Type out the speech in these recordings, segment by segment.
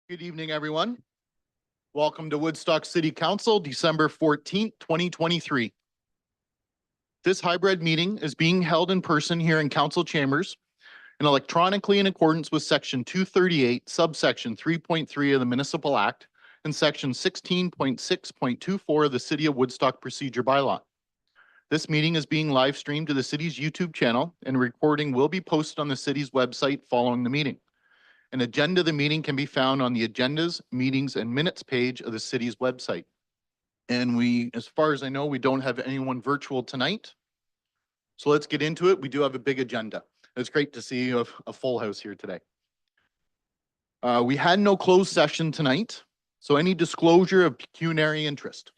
Good evening, everyone. Welcome to Woodstock City Council, December 14th, 2023. This hybrid meeting is being held in person here in council chambers and electronically in accordance with section 238, subsection 3.3 of the Municipal Act and section 16.6.24 of the City of Woodstock Procedure Bylaw. This meeting is being live streamed to the city's YouTube channel, and a recording will be posted on the city's website following the meeting. An agenda of the meeting can be found on the agendas, meetings, and minutes page of the city's website. And we, as far as I know, we don't have anyone virtual tonight. So let's get into it. We do have a big agenda. It's great to see a full house here today. We had no closed session tonight, so any disclosure of pecuniary interest?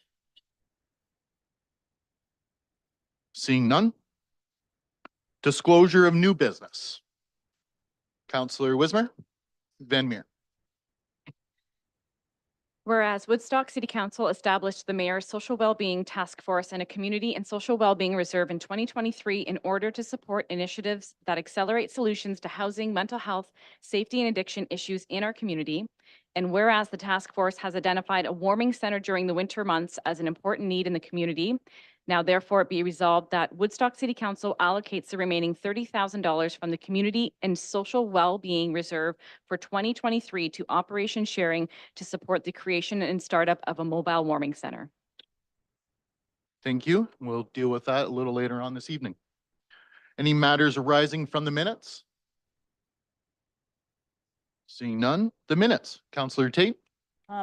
Seeing none. Disclosure of new business. Councillor Wismer? Van Meer. Whereas Woodstock City Council established the Mayor's Social Wellbeing Task Force and a Community and Social Wellbeing Reserve in 2023 in order to support initiatives that accelerate solutions to housing, mental health, safety, and addiction issues in our community. And whereas the task force has identified a warming center during the winter months as an important need in the community, now therefore it be resolved that Woodstock City Council allocates the remaining $30,000 from the Community and Social Wellbeing Reserve for 2023 to Operation Sharing to support the creation and startup of a mobile warming center. Thank you. We'll deal with that a little later on this evening. Any matters arising from the minutes? Seeing none. The minutes. Councillor Tate.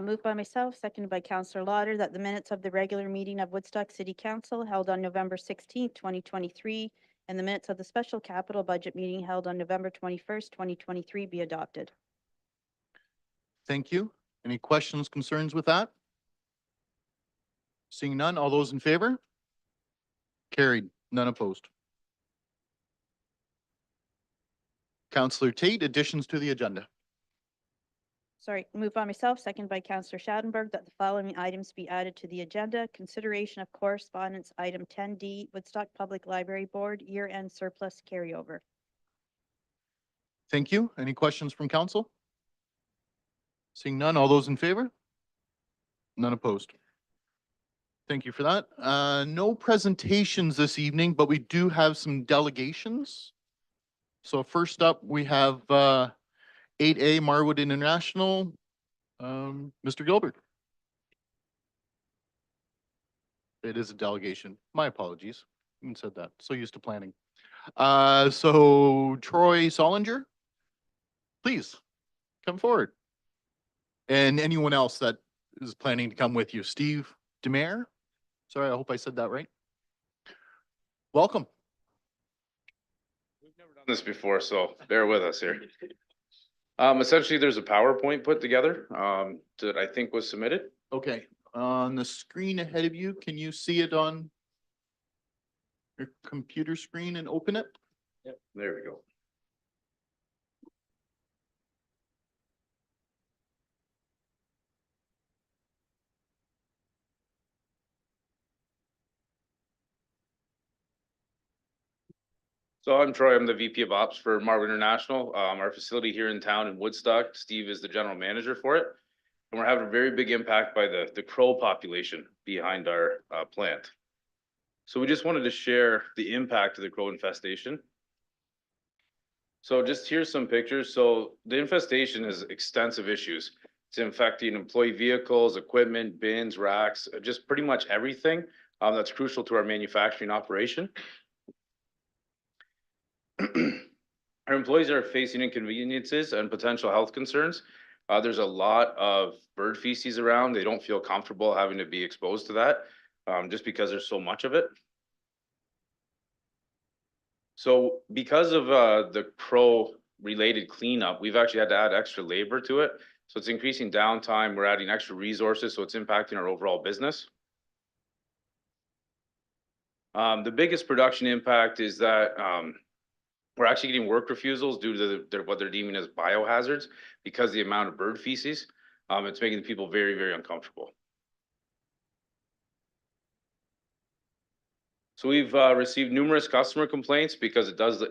Moved by myself, seconded by Councillor Lauder, that the minutes of the regular meeting of Woodstock City Council held on November 16th, 2023, and the minutes of the special capital budget meeting held on November 21st, 2023 be adopted. Thank you. Any questions, concerns with that? Seeing none. All those in favor? Carried. None opposed. Councillor Tate, additions to the agenda. Moved by myself, seconded by Councillor Schadenberg, that the following items be added to the agenda. Consideration of correspondence item 10D, Woodstock Public Library Board year-end surplus carryover. Thank you. Any questions from council? Seeing none. All those in favor? None opposed. Thank you for that. No presentations this evening, but we do have some delegations. So first up, we have 8A Marwood International, Mr. Gilbert. It is a delegation. My apologies. I said that. So used to planning. So Troy Solinger, please come forward. And anyone else that is planning to come with you. Steve Demare. Sorry, I hope I said that right. Welcome. We've never done this before, so bear with us here. Essentially, there's a PowerPoint put together that I think was submitted. Okay, on the screen ahead of you, can you see it on your computer screen and open it? Yep, there we go. So I'm Troy, I'm the VP of Ops for Marwood International. Our facility here in town in Woodstock, Steve is the general manager for it. And we're having a very big impact by the crow population behind our plant. So we just wanted to share the impact of the crow infestation. So just here's some pictures. So the infestation is extensive issues. It's infecting employee vehicles, equipment, bins, racks, just pretty much everything that's crucial to our manufacturing operation. Our employees are facing inconveniences and potential health concerns. There's a lot of bird feces around. They don't feel comfortable having to be exposed to that just because there's so much of it. So because of the crow related cleanup, we've actually had to add extra labor to it. So it's increasing downtime. We're adding extra resources. So it's impacting our overall business. The biggest production impact is that we're actually getting work refusals due to what they're deeming as biohazards because of the amount of bird feces. It's making people very, very uncomfortable. So we've received numerous customer complaints because it does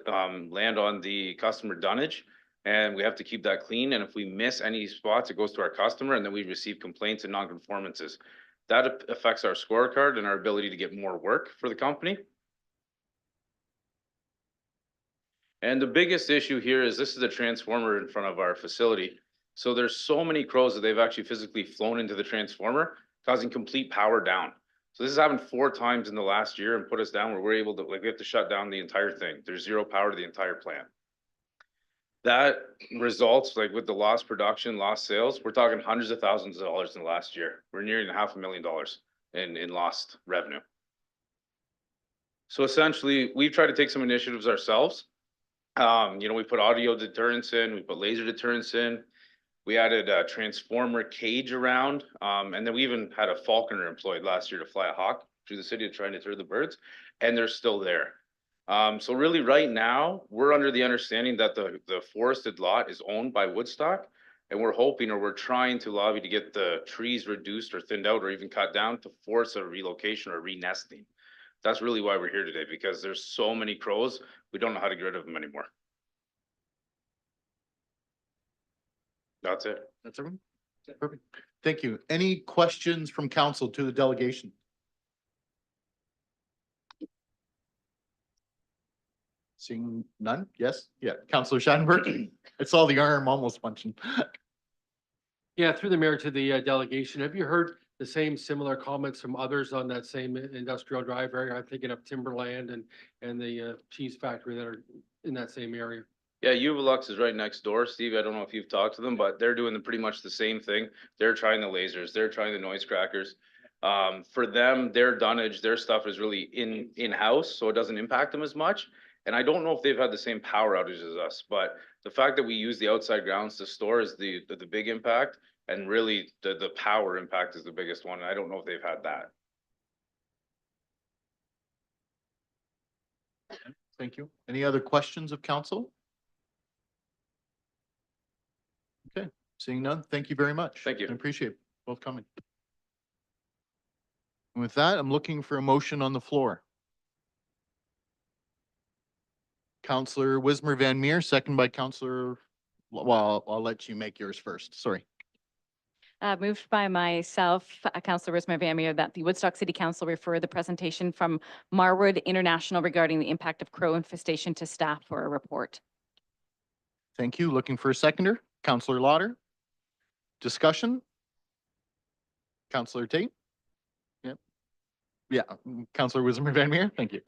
land on the customer dunnage. And we have to keep that clean. And if we miss any spots, it goes to our customer and then we receive complaints and non-conformances. That affects our scorecard and our ability to get more work for the company. And the biggest issue here is this is a transformer in front of our facility. So there's so many crows that they've actually physically flown into the transformer, causing complete power down. So this has happened 4 times in the last year and put us down where we're able to, like, we have to shut down the entire thing. There's zero power to the entire plant. That results, like with the lost production, lost sales, we're talking hundreds of thousands of dollars in the last year. We're nearing $500,000 in lost revenue. So essentially, we've tried to take some initiatives ourselves. We put audio deterrents in, we put laser deterrents in. We added a transformer cage around, and then we even had a falconer employed last year to fly a hawk through the city to try and deter the birds, and they're still there. So really right now, we're under the understanding that the forested lot is owned by Woodstock, and we're hoping, or we're trying to lobby to get the trees reduced or thinned out or even cut down to force a relocation or re-nesting. That's really why we're here today, because there's so many crows, we don't know how to get rid of them anymore. That's it. That's everyone? Perfect. Thank you. Any questions from council to the delegation? Seeing none? Yes? Yeah. Councillor Schadenberg? I saw the arm almost punching. Yeah, through the mayor to the delegation, have you heard the same similar comments from others on that same industrial drive area? I'm thinking of Timberland and the cheese factory that are in that same area. Yeah, Uvalux is right next door. Steve, I don't know if you've talked to them, but they're doing pretty much the same thing. They're trying the lasers, they're trying the noise crackers. For them, their dunnage, their stuff is really in-house, so it doesn't impact them as much. And I don't know if they've had the same power outages as us, but the fact that we use the outside grounds to store is the big impact. And really, the power impact is the biggest one. I don't know if they've had that. Thank you. Any other questions of council? Okay, seeing none, thank you very much. Thank you. I appreciate both coming. And with that, I'm looking for a motion on the floor. Councillor Wismer Van Meer, second by Councillor, well, I'll let you make yours first. Sorry. Moved by myself, Councillor Wismer Van Meer, that the Woodstock City Council refer the presentation from Marwood International regarding the impact of crow infestation to staff for a report. Thank you. Looking for a seconder. Councillor Lauder. Discussion? Councillor Tate? Yep. Yeah, Councillor Wismer Van Meer, thank you.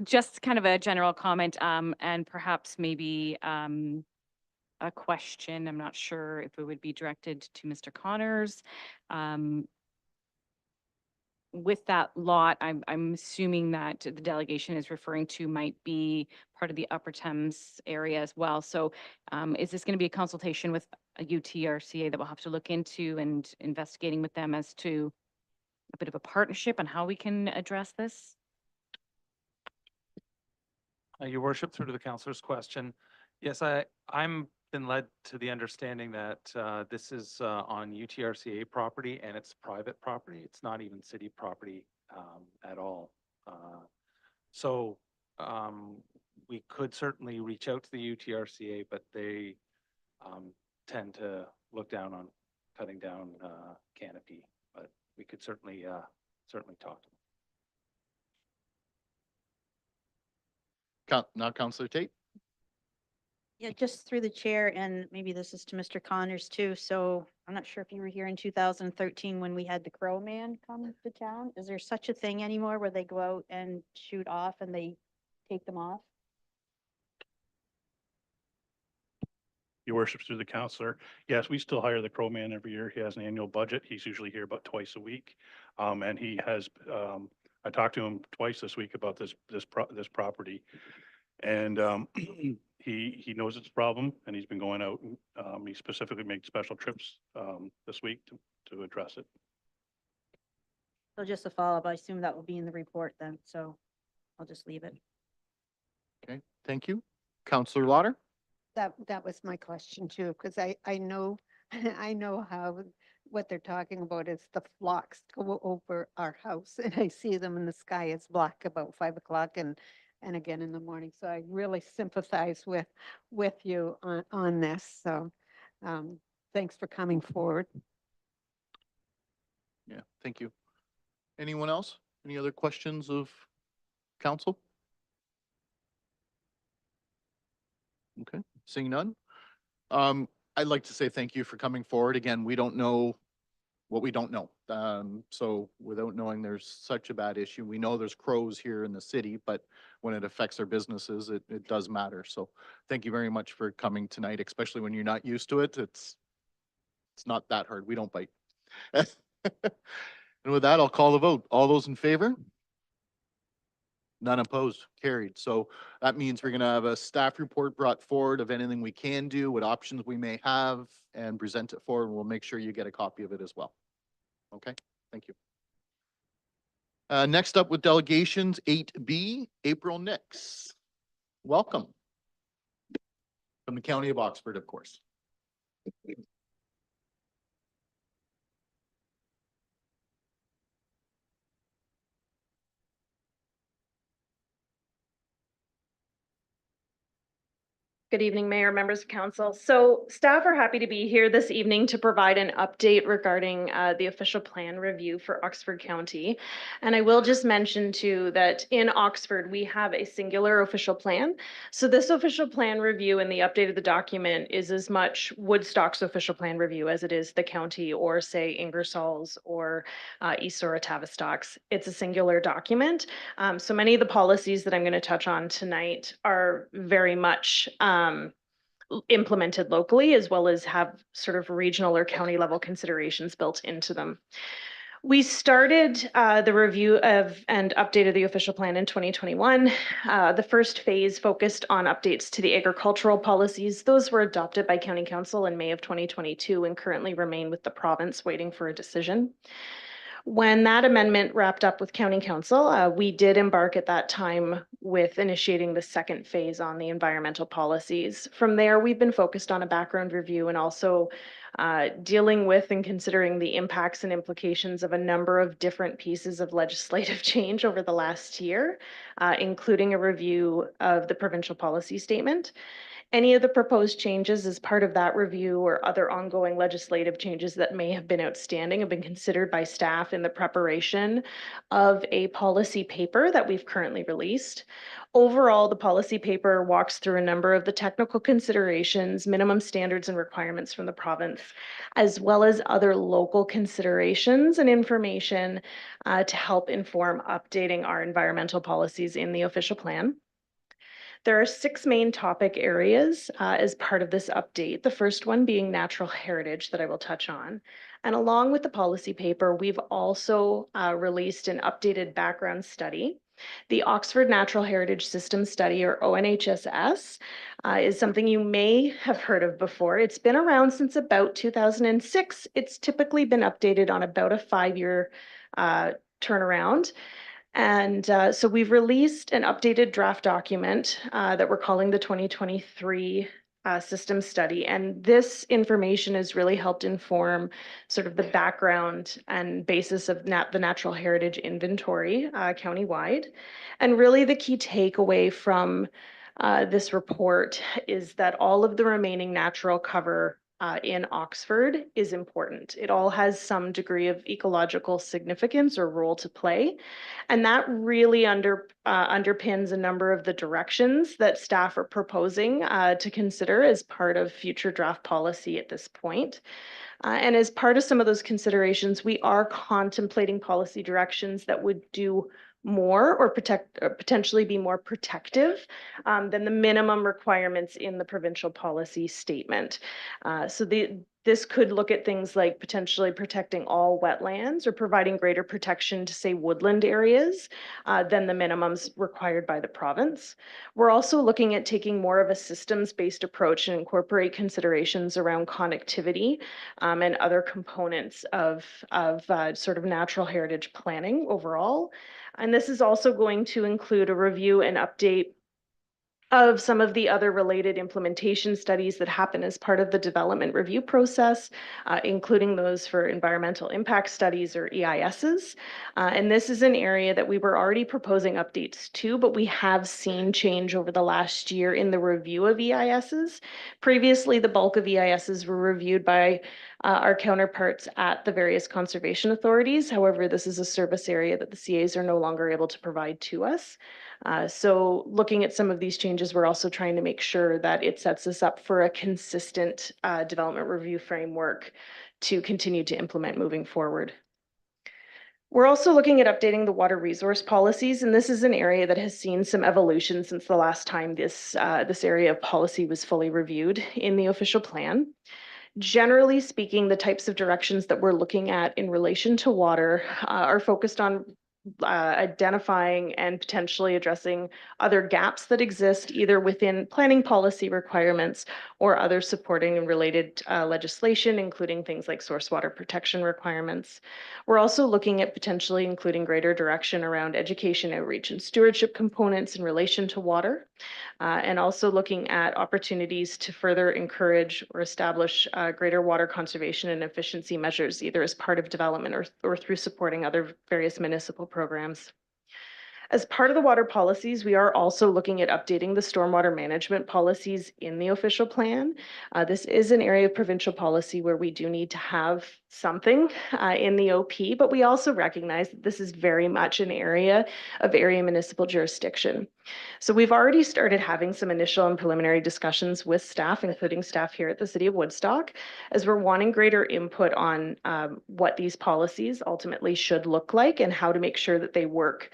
Just kind of a general comment, and perhaps maybe a question. I'm not sure if it would be directed to Mr. Connors. With that lot, I'm assuming that the delegation is referring to might be part of the Upper Thames area as well. So is this going to be a consultation with a UTRCA that we'll have to look into and investigating with them as to a bit of a partnership on how we can address this? Your worship, through to the councillor's question. Yes, I'm been led to the understanding that this is on UTRCA property and it's private property. It's not even city property at all. So we could certainly reach out to the UTRCA, but they tend to look down on cutting down canopy. But we could certainly talk to them. Now Councillor Tate. Yeah, just through the chair, and maybe this is to Mr. Connors too. So I'm not sure if you were here in 2013 when we had the Crow Man come to town. Is there such a thing anymore where they go out and shoot off and they take them off? Your worship, through the councillor. Yes, we still hire the Crow Man every year. He has an annual budget. He's usually here about twice a week. And he has, I talked to him twice this week about this property. And he knows it's a problem and he's been going out. He specifically made special trips this week to address it. So just a follow-up, I assume that will be in the report then, so I'll just leave it. Okay, thank you. Councillor Lauder. That was my question too, because I know, I know how, what they're talking about is the flocks go over our house and I see them in the sky. It's black about 5 o'clock and and again in the morning. So I really sympathize with you on this. So thanks for coming forward. Yeah, thank you. Anyone else? Any other questions of council? Okay, seeing none. I'd like to say thank you for coming forward. Again, we don't know what we don't know. So without knowing there's such a bad issue, we know there's crows here in the city, but when it affects our businesses, it does matter. So thank you very much for coming tonight, especially when you're not used to it. It's not that hard. We don't bite. And with that, I'll call the vote. All those in favor? None opposed, carried. So that means we're gonna have a staff report brought forward of anything we can do, what options we may have, and present it forward. We'll make sure you get a copy of it as well. Okay, thank you. Next up with delegations, 8B, April Nix. Welcome. From the County of Oxford, of course. Good evening, Mayor, members of council. So staff are happy to be here this evening to provide an update regarding the official plan review for Oxford County. And I will just mention too that in Oxford, we have a singular official plan. So this official plan review and the update of the document is as much Woodstock's official plan review as it is the county or say Ingersoll's or East or Tavistock's. It's a singular document. So many of the policies that I'm going to touch on tonight are very much implemented locally, as well as have sort of regional or county level considerations built into them. We started the review of and updated the official plan in 2021. The first phase focused on updates to the agricultural policies. Those were adopted by County Council in May of 2022 and currently remain with the province waiting for a decision. When that amendment wrapped up with County Council, we did embark at that time with initiating the second phase on the environmental policies. From there, we've been focused on a background review and also dealing with and considering the impacts and implications of a number of different pieces of legislative change over the last year, including a review of the provincial policy statement. Any of the proposed changes as part of that review or other ongoing legislative changes that may have been outstanding have been considered by staff in the preparation of a policy paper that we've currently released. Overall, the policy paper walks through a number of the technical considerations, minimum standards and requirements from the province, as well as other local considerations and information to help inform updating our environmental policies in the official plan. There are 6 main topic areas as part of this update. The first one being natural heritage that I will touch on. And along with the policy paper, we've also released an updated background study. The Oxford Natural Heritage System Study, or ONHSS, is something you may have heard of before. It's been around since about 2006. It's typically been updated on about a 5-year turnaround. And so we've released an updated draft document that we're calling the 2023 system study. And this information has really helped inform sort of the background and basis of the natural heritage inventory countywide. And really the key takeaway from this report is that all of the remaining natural cover in Oxford is important. It all has some degree of ecological significance or role to play. And that really underpins a number of the directions that staff are proposing to consider as part of future draft policy at this point. And as part of some of those considerations, we are contemplating policy directions that would do more or potentially be more protective than the minimum requirements in the provincial policy statement. This could look at things like potentially protecting all wetlands or providing greater protection to, say, woodland areas than the minimums required by the province. We're also looking at taking more of a systems-based approach and incorporate considerations around connectivity and other components of sort of natural heritage planning overall. And this is also going to include a review and update of some of the other related implementation studies that happen as part of the development review process, including those for environmental impact studies or EISs. And this is an area that we were already proposing updates to, but we have seen change over the last year in the review of EISs. Previously, the bulk of EISs were reviewed by our counterparts at the various conservation authorities. However, this is a service area that the CAs are no longer able to provide to us. So looking at some of these changes, we're also trying to make sure that it sets us up for a consistent development review framework to continue to implement moving forward. We're also looking at updating the water resource policies, and this is an area that has seen some evolution since the last time this area of policy was fully reviewed in the official plan. Generally speaking, the types of directions that we're looking at in relation to water are focused on identifying and potentially addressing other gaps that exist either within planning policy requirements or other supporting and related legislation, including things like source water protection requirements. We're also looking at potentially including greater direction around education, outreach, and stewardship components in relation to water, and also looking at opportunities to further encourage or establish greater water conservation and efficiency measures, either as part of development or through supporting other various municipal programs. As part of the water policies, we are also looking at updating the stormwater management policies in the official plan. This is an area of provincial policy where we do need to have something in the OP, but we also recognize that this is very much an area of area municipal jurisdiction. So we've already started having some initial and preliminary discussions with staff, including staff here at the City of Woodstock, as we're wanting greater input on what these policies ultimately should look like and how to make sure that they work.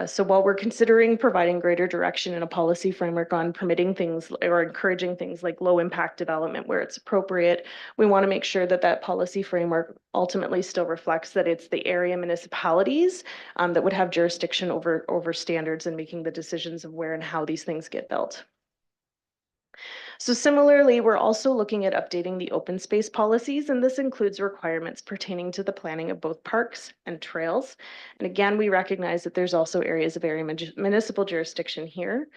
So while we're considering providing greater direction in a policy framework on permitting things or encouraging things like low impact development where it's appropriate, we want to make sure that that policy framework ultimately still reflects that it's the area municipalities that would have jurisdiction over standards and making the decisions of where and how these things get built. So similarly, we're also looking at updating the open space policies, and this includes requirements pertaining to the planning of both parks and trails. And again, we recognize that there's also areas of area municipal jurisdiction here.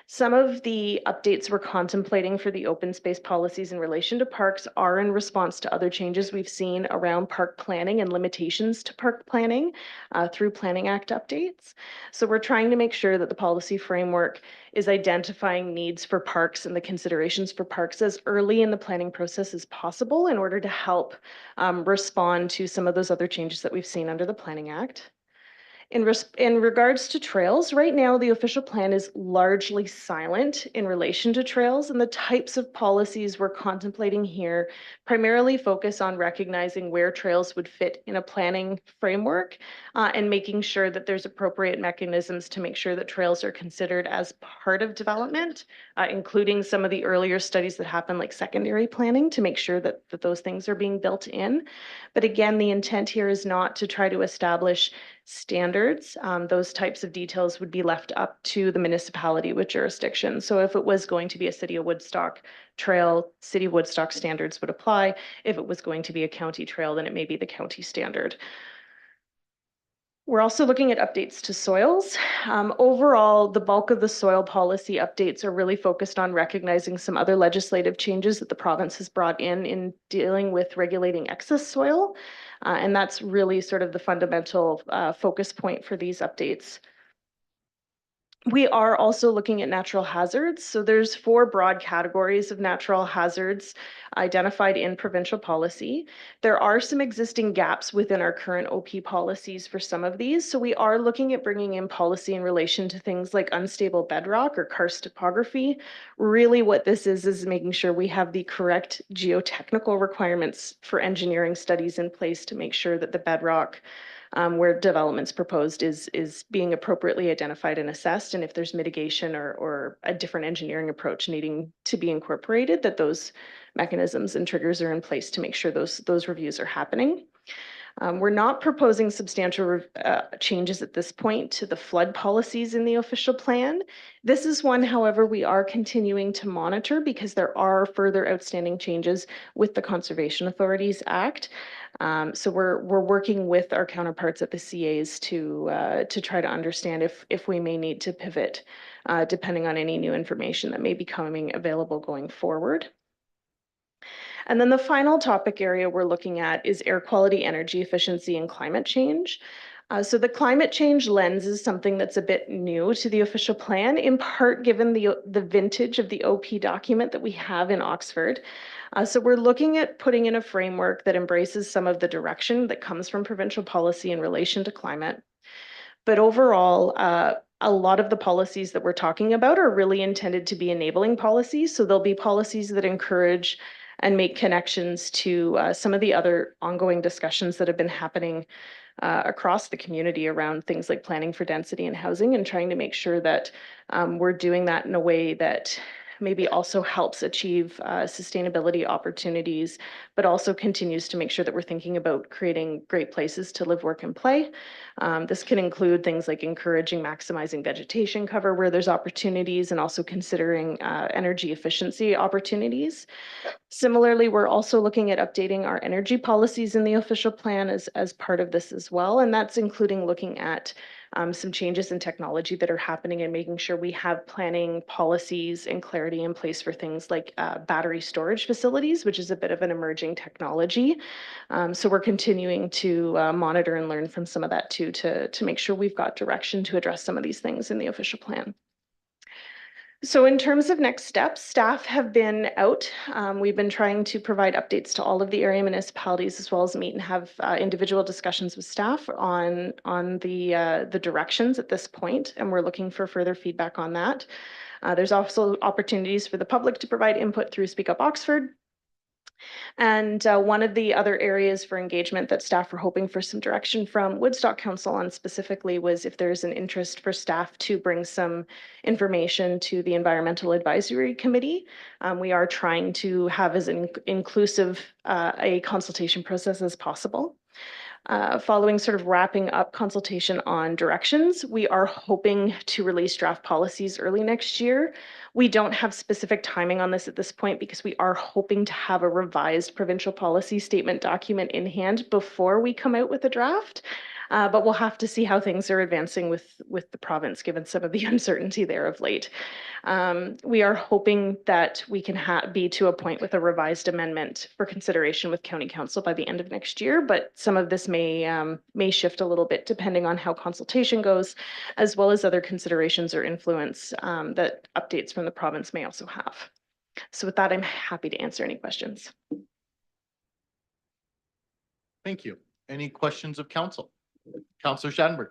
Some of the updates we're contemplating for the open space policies in relation to parks are in response to other changes we've seen around park planning and limitations to park planning through Planning Act updates. So we're trying to make sure that the policy framework is identifying needs for parks and the considerations for parks as early in the planning process as possible in order to help respond to some of those other changes that we've seen under the Planning Act. In regards to trails, right now the official plan is largely silent in relation to trails, and the types of policies we're contemplating here primarily focus on recognizing where trails would fit in a planning framework and making sure that there's appropriate mechanisms to make sure that trails are considered as part of development, including some of the earlier studies that happen like secondary planning to make sure that those things are being built in. But again, the intent here is not to try to establish standards. Those types of details would be left up to the municipality with jurisdiction. So if it was going to be a City of Woodstock trail, City of Woodstock standards would apply. If it was going to be a county trail, then it may be the county standard. We're also looking at updates to soils. Overall, the bulk of the soil policy updates are really focused on recognizing some other legislative changes that the province has brought in dealing with regulating excess soil. And that's really sort of the fundamental focus point for these updates. We are also looking at natural hazards. So there's 4 broad categories of natural hazards identified in provincial policy. There are some existing gaps within our current OP policies for some of these. So we are looking at bringing in policy in relation to things like unstable bedrock or karst topography. Really what this is making sure we have the correct geotechnical requirements for engineering studies in place to make sure that the bedrock where development's proposed is being appropriately identified and assessed. And if there's mitigation or a different engineering approach needing to be incorporated, that those mechanisms and triggers are in place to make sure those reviews are happening. We're not proposing substantial changes at this point to the flood policies in the official plan. This is one, however, we are continuing to monitor because there are further outstanding changes with the Conservation Authorities Act. So we're working with our counterparts at the CAs to try to understand if we may need to pivot depending on any new information that may be coming available going forward. And then the final topic area we're looking at is air quality, energy efficiency, and climate change. So the climate change lens is something that's a bit new to the official plan, in part given the vintage of the OP document that we have in Oxford. So we're looking at putting in a framework that embraces some of the direction that comes from provincial policy in relation to climate. But overall, a lot of the policies that we're talking about are really intended to be enabling policies. So there'll be policies that encourage and make connections to some of the other ongoing discussions that have been happening across the community around things like planning for density and housing, and trying to make sure that we're doing that in a way that maybe also helps achieve sustainability opportunities, but also continues to make sure that we're thinking about creating great places to live, work, and play. This can include things like encouraging maximizing vegetation cover where there's opportunities, and also considering energy efficiency opportunities. Similarly, we're also looking at updating our energy policies in the official plan as part of this as well. And that's including looking at some changes in technology that are happening and making sure we have planning policies and clarity in place for things like battery storage facilities, which is a bit of an emerging technology. So we're continuing to monitor and learn from some of that too, to make sure we've got direction to address some of these things in the official plan. So in terms of next steps, staff have been out. We've been trying to provide updates to all of the area municipalities, as well as meet and have individual discussions with staff on the directions at this point, and we're looking for further feedback on that. There's also opportunities for the public to provide input through Speak Up Oxford. And one of the other areas for engagement that staff were hoping for some direction from Woodstock Council on specifically was if there's an interest for staff to bring some information to the Environmental Advisory Committee. We are trying to have as inclusive a consultation process as possible. Following sort of wrapping up consultation on directions, we are hoping to release draft policies early next year. We don't have specific timing on this at this point because we are hoping to have a revised provincial policy statement document in hand before we come out with a draft. But we'll have to see how things are advancing with the province, given some of the uncertainty there of late. We are hoping that we can be to a point with a revised amendment for consideration with County Council by the end of next year, but some of this may shift a little bit depending on how consultation goes, as well as other considerations or influence that updates from the province may also have. So with that, I'm happy to answer any questions. Thank you. Any questions of council? Councillor Schadenberg.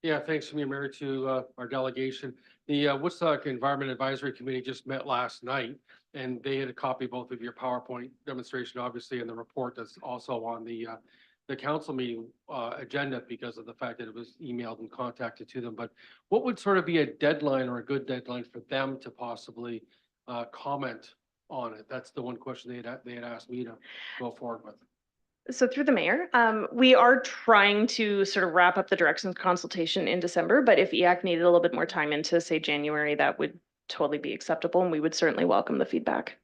Yeah, thanks for being married to our delegation. The Woodstock Environment Advisory Committee just met last night, and they had a copy both of your PowerPoint demonstration, obviously, and the report that's also on the council meeting agenda because of the fact that it was emailed and contacted to them. But what would sort of be a deadline or a good deadline for them to possibly comment on it? That's the one question they had asked me to go forward with. So through the mayor, we are trying to sort of wrap up the directions consultation in December, but if EAC needed a little bit more time into, say, January, that would totally be acceptable, and we would certainly welcome the feedback.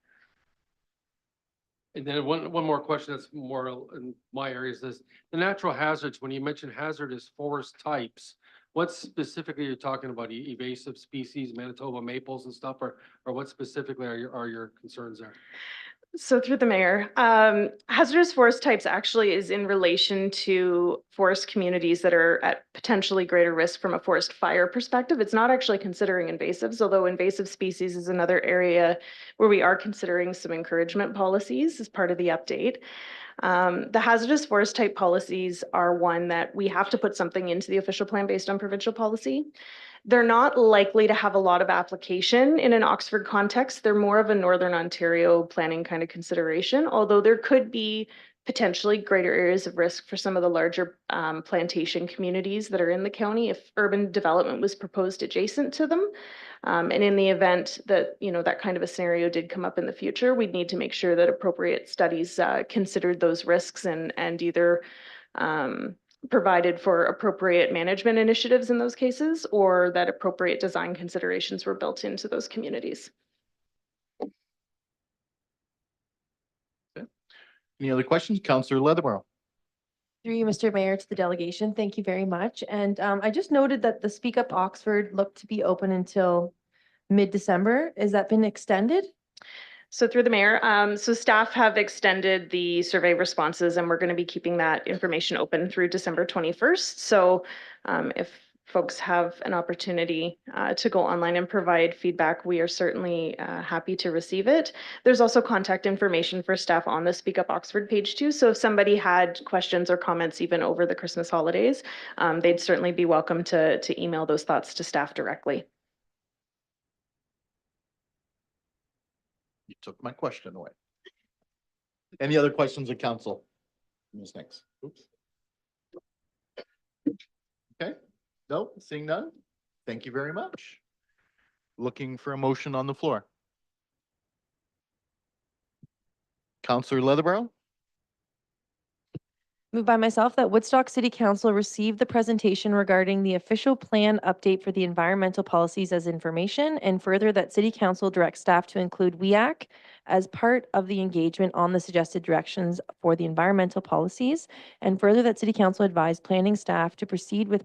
And then one more question that's more in my area is this: the natural hazards. When you mention hazardous forest types, what specifically are you talking about? Invasive species, Manitoba maples and stuff, or what specifically are your concerns there? So through the mayor, hazardous forest types actually is in relation to forest communities that are at potentially greater risk from a forest fire perspective. It's not actually considering invasives, although invasive species is another area where we are considering some encouragement policies as part of the update. The hazardous forest type policies are one that we have to put something into the official plan based on provincial policy. They're not likely to have a lot of application in an Oxford context. They're more of a Northern Ontario planning kind of consideration, although there could be potentially greater areas of risk for some of the larger plantation communities that are in the county if urban development was proposed adjacent to them. And in the event that, that kind of a scenario did come up in the future, we'd need to make sure that appropriate studies considered those risks and either provided for appropriate management initiatives in those cases, or that appropriate design considerations were built into those communities. Any other questions? Councillor Leathermore. Through you, Mr. Mayor, to the delegation, thank you very much. And I just noted that the Speak Up Oxford looked to be open until mid-December. Has that been extended? So through the mayor, so staff have extended the survey responses and we're going to be keeping that information open through December 21st. So if folks have an opportunity to go online and provide feedback, we are certainly happy to receive it. There's also contact information for staff on the Speak Up Oxford page too. So if somebody had questions or comments even over the Christmas holidays, they'd certainly be welcome to email those thoughts to staff directly. You took my question away. Any other questions of council? Who's next? Oops. Okay, no, seeing none. Thank you very much. Looking for a motion on the floor. Counselor Leatherborough, Moved by myself that Woodstock City Council receive the presentation regarding the official plan update for the environmental policies as information, and further that City Council directs staff to include WEAC as part of the engagement on the suggested directions for the environmental policies, and further that City Council advise planning staff to proceed with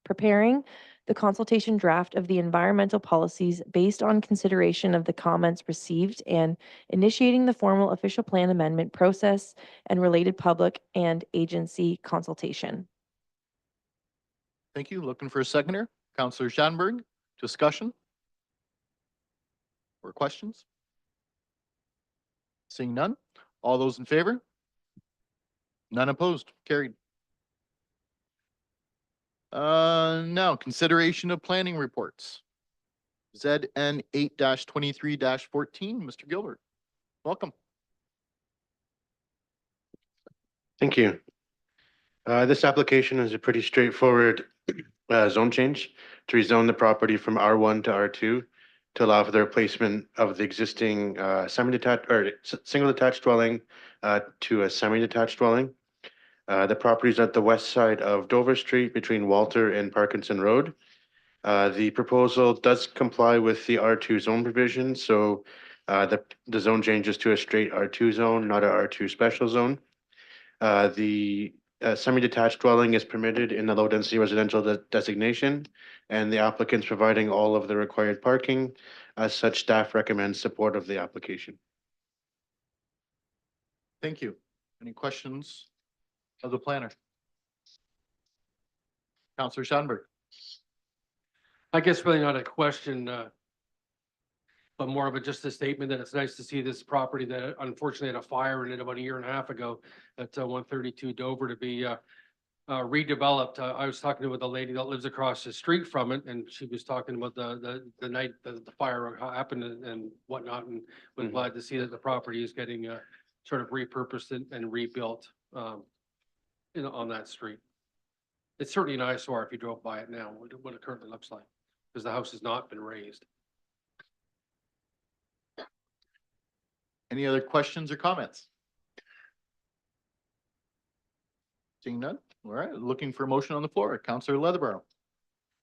preparing the consultation draft of the environmental policies based on consideration of the comments received and initiating the formal official plan amendment process and related public and agency consultation. thank you. Looking for a seconder. Counselor Schanberg, discussion? Or questions? Seeing none. All those in favor? None opposed, carried. Now, consideration of planning reports. ZN 8-23-14, Mr. Gilbert, welcome. Thank you. This application is a pretty straightforward zone change to rezone the property from R1 to R2 to allow for the replacement of the existing semi-detached or single detached dwelling to a semi-detached dwelling. The property is at the west side of Dover Street between Walter and Parkinson Road. The proposal does comply with the R2 zone provision, so the zone changes to a straight R2 zone, not a R2 special zone. The semi-detached dwelling is permitted in the low-density residential designation, and the applicant's providing all of the required parking. As such, staff recommends support of the application. Thank you. Any questions of the planner? Counselor Schanberg. I guess really not a question, but more of just a statement that it's nice to see this property that unfortunately had a fire in it about a year and a half ago at 132 Dover to be redeveloped. I was talking with a lady that lives across the street from it, and she was talking about the night the fire happened and whatnot, and was glad to see that the property is getting sort of repurposed and rebuilt on that street. It's certainly an eyesore if you drove by it now, what it currently looks like, because the house has not been raised. Any other questions or comments? Seeing none. All right, looking for a motion on the floor. Counselor Leatherborough.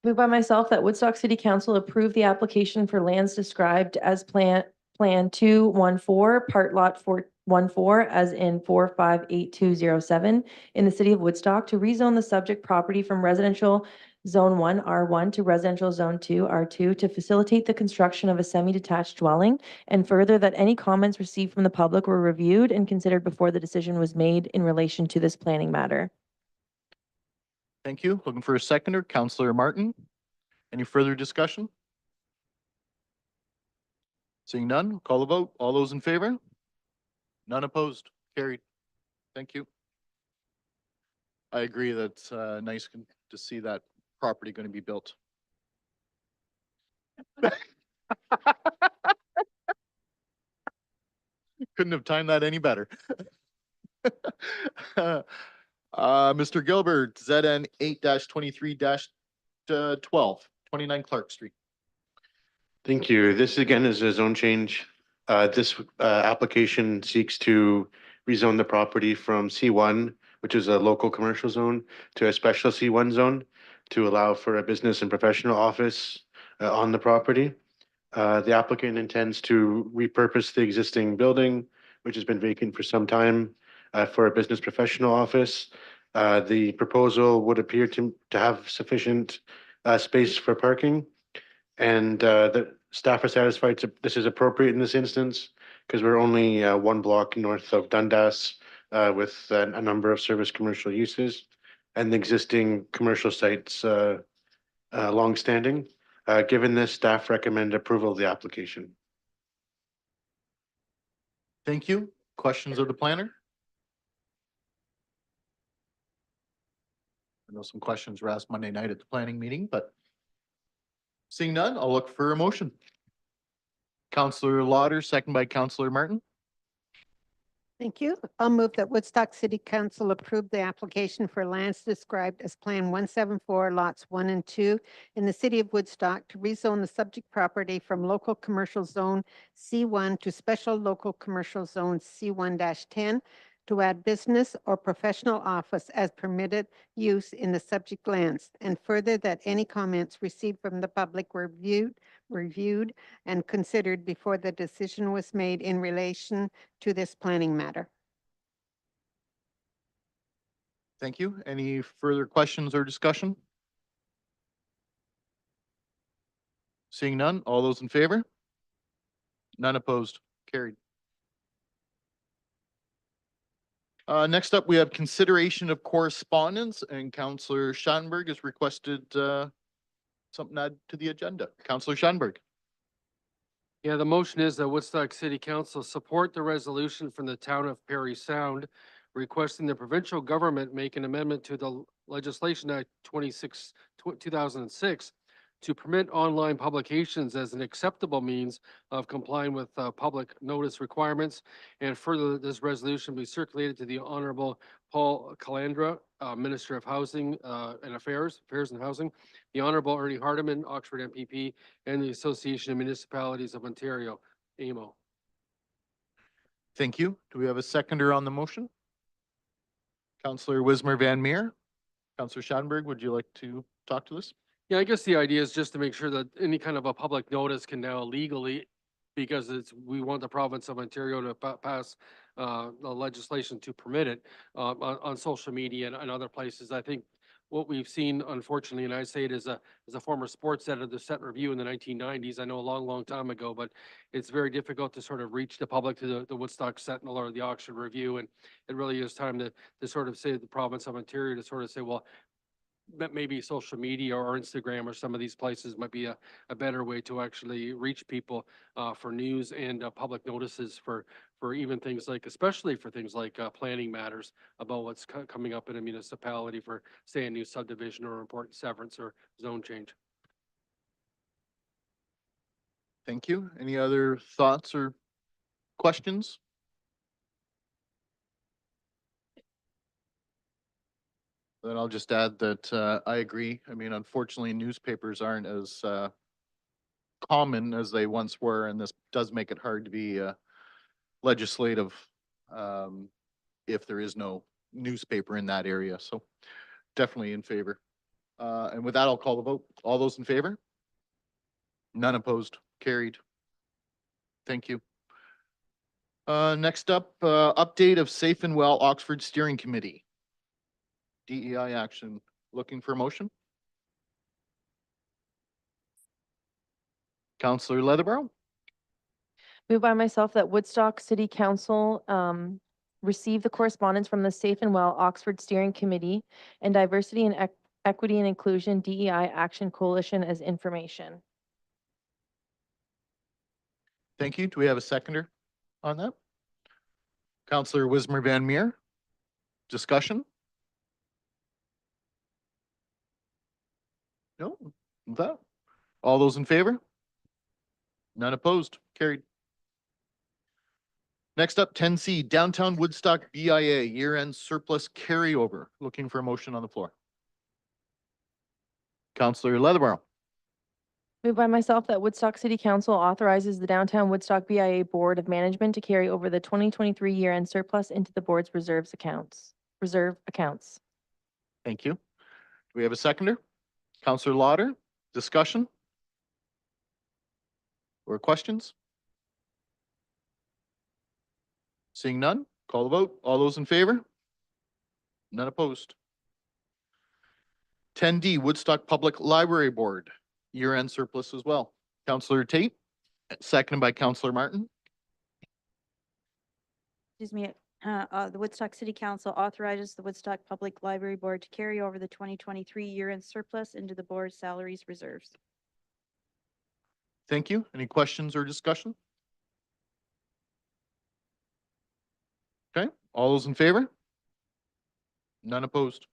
Moved by myself that Woodstock City Council approve the application for lands described as Plan 214, Part Lot 414, as in 458207 in the city of Woodstock to rezone the subject property from residential Zone 1 R1 to residential Zone 2 R2 to facilitate the construction of a semi-detached dwelling, and further that any comments received from the public were reviewed and considered before the decision was made in relation to this planning matter. Thank you. Looking for a seconder. Counselor Martin. Any further discussion? Seeing none, call the vote. All those in favor? None opposed, carried. Thank you. I agree. That's nice to see that property going to be built. Couldn't have timed that any better. Mr. Gilbert, ZN 8-23-12, 29 Clark Street. Thank you. This again is a zone change. This application seeks to rezone the property from C1, which is a local commercial zone, to a special C1 zone to allow for a business and professional office on the property. The applicant intends to repurpose the existing building, which has been vacant for some time, for a business professional office. The proposal would appear to have sufficient space for parking. And the staff are satisfied this is appropriate in this instance because we're only one block north of Dundas with a number of service commercial uses and the existing commercial sites longstanding. Given this, staff recommend approval of the application. Thank you. Questions of the planner? I know some questions were asked Monday night at the planning meeting, but seeing none, I'll look for a motion. Counselor Lauder, second by Counselor Martin. Thank you. I'll move that Woodstock City Council approve the application for lands described as Plan 174, lots 1 and 2 in the city of Woodstock to rezone the subject property from local commercial zone C1 to special local commercial zone C1-10 to add business or professional office as permitted use in the subject lands, and further that any comments received from the public were reviewed and considered before the decision was made in relation to this planning matter. Thank you. Any further questions or discussion? Seeing none, all those in favor? None opposed, carried. Next up, we have consideration of correspondence, and Counselor Schattenberg has requested something added to the agenda. Counselor Schattenberg. Yeah, the motion is that Woodstock City Council support the resolution from the town of Perry Sound requesting the provincial government make an amendment to the Legislation Act 2006 to permit online publications as an acceptable means of complying with public notice requirements. And further, this resolution be circulated to the Honorable Paul Calandra, Minister of Housing and Affairs and Housing, the Honorable Ernie Hardeman, Oxford MPP, and the Association of Municipalities of Ontario, AMO. Thank you. Do we have a seconder on the motion? Counselor Wismer Van Meer. Counselor Schattenberg, would you like to talk to this? Yeah, I guess the idea is just to make sure that any kind of a public notice can now legally, because we want the province of Ontario to pass the legislation to permit it on social media and other places. I think what we've seen, unfortunately, and I say it as a former sports editor, the Set Review in the 1990s, I know a long time ago, but it's very difficult to sort of reach the public to the Woodstock Sentinel or the Oxford Review. And it really is time to sort of say to the province of Ontario to sort of say, well, that maybe social media or Instagram or some of these places might be a better way to actually reach people for news and public notices for even things like, especially for things like planning matters about what's coming up in a municipality for, say, a new subdivision or important severance or zone change. Thank you. Any other thoughts or questions? Then I'll just add that I agree. I mean, unfortunately, newspapers aren't as common as they once were, and this does make it hard to be legislative if there is no newspaper in that area. So definitely in favor. And with that, I'll call the vote. All those in favor? None opposed, carried. Thank you. Next up, update of Safe and Well Oxford Steering Committee. DEI action. Looking for a motion? Counselor Leatherborough. Moved by myself that Woodstock City Council receive the correspondence from the Safe and Well Oxford Steering Committee and Diversity and Equity and Inclusion DEI Action Coalition as information. Thank you. Do we have a seconder on that? Counselor Wismer Van Meer. Discussion? No? With that? All those in favor? None opposed, carried. Next up, 10C, Downtown Woodstock BIA year-end surplus carryover. Looking for a motion on the floor. Counselor Leatherborough. Moved by myself that Woodstock City Council authorizes the Downtown Woodstock BIA Board of Management to carry over the 2023 year-end surplus into the board's reserve accounts. Thank you. Do we have a seconder? Counselor Lauder, discussion? Or questions? Seeing none, call the vote. All those in favor? None opposed. 10D, Woodstock Public Library Board, year-end surplus as well. Counselor Tate, seconded by Counselor Martin. Excuse me, the Woodstock City Council authorizes the Woodstock Public Library Board to carry over the 2023 year-end surplus into the board's salaries reserves. Thank you. Any questions or discussion? Okay, all those in favor? None opposed.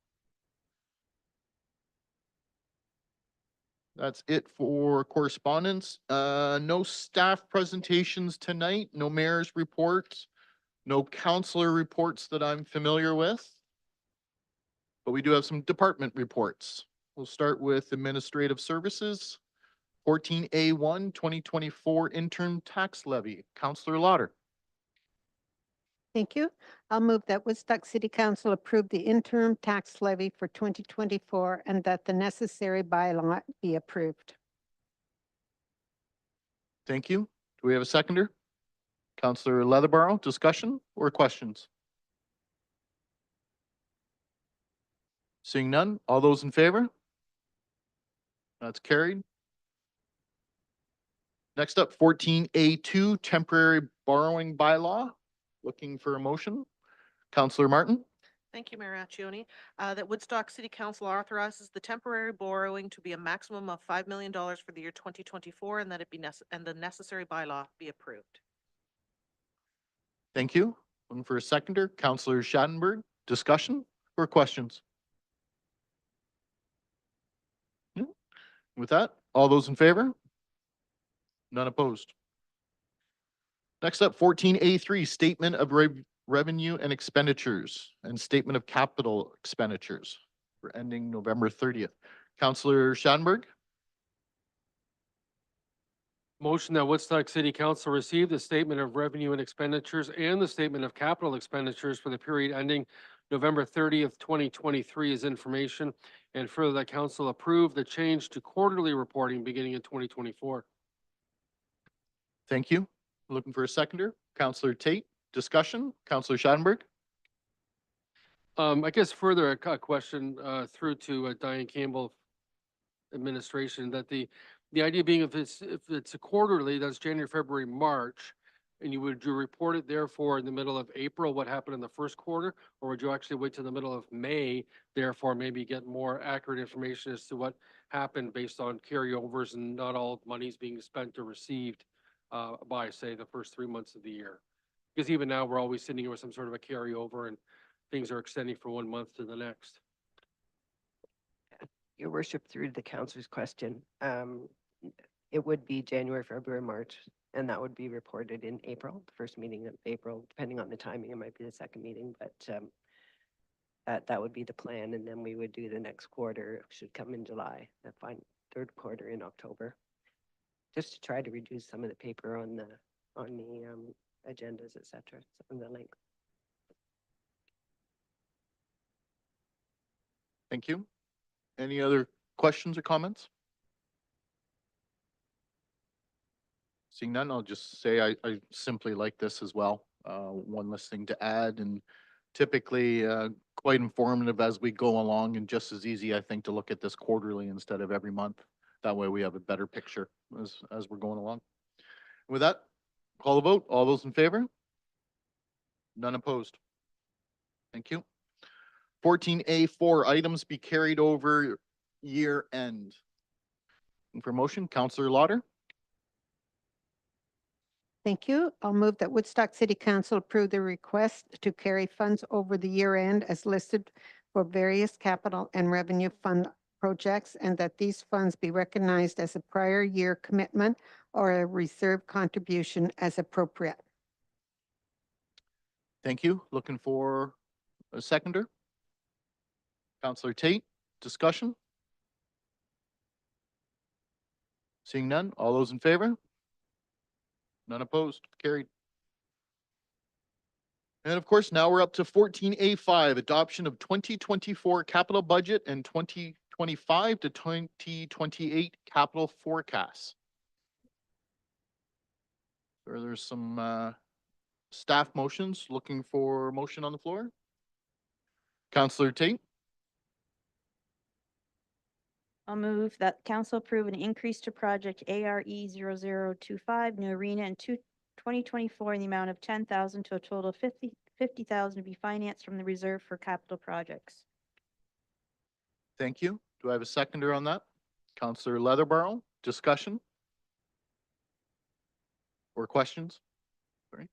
That's it for correspondence. No staff presentations tonight, no mayor's reports, no counselor reports that I'm familiar with. But we do have some department reports. We'll start with administrative services. 14A1, 2024 interim tax levy. Counselor Lauder. Thank you. I'll move that Woodstock City Council approve the interim tax levy for 2024 and that the necessary bylaw be approved. Thank you. Do we have a seconder? Counselor Leatherborough, discussion or questions? Seeing none, all those in favor? That's carried. Next up, 14A2, temporary borrowing bylaw. Looking for a motion. Counselor Martin. Thank you, Mayor Accioni. That Woodstock City Council authorizes the temporary borrowing to be a maximum of $5 million for the year 2024 and that it be and the necessary bylaw be approved. Thank you. Looking for a seconder. Counselor Schattenberg, discussion or questions? No? With that, all those in favor? None opposed. Next up, 14A3, statement of revenue and expenditures and statement of capital expenditures for ending November 30th. Counselor Schattenberg. Motion that Woodstock City Council receive the statement of revenue and expenditures and the statement of capital expenditures for the period ending November 30th, 2023 as information, and further that council approve the change to quarterly reporting beginning in 2024. Thank you. Looking for a seconder. Counselor Tate, discussion. Counselor Schattenberg. I guess further a question through to Diane Campbell administration that the idea being if it's a quarterly, that's January, February, March, and you report it therefore in the middle of April, what happened in the first quarter, or would you actually wait till the middle of May, therefore maybe get more accurate information as to what happened based on carryovers and not all monies being spent or received by say the first 3 months of the year? Because even now we're always sitting here with some sort of a carryover and things are extending from 1 month to the next. Your worship, through the councilor's question, it would be January, February, March, and that would be reported in April, the first meeting of April, depending on the timing, it might be the second meeting, but that would be the plan, and then we would do the next quarter, should come in July, the final third quarter in October, just to try to reduce some of the paper on the agendas, et cetera, on the link. Thank you. Any other questions or comments? Seeing none, I'll just say I simply like this as well. One less thing to add and typically quite informative as we go along and just as easy, I think, to look at this quarterly instead of every month. That way we have a better picture as we're going along. With that, call the vote. All those in favor? None opposed. Thank you. 14A4, items be carried over year end. For motion, Counselor Lauder. Thank you. I'll move that Woodstock City Council approve the request to carry funds over the year end as listed for various capital and revenue fund projects, and that these funds be recognized as a prior year commitment or a reserve contribution as appropriate. Thank you. Looking for a seconder. Counselor Tate, discussion? Seeing none, all those in favor? None opposed, carried. And of course, now we're up to 14A5, adoption of 2024 capital budget and 2025 to 2028 capital forecasts. So there's some staff motions. Looking for motion on the floor. Counselor Tate. I'll move that council approve an increase to project ARE 0025 new arena in 2024 in the amount of 10,000 to a total of 50,000 to be financed from the reserve for capital projects. Thank you. Do I have a seconder on that? Counselor Leatherborough, discussion? Or questions? Sorry.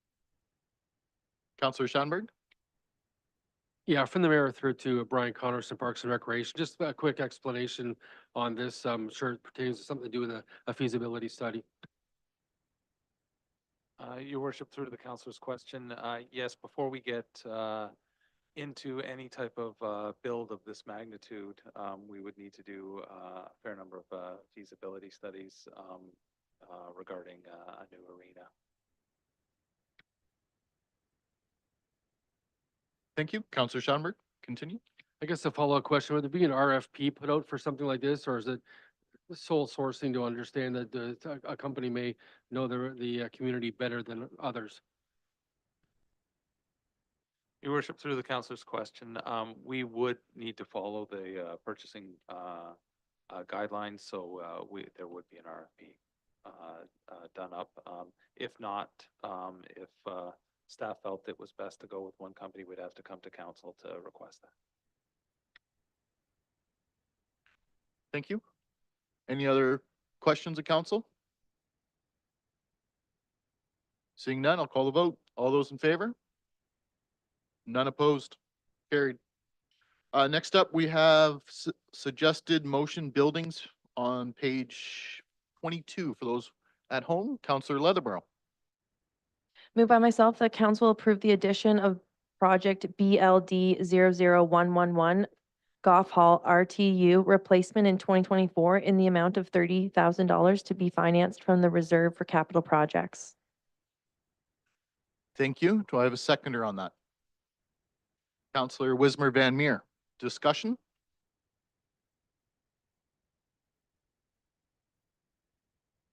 Counselor Schanberg? Yeah, from the mayor through to Brian Connors and Parks and Recreation, just a quick explanation on this. I'm sure it pertains to something to do with a feasibility study. Your worship, through to the councilor's question, yes, before we get into any type of build of this magnitude, we would need to do a fair number of feasibility studies regarding a new arena. Thank you. Counselor Schanberg, continue. I guess a follow-up question, would there be an RFP put out for something like this, or is it sole sourcing to understand that a company may know the community better than others? Your worship, through the councilor's question, we would need to follow the purchasing guidelines, so there would be an RFP done up. If not, if staff felt it was best to go with one company, we'd have to come to council to request that. Thank you. Any other questions of council? Seeing none, I'll call the vote. All those in favor? None opposed. Carried. Next up, we have suggested motion buildings on page 22 for those at home. Counselor Leatherborough. Moved by myself, that council approve the addition of project BLD 00111 Goff Hall RTU replacement in 2024 in the amount of $30,000 to be financed from the reserve for capital projects. Thank you. Do I have a seconder on that? Counselor Wismer Van Meer. Discussion?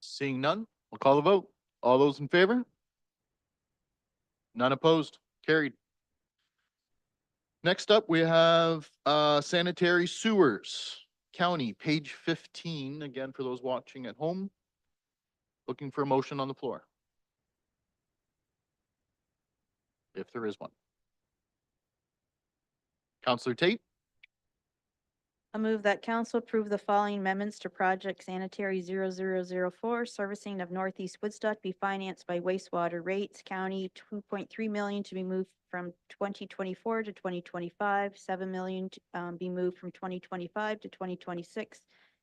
Seeing none, we'll call the vote. All those in favor? None opposed. Carried. Next up, we have sanitary sewers, county, page 15, again, for those watching at home. Looking for a motion on the floor. If there is one. Counselor Tate, I move that council approve the following amendments to project sanitary 0004 servicing of Northeast Woodstock be financed by wastewater rates. County 2.3 million to be moved from 2024 to 2025, 7 million to be moved from 2025 to 2026,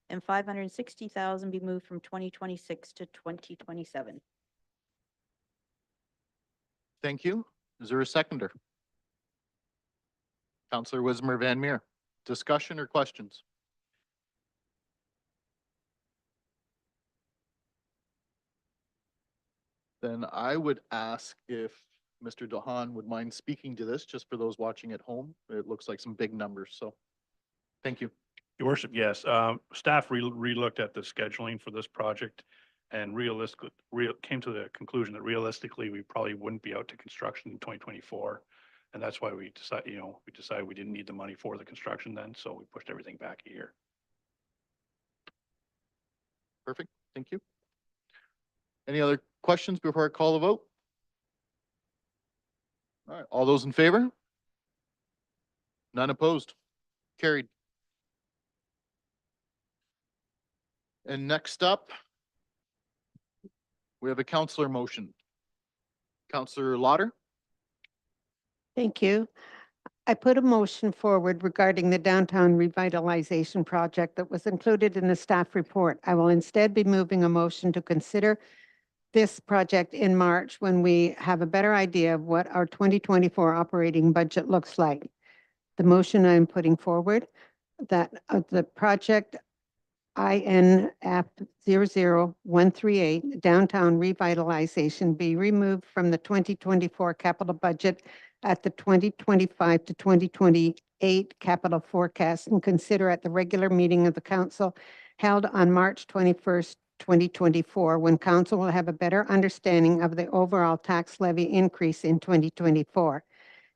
and 560,000 be moved from 2026 to 2027. thank you. Is there a seconder? Counselor Wismer Van Meer. Discussion or questions? Then I would ask if Mr. Dahan would mind speaking to this, just for those watching at home. It looks like some big numbers, so thank you. Your worship, yes. Staff re-looked at the scheduling for this project and came to the conclusion that realistically, we probably wouldn't be out to construction in 2024. And that's why we decided we didn't need the money for the construction then, so we pushed everything back a year. Perfect, thank you. Any other questions before I call the vote? All right, all those in favor? None opposed? Carried. And next up, we have a counselor motion. Counselor Lauder? Thank you. I put a motion forward regarding the downtown revitalization project that was included in the staff report. I will instead be moving a motion to consider this project in March when we have a better idea of what our 2024 operating budget looks like. The motion I'm putting forward that the project INF 00138 downtown revitalization be removed from the 2024 capital budget at the 2025 to 2028 capital forecast and consider at the regular meeting of the council held on March 21st, 2024, when council will have a better understanding of the overall tax levy increase in 2024.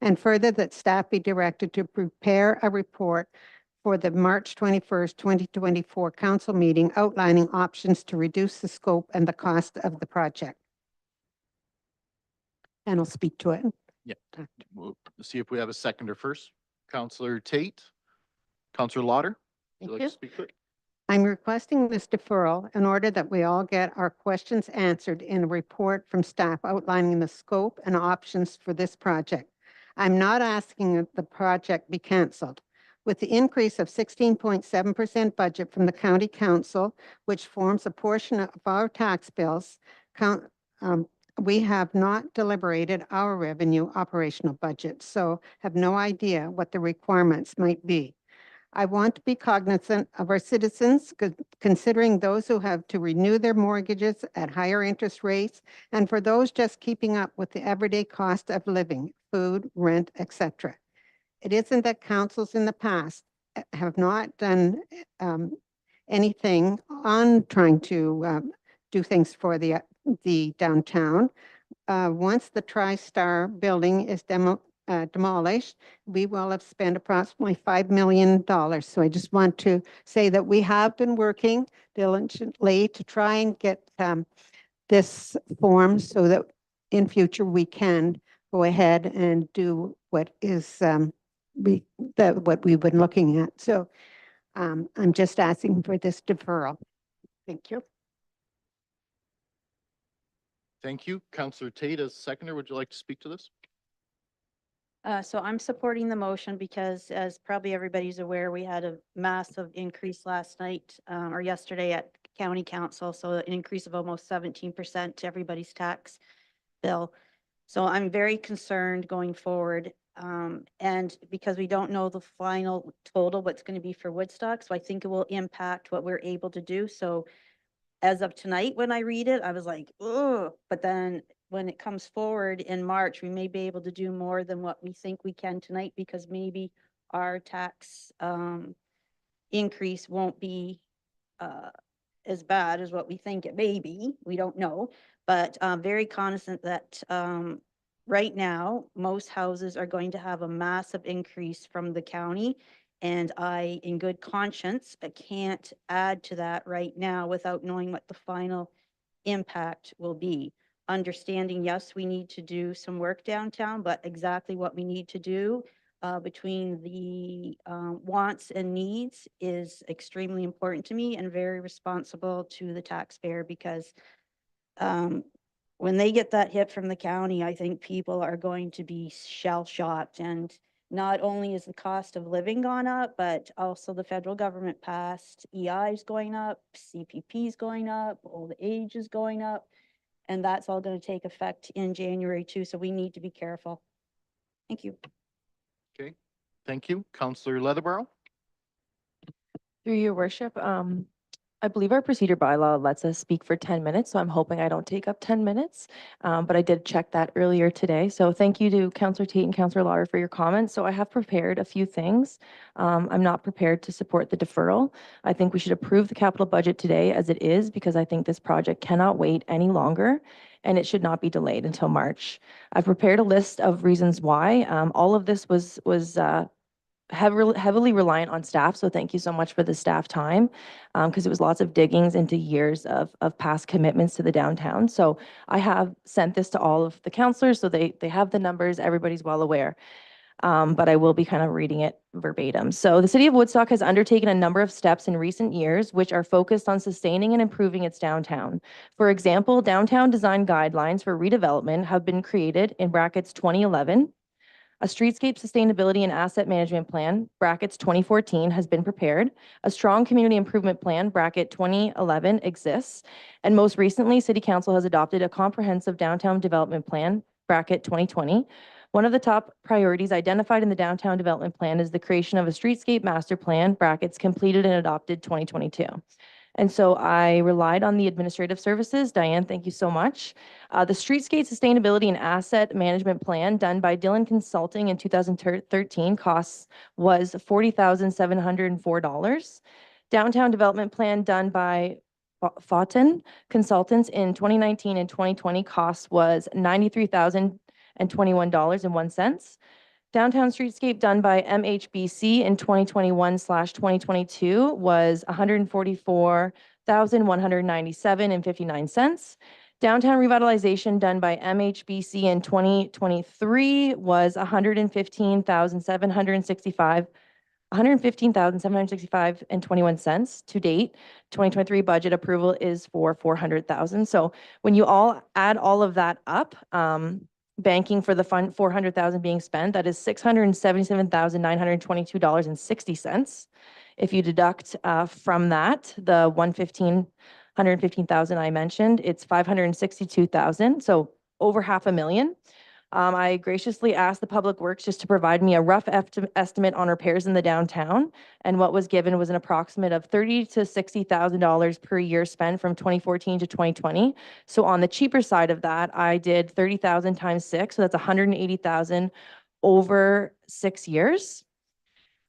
And further, that staff be directed to prepare a report for the March 21st, 2024 council meeting outlining options to reduce the scope and the cost of the project. And I'll speak to it. Yeah. We'll see if we have a seconder first. Counselor Tate, Counselor Lauder. Would Thank you like you. to speak to it? I'm requesting this deferral in order that we all get our questions answered in a report from staff outlining the scope and options for this project. I'm not asking that the project be canceled. With the increase of 16.7% budget from the county council, which forms a portion of our tax bills, we have not deliberated our revenue operational budget, so have no idea what the requirements might be. I want to be cognizant of our citizens, considering those who have to renew their mortgages at higher interest rates, and for those just keeping up with the everyday cost of living, food, rent, etc. It isn't that councils in the past have not done anything on trying to do things for the downtown. Once the TriStar building is demolished, we will have spent approximately $5 million. So I just want to say that we have been working diligently to try and get this form so that in future we can go ahead and do what is what we've been looking at. So I'm just asking for this deferral. Thank you. Thank you. Counselor Tate, as seconder, would you like to speak to this? So I'm supporting the motion because, as probably everybody's aware, we had a massive increase last night or yesterday at county council. So an increase of almost 17% to everybody's tax bill. So I'm very concerned going forward. And because we don't know the final total, what's going to be for Woodstock. So I think it will impact what we're able to do. So as of tonight, when I read it, I was like, oh, but then when it comes forward in March, we may be able to do more than what we think we can tonight, because maybe our tax increase won't be as bad as what we think it may be. We don't know, but I'm very cognizant that right now, most houses are going to have a massive increase from the county. And I, in good conscience, I can't add to that right now without knowing what the final impact will be. Understanding, yes, we need to do some work downtown, but exactly what we need to do between the wants and needs is extremely important to me and very responsible to the taxpayer, because when they get that hit from the county, I think people are going to be shell shocked. And not only is the cost of living gone up, but also the federal government passed EI is going up, CPP is going up, old age is going up, and that's all going to take effect in January too. So we need to be careful. Thank you. Okay. Thank you. Counselor Leatherborough. Through your worship, I believe our procedure bylaw lets us speak for 10 minutes, so I'm hoping I don't take up 10 minutes. But I did check that earlier today. So thank you to Councillor Tate and Councillor Lauder for your comments. So I have prepared a few things. I'm not prepared to support the deferral. I think we should approve the capital budget today as it is, because I think this project cannot wait any longer and it should not be delayed until March. I've prepared a list of reasons why. All of this was heavily reliant on staff. So thank you so much for the staff time, because it was lots of diggings into years of past commitments to the downtown. So I have sent this to all of the councillors, so they have the numbers, everybody's well aware. But I will be kind of reading it verbatim. So the city of Woodstock has undertaken a number of steps in recent years, which are focused on sustaining and improving its downtown. For example, downtown design guidelines for redevelopment have been created in brackets 2011. A streetscape sustainability and asset management plan, brackets 2014, has been prepared. A strong community improvement plan, bracket 2011, exists. And most recently, City Council has adopted a comprehensive downtown development plan, bracket 2020. One of the top priorities identified in the downtown development plan is the creation of a streetscape master plan, brackets completed and adopted 2022. And so I relied on the administrative services. Diane, thank you so much. The Streetscape Sustainability and Asset Management Plan done by Dillon Consulting in 2013 costs was $40,704. Downtown Development Plan done by Fawton Consultants in 2019 and 2020 cost was $93,021.01. Downtown streetscape done by MHBC in 2021/2022 was 144,197.59. Downtown revitalization done by MHBC in 2023 was 115,765 to date. 2023 budget approval is for 400,000. So when you all add all of that up, banking for the fund, 400,000 being spent, that is $677,922.60. If you deduct from that, the 115,000 I mentioned, it's 562,000, so over $500,000. I graciously asked the Public Works just to provide me a rough estimate on repairs in the downtown, and what was given was an approximate of $30,000 to $60,000 per year spent from 2014 to 2020. So on the cheaper side of that, I did 30,000 times 6, so that's 180,000 over 6 years.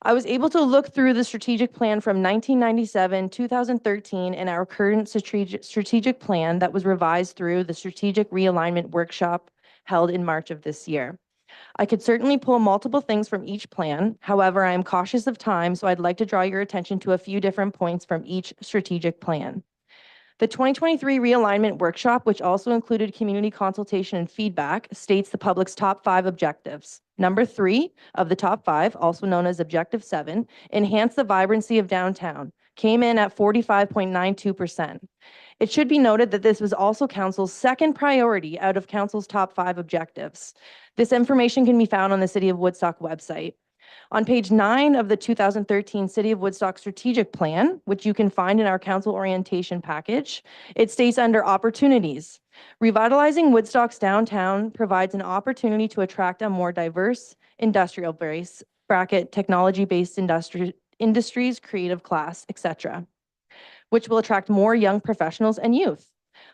I was able to look through the strategic plan from 1997, 2013, and our current strategic plan that was revised through the strategic realignment workshop held in March of this year. I could certainly pull multiple things from each plan. However, I am cautious of time, so I'd like to draw your attention to a few different points from each strategic plan. The 2023 realignment workshop, which also included community consultation and feedback, states the public's top 5 objectives. Number 3 of the top 5, also known as Objective 7, enhance the vibrancy of downtown, came in at 45.92%. It should be noted that this was also Council's second priority out of Council's top 5 objectives. This information can be found on the City of Woodstock website. On page 9 of the 2013 City of Woodstock Strategic Plan, which you can find in our council orientation package, it states under opportunities, revitalizing Woodstock's downtown provides an opportunity to attract a more diverse industrial base, technology-based industries, creative class, etc., which will attract more young professionals and youth.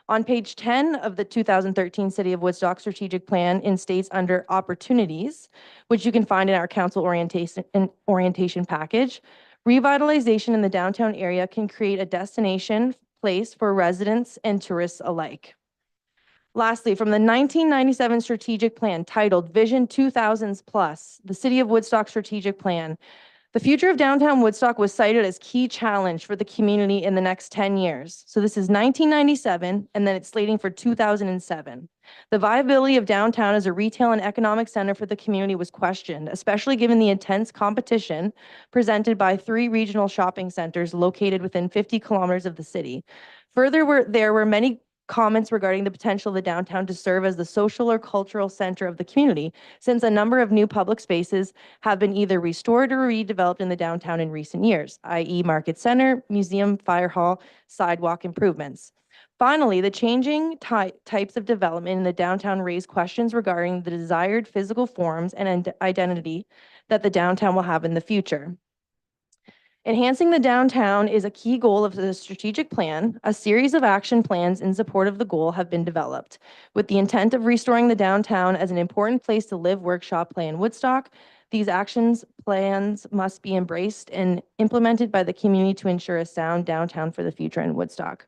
On page 10 of the 2013 City of Woodstock Strategic Plan, it states under opportunities, which you can find in our council orientation package, revitalization in the downtown area can create a destination place for residents and tourists alike. Lastly, from the 1997 strategic plan titled Vision 2000s Plus, the City of Woodstock Strategic Plan, the future of downtown Woodstock was cited as key challenge for the community in the next 10 years. So this is 1997, and then it's slating for 2007. The viability of downtown as a retail and economic center for the community was questioned, especially given the intense competition presented by 3 regional shopping centers located within 50 kilometers of the city. Further, there were many comments regarding the potential of the downtown to serve as the social or cultural center of the community, since a number of new public spaces have been either restored or redeveloped in the downtown in recent years, i.e. Market Center, Museum, Fire Hall, sidewalk improvements. Finally, the changing types of development in the downtown raise questions regarding the desired physical forms and identity that the downtown will have in the future. Enhancing the downtown is a key goal of the strategic plan. A series of action plans in support of the goal have been developed, with the intent of restoring the downtown as an important place to live, work, shop, play in Woodstock. These plans must be embraced and implemented by the community to ensure a sound downtown for the future in Woodstock.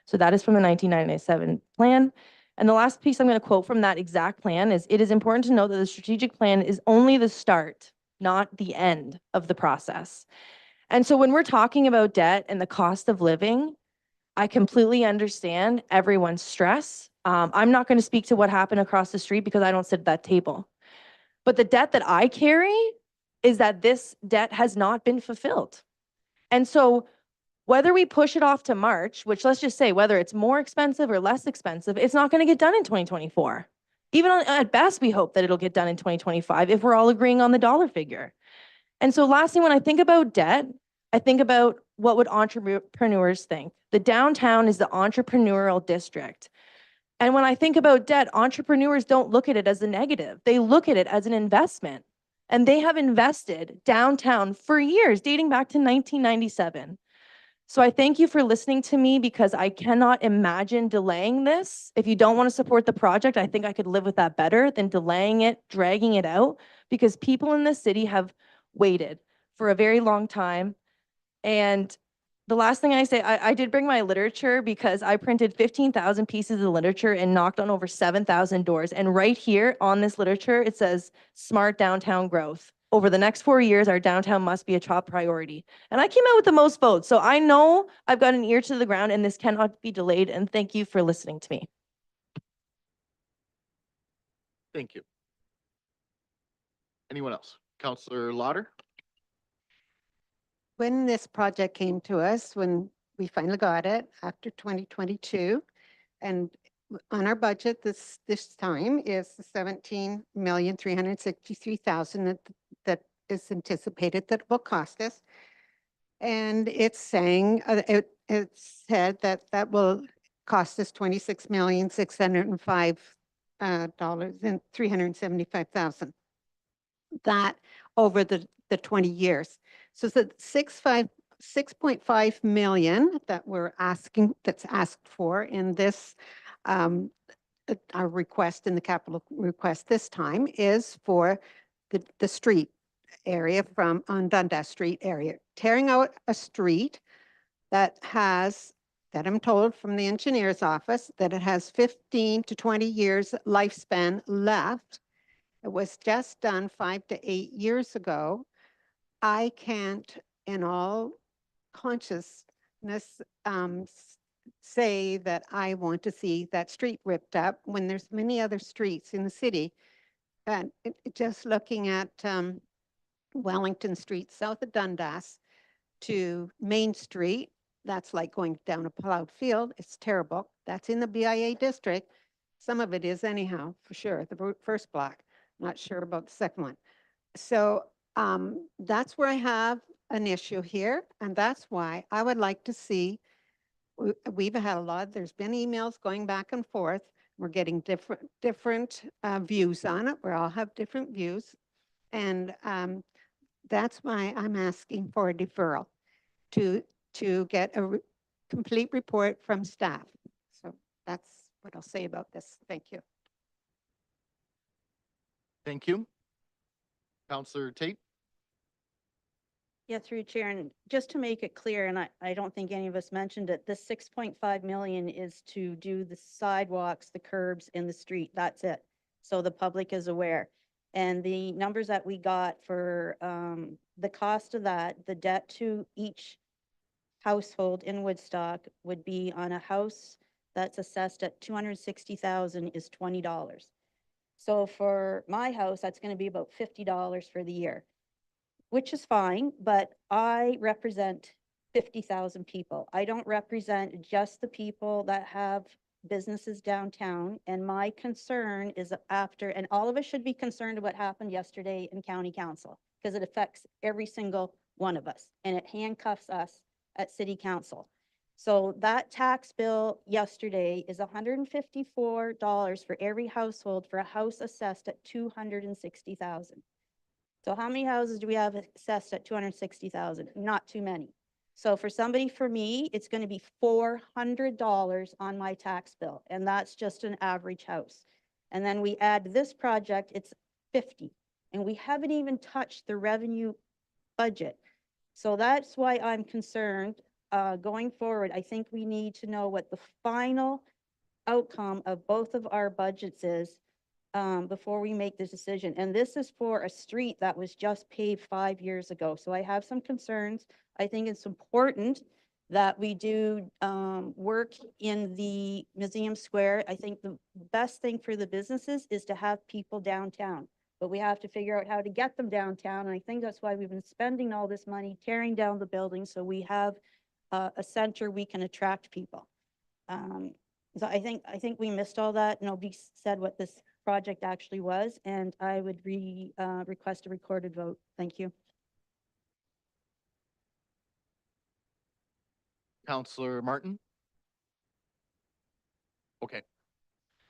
So that is from the 1997 plan. And the last piece I'm going to quote from that exact plan is, it is important to note that the strategic plan is only the start, not the end of the process. And so when we're talking about debt and the cost of living, I completely understand everyone's stress. I'm not going to speak to what happened across the street because I don't sit at that table. But the debt that I carry is that this debt has not been fulfilled. And so whether we push it off to March, which let's just say whether it's more expensive or less expensive, it's not going to get done in 2024. Even at best, we hope that it'll get done in 2025 if we're all agreeing on the dollar figure. And so lastly, when I think about debt, I think about what would entrepreneurs think. The downtown is the entrepreneurial district. And when I think about debt, entrepreneurs don't look at it as a negative. They look at it as an investment. And they have invested downtown for years, dating back to 1997. So I thank you for listening to me, because I cannot imagine delaying this. If you don't want to support the project, I think I could live with that better than delaying it, dragging it out, because people in this city have waited for a very long time. And The last thing I say, I did bring my literature because I printed 15,000 pieces of literature and knocked on over 7,000 doors. And right here on this literature, it says smart downtown growth. Over the next 4 years, our downtown must be a top priority. And I came out with the most votes. So I know I've got an ear to the ground and this cannot be delayed. And thank you for listening to me. Thank you. Anyone else? Counselor Lauder? When this project came to us, when we finally got it after 2022, and on our budget this time is 17,363,000 that is anticipated that will cost us. And it's saying, it said that that will cost us $26,605 dollars and 375,000. That over the 20 years. So it's 6.5 million that we're asking, that's asked for in this, our request in the capital request this time is for the street area from on Dundas Street area, tearing out a street that has, that I'm told from the engineer's office, that it has 15 to 20 years lifespan left. It was just done 5 to 8 years ago. I can't, in all consciousness, say that I want to see that street ripped up when there's many other streets in the city. And just looking at Wellington Street, south of Dundas, to Main Street, that's like going down a plowed field. It's terrible. That's in the BIA district. Some of it is anyhow, for sure, the first block. Not sure about the second one. So that's where I have an issue here. And that's why I would like to see, we've had a lot, there's been emails going back and forth. We're getting different views on it. We all have different views. And that's why I'm asking for a deferral to get a complete report from staff. So that's what I'll say about this. Thank you. Thank you. Counselor Tate? Yeah, through Chair, and just to make it clear, and I don't think any of us mentioned it, the 6.5 million is to do the sidewalks, the curbs in the street. That's it. So the public is aware. And the numbers that we got for the cost of that, the debt to each household in Woodstock would be on a house that's assessed at 260,000 is $20. So for my house, that's going to be about $50 for the year, which is fine, but I represent 50,000 people. I don't represent just the people that have businesses downtown. And my concern is after, and all of us should be concerned of what happened yesterday in county council, because it affects every single one of us and it handcuffs us at city council. So that tax bill yesterday is $154 for every household for a house assessed at 260,000. So how many houses do we have assessed at 260,000? Not too many. So for somebody, for me, it's going to be $400 on my tax bill. And that's just an average house. And then we add this project, it's 50. And we haven't even touched the revenue budget. So that's why I'm concerned going forward. I think we need to know what the final outcome of both of our budgets is before we make this decision. And this is for a street that was just paved 5 years ago. So I have some concerns. I think it's important that we do work in the Museum Square. I think the best thing for the businesses is to have people downtown, but we have to figure out how to get them downtown. And I think that's why we've been spending all this money tearing down the buildings so we have a center we can attract people. So I think we missed all that. Nobody said what this project actually was, and I would request a recorded vote. Thank you. Counselor Martin? Okay.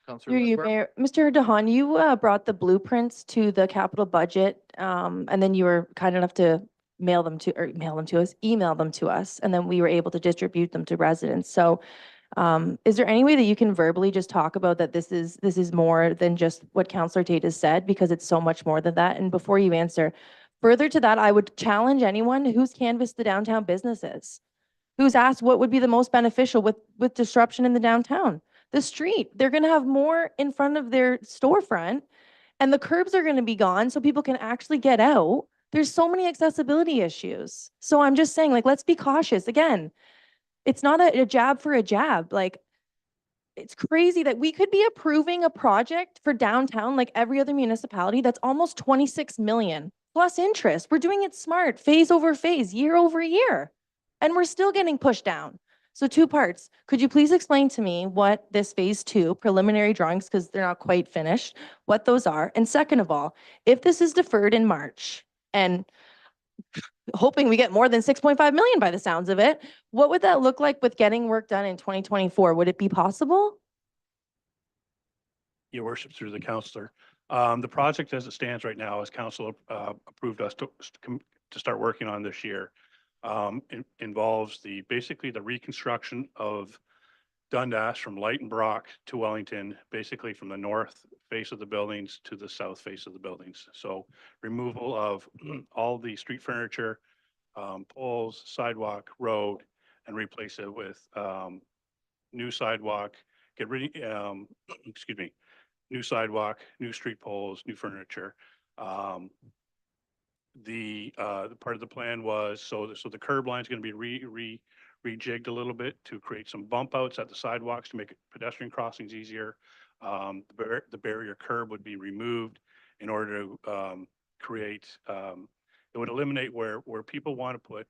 Counselor Through you, Westbrook? Mayor. Mr. Dahan, you brought the blueprints to the capital budget, and then you were kind enough to email them to us, and then we were able to distribute them to residents. So is there any way that you can verbally just talk about that this is more than just what Councillor Tate has said, because it's so much more than that? And before you answer, further to that, I would challenge anyone who's canvassed the downtown businesses. who's asked what would be the most beneficial with disruption in the downtown. The street, they're gonna have more in front of their storefront and the curbs are gonna be gone so people can actually get out. There's so many accessibility issues. So I'm just saying, like, let's be cautious. Again, it's not a jab for a jab. Like, it's crazy that we could be approving a project for downtown like every other municipality that's almost 26 million plus interest. We're doing it smart, phase over phase, year over year, and we're still getting pushed down. So two parts. Could you please explain to me what this phase 2 preliminary drawings, because they're not quite finished, what those are? And second of all, if this is deferred in March and hoping we get more than 6.5 million by the sounds of it, what would that look like with getting work done in 2024? Would it be possible? Your worship, through the counselor. The project as it stands right now, as council approved us to start working on this year, involves basically the reconstruction of Dundas from Lighton Brock to Wellington, basically from the north face of the buildings to the south face of the buildings. So removal of all the street furniture, poles, sidewalk, road, and replace it with new sidewalk, get rid, excuse me, new sidewalk, new street poles, new furniture. The part of the plan was, so the curb line is going to be rejigged a little bit to create some bump outs at the sidewalks to make pedestrian crossings easier. The barrier curb would be removed in order to create, it would eliminate where people want to put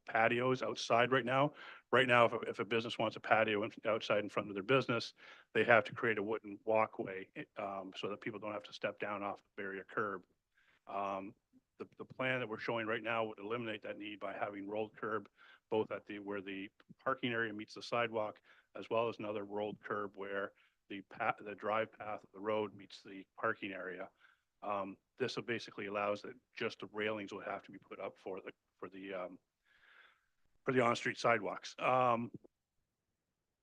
patios outside right now. Right now, if a business wants a patio outside in front of their business, they have to create a wooden walkway so that people don't have to step down off the barrier curb. The plan that we're showing right now would eliminate that need by having rolled curb both at where the parking area meets the sidewalk, as well as another rolled curb where the drive path of the road meets the parking area. This basically allows that just the railings would have to be put up for the on-street sidewalks.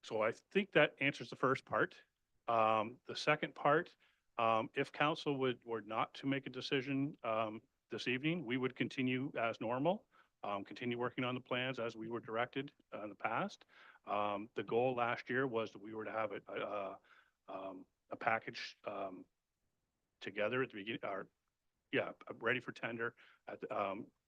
So I think that answers the first part. The second part, if council were not to make a decision this evening, we would continue as normal, continue working on the plans as we were directed in the past. The goal last year was that we were to have a package together at the beginning, ready for tender at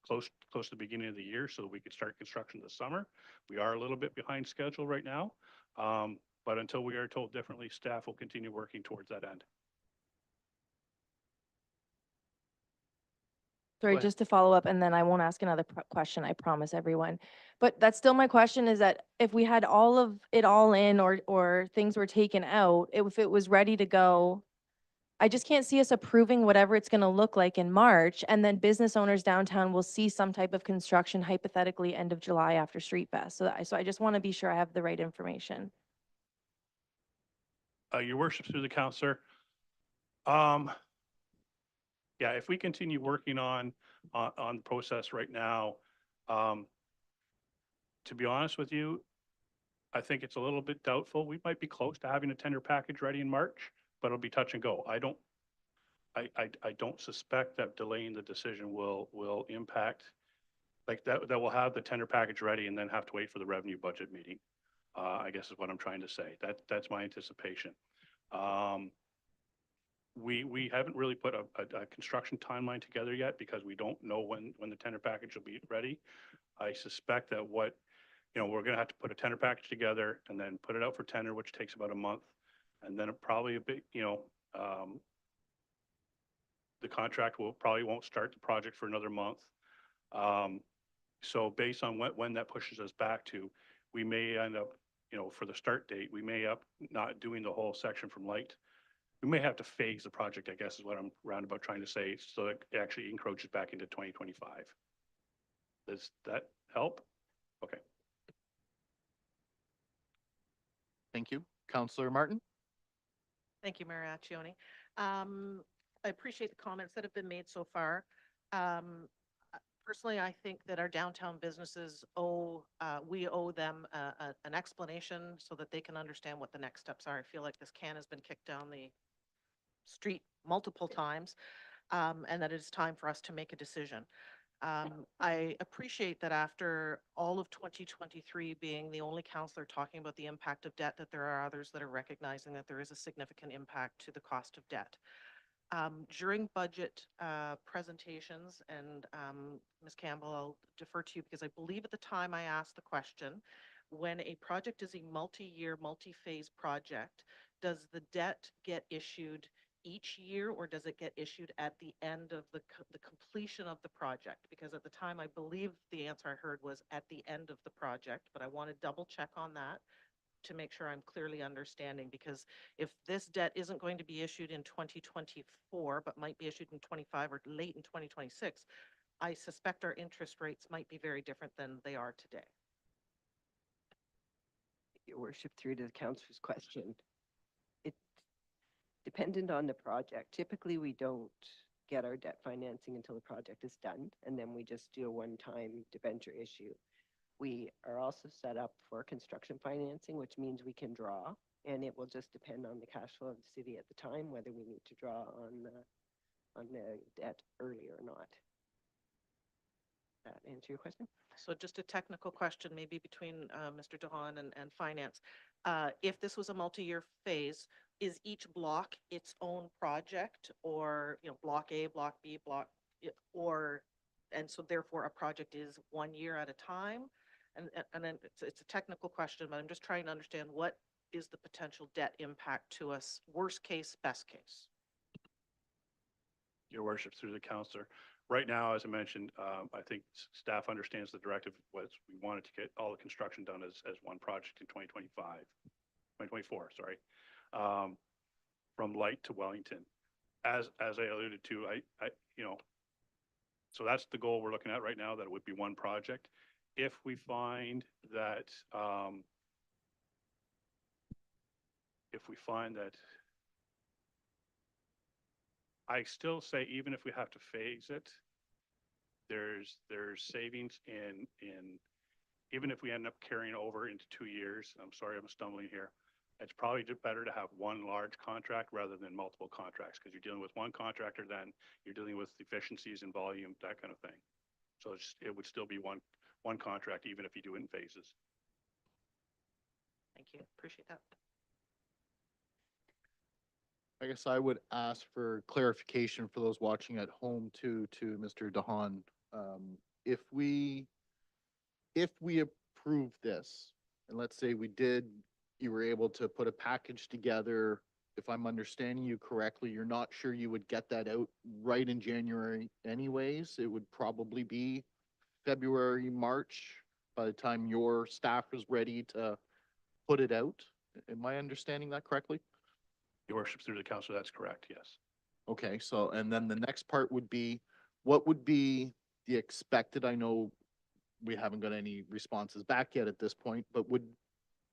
close to the beginning of the year, so we could start construction this summer. We are a little bit behind schedule right now, but until we are told differently, staff will continue working towards that end. Sorry, ahead. just to follow up, and then I won't ask another question, I promise everyone. But that's still my question, is that if we had all of it all in or things were taken out, if it was ready to go, I just can't see us approving whatever it's gonna look like in March, and then business owners downtown will see some type of construction hypothetically end of July after Street Fest. So I just wanna be sure I have the right information. Your worship, through the counselor. Yeah, if we continue working on the process right now, to be honest with you, I think it's a little bit doubtful. We might be close to having a tender package ready in March, but it'll be touch and go. I don't suspect that delaying the decision will impact, like that we'll have the tender package ready and then have to wait for the revenue budget meeting. I guess is what I'm trying to say. That's my anticipation. We haven't really put a construction timeline together yet because we don't know when the tender package will be ready. I suspect that we're going to have to put a tender package together and then put it out for tender, which takes about a month. And then probably the contract probably won't start the project for another month. So based on when that pushes us back to, we may end up, for the start date, we may up not doing the whole section from Light. We may have to phase the project, I guess is what I'm roundabout trying to say, so it actually encroaches back into 2025. Does that help? Okay. Thank you. Counselor Martin? Thank you, Mayor Accioni. I appreciate the comments that have been made so far. Personally, I think that our downtown businesses we owe them an explanation so that they can understand what the next steps are. I feel like this can has been kicked down the street multiple times, and that it is time for us to make a decision. I appreciate that after all of 2023 being the only counselor talking about the impact of debt, that there are others that are recognizing that there is a significant impact to the cost of debt. During budget presentations, and Ms. Campbell, I'll defer to you because I believe at the time I asked the question, when a project is a multi-year, multi-phase project, does the debt get issued each year, or does it get issued at the end of the completion of the project? Because at the time, I believe the answer I heard was at the end of the project, but I want to double check on that to make sure I'm clearly understanding, because if this debt isn't going to be issued in 2024, but might be issued in 25 or late in 2026, I suspect our interest rates might be very different than they are today. Your worship, through to the councillor's question. It's dependent on the project. Typically, we don't get our debt financing until the project is done, and then we just do a one-time debenture issue. We are also set up for construction financing, which means we can draw, and it will just depend on the cash flow of the city at the time, whether we need to draw on the debt early or not. That answer your question? So just a technical question, maybe between Mr. DeHaan and Finance. If this was a multi-year phase, is each block its own project, or, you know, block A, block B, and so therefore a project is 1 year at a time? And then it's a technical question, but I'm just trying to understand what is the potential debt impact to us, worst case, best case? Your worship, through the counselor. Right now, as I mentioned, I think staff understands the directive was we wanted to get all the construction done as one project in 2024, sorry. From Light to Wellington. As I alluded to, so that's the goal we're looking at right now, that it would be one project. If we find that, I still say, even if we have to phase it, there's savings in even if we end up carrying over into 2 years. I'm sorry, I'm stumbling here. It's probably better to have one large contract rather than multiple contracts, because you're dealing with one contractor, then you're dealing with efficiencies and volume, that kind of thing. So it would still be one contract, even if you do it in phases. Thank you, appreciate that. I guess I would ask for clarification for those watching at home to Mr. DeHaan. If we approve this, and let's say you were able to put a package together, if I'm understanding you correctly, you're not sure you would get that out right in January anyways. It would probably be February, March, by the time your staff is ready to put it out. Am I understanding that correctly? Your worship, through the council, that's correct, yes. Okay, so, and then the next part would be, what would be the expected, I know we haven't got any responses back yet at this point, but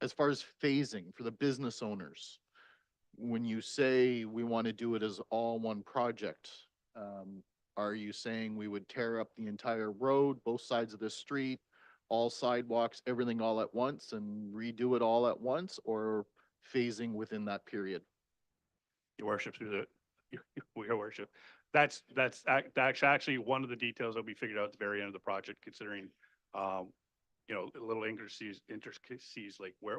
as far as phasing for the business owners, when you say we want to do it as all one project, are you saying we would tear up the entire road, both sides of the street, all sidewalks, everything all at once, and redo it all at once, or phasing within that period? Your worship, your worship. That's actually one of the details that we figured out at the very end of the project, considering, little intricacies like where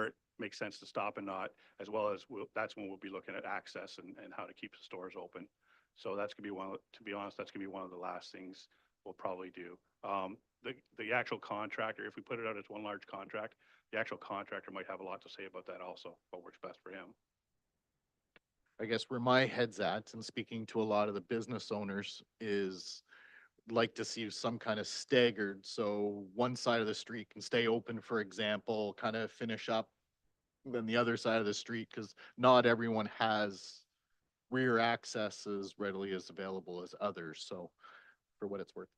it makes sense to stop and not, as well as that's when we'll be looking at access and how to keep the stores open. So that's gonna be to be honest, that's gonna be one of the last things we'll probably do. The actual contractor, if we put it out as one large contract, the actual contractor might have a lot to say about that also, what works best for him. I guess where my head's at, and speaking to a lot of the business owners, is like to see some kind of staggered, so one side of the street can stay open, for example, kind of finish up, then the other side of the street, because not everyone has rear access as readily as available as others, so for what it's worth.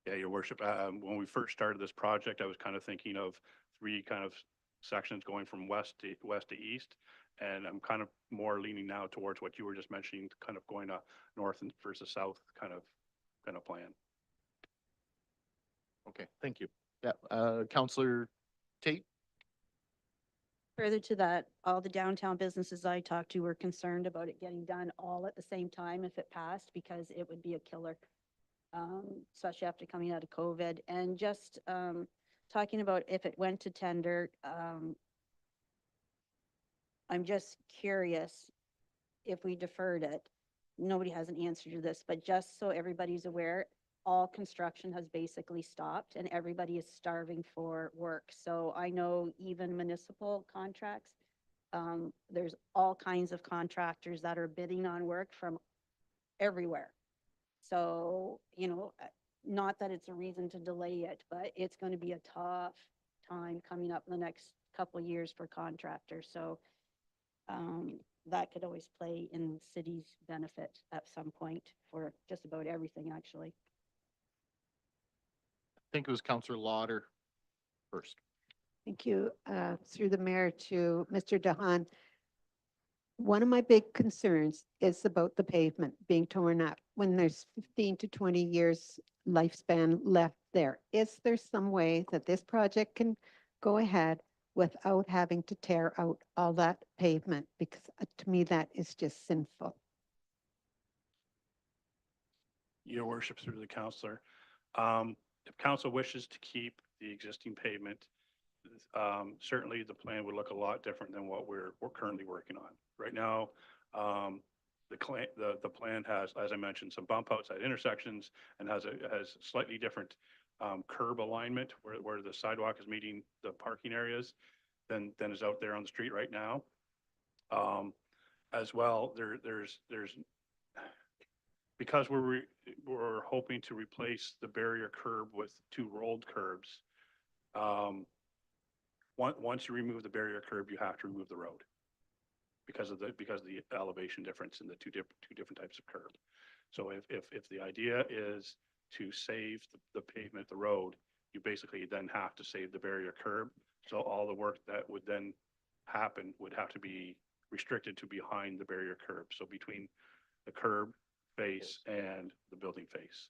Yeah, your worship, when we first started this project, I was kind of thinking of 3 kind of sections going from west to east. And I'm kind of more leaning now towards what you were just mentioning, kind of going to north versus south kind of plan. Okay, thank you. Yeah, Councillor Tate? Further to that, all the downtown businesses I talked to were concerned about it getting done all at the same time if it passed, because it would be a killer. especially after coming out of COVID. And just talking about if it went to tender, I'm just curious if we deferred it. Nobody has an answer to this, but just so everybody's aware, all construction has basically stopped and everybody is starving for work. So I know even municipal contracts, there's all kinds of contractors that are bidding on work from everywhere. So, you know, not that it's a reason to delay it, but it's going to be a tough time coming up in the next couple of years for contractors. So that could always play in the city's benefit at some point for just about everything, actually. I think it was Counselor Lauder first. Thank you. Through the mayor to Mr. Dahan. One of my big concerns is about the pavement being torn up when there's 15 to 20 years lifespan left there. Is there some way that this project can go ahead without having to tear out all that pavement? Because to me, that is just sinful. Your worship, through the counselor. If council wishes to keep the existing pavement, certainly the plan would look a lot different than what we're currently working on. Right now, the plan has, as I mentioned, some bump outs at intersections and has slightly different curb alignment where the sidewalk is meeting the parking areas than is out there on the street right now. As well, there's because we're hoping to replace the barrier curb with 2 rolled curbs. Once you remove the barrier curb, you have to remove the road because of the elevation difference in the two different types of curb. So if the idea is to save the pavement, the road, you basically then have to save the barrier curb. So all the work that would then happen would have to be restricted to behind the barrier curb. So between the curb face and the building face.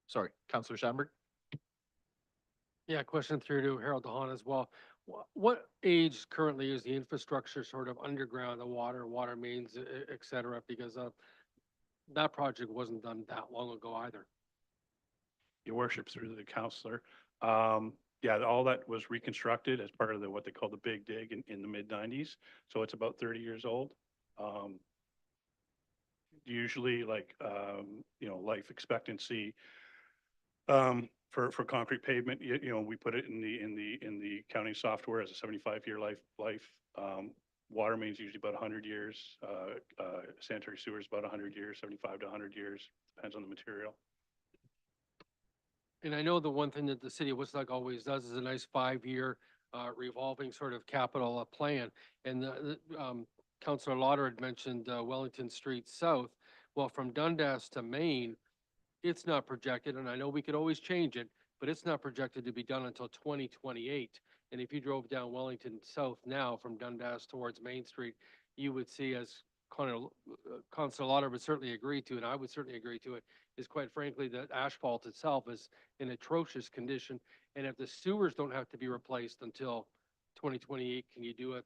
Sorry, Counselor Schamberg. Yeah, question through to Harold Dahan as well. What age currently is the infrastructure sort of underground, the water mains, et cetera? Because that project wasn't done that long ago either. Your worship, through the counselor. Yeah, all that was reconstructed as part of what they call the big dig in the mid-90s. So it's about 30 years old. Usually like, life expectancy for concrete pavement, we put it in the counting software as a 75-year life. Water mains usually about 100 years. Sanitary sewers about 100 years, 75 to 100 years, depends on the material. And I know the one thing that the city of Woodstock always does is a nice 5-year revolving sort of capital plan. And Councillor Lauder had mentioned Wellington Street South. Well, from Dundas to Maine, it's not projected, and I know we could always change it, but it's not projected to be done until 2028. And if you drove down Wellington South now from Dundas towards Main Street, you would see, as Councillor Lauder would certainly agree to, and I would certainly agree to it, is quite frankly that asphalt itself is in atrocious condition. And if the sewers don't have to be replaced until 2028, can you do it?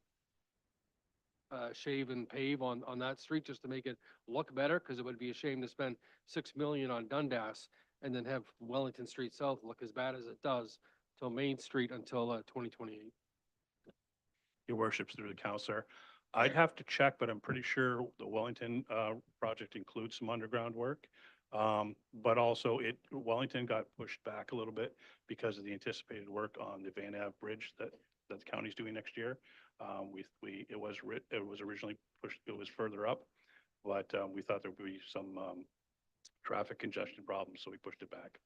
Shave and pave on that street just to make it look better, because it would be a shame to spend $6 million on Dundas and then have Wellington Street South look as bad as it does till Main Street until 2028. Your worships, through the counselor. I'd have to check, but I'm pretty sure the Wellington project includes some underground work. But also Wellington got pushed back a little bit because of the anticipated work on the Van Ave Bridge that the county's doing next year. It was originally pushed, it was further up, but we thought there would be some traffic congestion problems, so we pushed it back.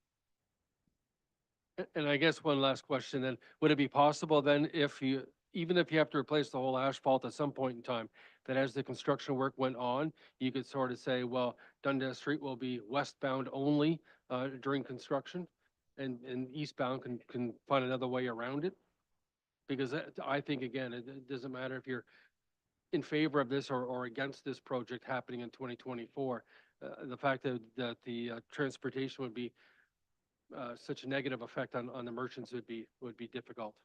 And I guess one last question then, would it be possible then even if you have to replace the whole asphalt at some point in time, that as the construction work went on, you could sort of say, well, Dundas Street will be westbound only during construction and eastbound can find another way around it? Because I think, again, it doesn't matter if you're in favor of this or against this project happening in 2024. The fact that the transportation would be such a negative effect on the merchants would be difficult.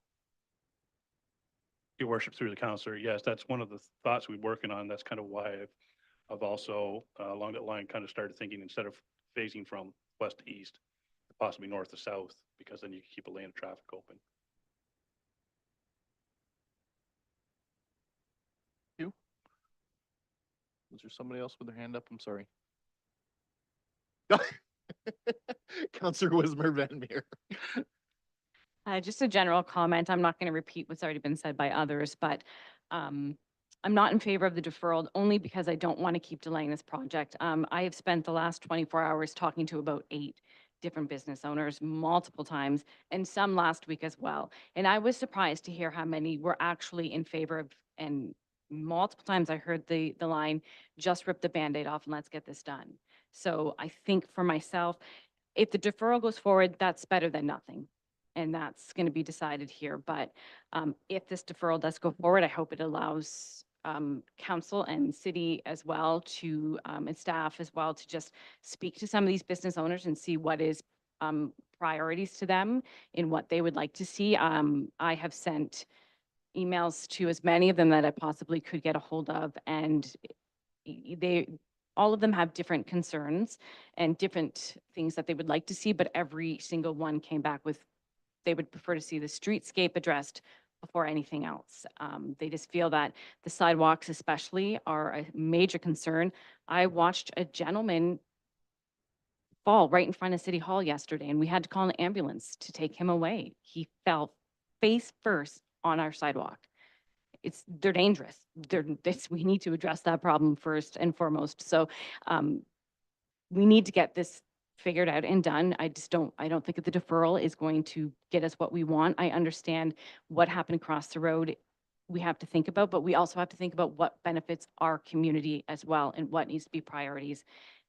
Your worship, through the counselor, yes, that's one of the thoughts we're working on. That's kind of why I've also, along that line, kind of started thinking instead of phasing from west to east, possibly north to south, because then you can keep a lane of traffic open. Was there somebody else with their hand up? I'm sorry. Counselor Wismer Van Meer. Just a general comment. I'm not going to repeat what's already been said by others, but I'm not in favor of the deferral only because I don't want to keep delaying this project. I have spent the last 24 hours talking to about 8 different business owners multiple times, and some last week as well. And I was surprised to hear how many were actually in favor of, and multiple times I heard the line, just rip the Band-Aid off and let's get this done. So I think for myself, if the deferral goes forward, that's better than nothing. And that's going to be decided here. But if this deferral does go forward, I hope it allows council and city as well to, and staff as well, to just speak to some of these business owners and see what is priorities to them in what they would like to see. I have sent emails to as many of them that I possibly could get a hold of, and they, all of them have different concerns and different things that they would like to see, but every single one came back with, they would prefer to see the streetscape addressed before anything else. They just feel that the sidewalks especially are a major concern. I watched a gentleman fall right in front of City Hall yesterday, and we had to call an ambulance to take him away. He fell face first on our sidewalk. They're dangerous. We need to address that problem first and foremost. So we need to get this figured out and done. I don't think that the deferral is going to get us what we want. I understand what happened across the road we have to think about, but we also have to think about what benefits our community as well and what needs to be priorities.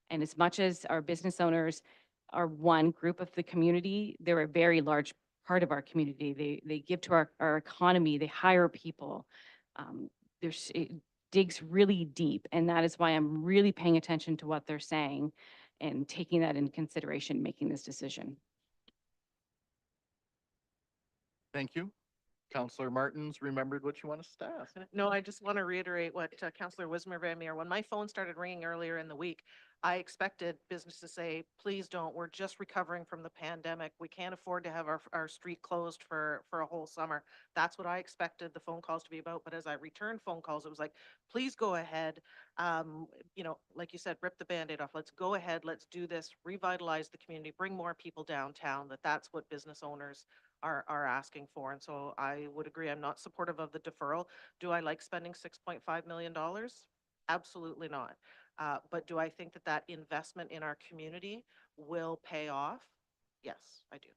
And as much as our business owners are one group of the community, they're a very large part of our community. They give to our economy, they hire people. It digs really deep, and that is why I'm really paying attention to what they're saying and taking that into consideration, making this decision. Thank you. Counselor Martins remembered what you wanted to ask. No, I just want to reiterate what Councillor Wismer Van Meer, when my phone started ringing earlier in the week, I expected business to say, please don't, we're just recovering from the pandemic. We can't afford to have our street closed for a whole summer. That's what I expected the phone calls to be about. But as I returned phone calls, it was like, please go ahead. Like you said, rip the Band-Aid off. Let's go ahead. Let's do this, revitalize the community, bring more people downtown. That's what business owners are asking for. And so I would agree, I'm not supportive of the deferral. Do I like spending $6.5 million? Absolutely not. But do I think that investment in our community will pay off? Yes, I do.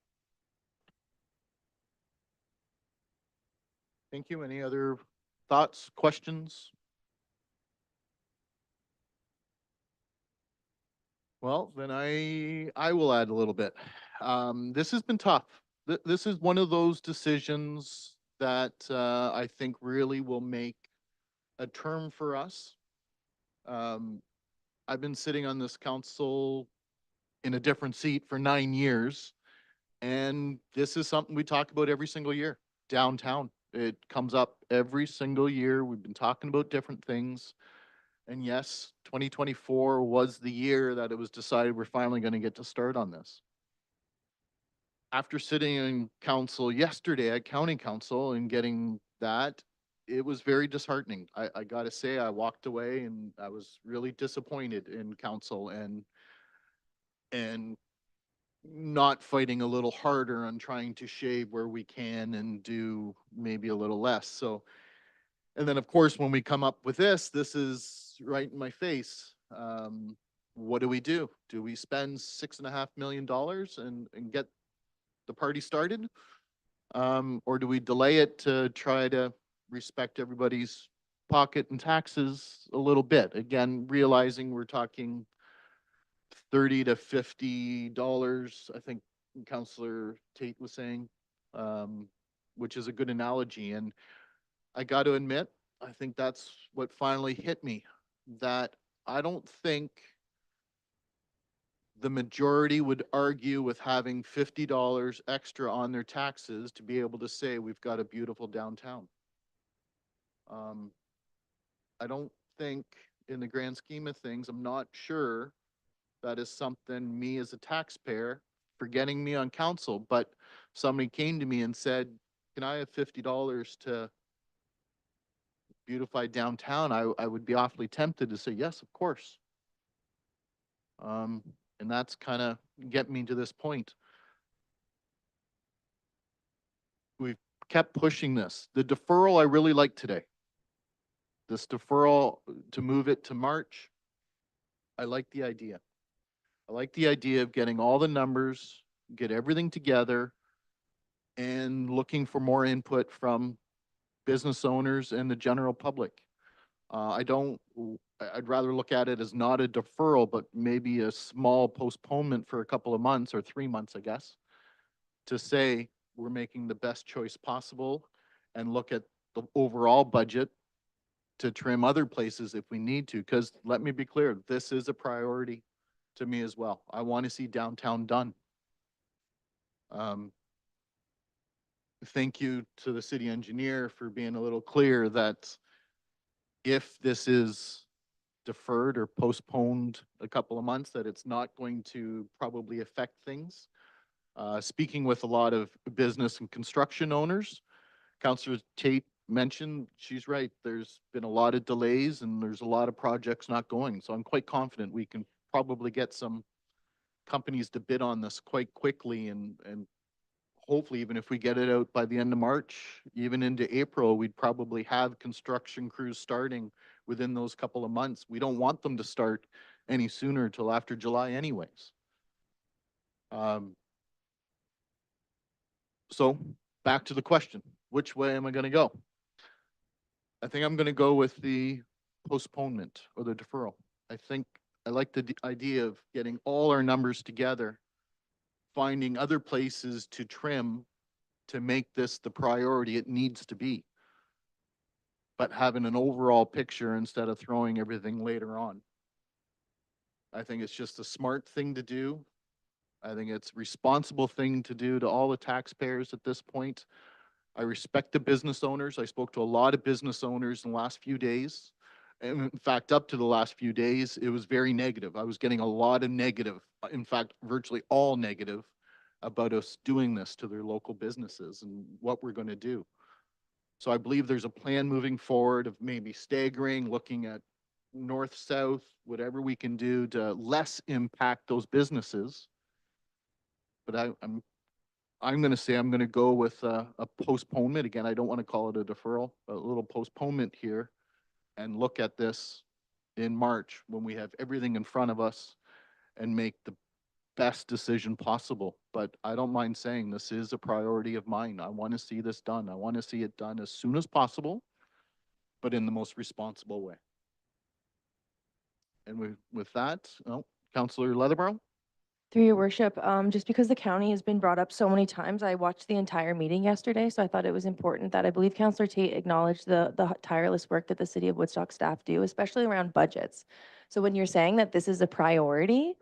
Thank you. Any other thoughts, questions? Well, then I will add a little bit. This has been tough. This is one of those decisions that I think really will make a term for us. I've been sitting on this council in a different seat for 9 years, and this is something we talk about every single year, downtown. It comes up every single year. We've been talking about different things. And yes, 2024 was the year that it was decided we're finally going to get to start on this. After sitting in council yesterday at county council and getting that, it was very disheartening. I got to say, I walked away and I was really disappointed in council and not fighting a little harder on trying to shave where we can and do maybe a little less. So, and then of course, when we come up with this is right in my face. What do we do? Do we spend $6.5 million and get the party started? Or do we delay it to try to respect everybody's pocket and taxes a little bit? Again, realizing we're talking $30 to $50, I think Councillor Tate was saying, which is a good analogy. And I got to admit, I think that's what finally hit me, that I don't think the majority would argue with having $50 extra on their taxes to be able to say we've got a beautiful downtown. I don't think in the grand scheme of things, I'm not sure that is something me as a taxpayer, forgetting me on council, but somebody came to me and said, can I have $50 to beautify downtown? I would be awfully tempted to say, yes, of course. And that's kind of get me to this point. We've kept pushing this. The deferral I really like today. This deferral to move it to March, I like the idea. I like the idea of getting all the numbers, get everything together, and looking for more input from business owners and the general public. I'd rather look at it as not a deferral, but maybe a small postponement for a couple of months or 3 months, I guess, to say we're making the best choice possible and look at the overall budget to trim other places if we need to. Because let me be clear, this is a priority to me as well. I want to see downtown done. Thank you to the city engineer for being a little clear that if this is deferred or postponed a couple of months, that it's not going to probably affect things. Speaking with a lot of business and construction owners, Councillor Tate mentioned, she's right, there's been a lot of delays and there's a lot of projects not going. So I'm quite confident we can probably get some companies to bid on this quite quickly, and hopefully even if we get it out by the end of March, even into April, we'd probably have construction crews starting within those couple of months. We don't want them to start any sooner till after July anyways. So back to the question, which way am I gonna go? I think I'm gonna go with the postponement or the deferral. I think I like the idea of getting all our numbers together, finding other places to trim to make this the priority it needs to be, but having an overall picture instead of throwing everything later on. I think it's just a smart thing to do. I think it's a responsible thing to do to all the taxpayers at this point. I respect the business owners. I spoke to a lot of business owners in the last few days. And in fact, up to the last few days, it was very negative. I was getting a lot of negative, in fact, virtually all negative about us doing this to their local businesses and what we're going to do. So I believe there's a plan moving forward of maybe staggering, looking at north, south, whatever we can do to less impact those businesses. But I'm going to say I'm going to go with a postponement. Again, I don't want to call it a deferral, a little postponement here, and look at this in March when we have everything in front of us and make the best decision possible. But I don't mind saying this is a priority of mine. I want to see this done. I want to see it done as soon as possible, but in the most responsible way. And with that, Councillor Leatherborough? Through your worship, just because the county has been brought up so many times, I watched the entire meeting yesterday, so I thought it was important that I believe Councillor Tate acknowledged the tireless work that the City of Woodstock staff do, especially around budgets. So when you're saying that this is a priority,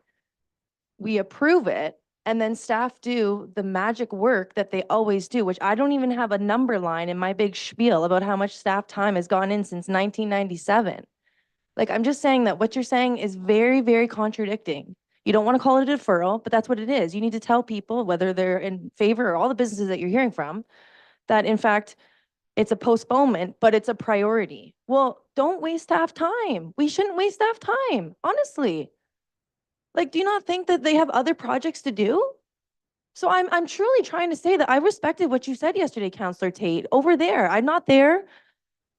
we approve it, and then staff do the magic work that they always do, which I don't even have a number line in my big spiel about how much staff time has gone in since 1997. Like, I'm just saying that what you're saying is very, very contradicting. You don't want to call it a deferral, but that's what it is. You need to tell people, whether they're in favor or all the businesses that you're hearing from, that in fact, it's a postponement, but it's a priority. Well, don't waste staff time. We shouldn't waste staff time, honestly. Like, do you not think that they have other projects to do? So I'm truly trying to say that I respected what you said yesterday, Councillor Tate, over there. I'm not there,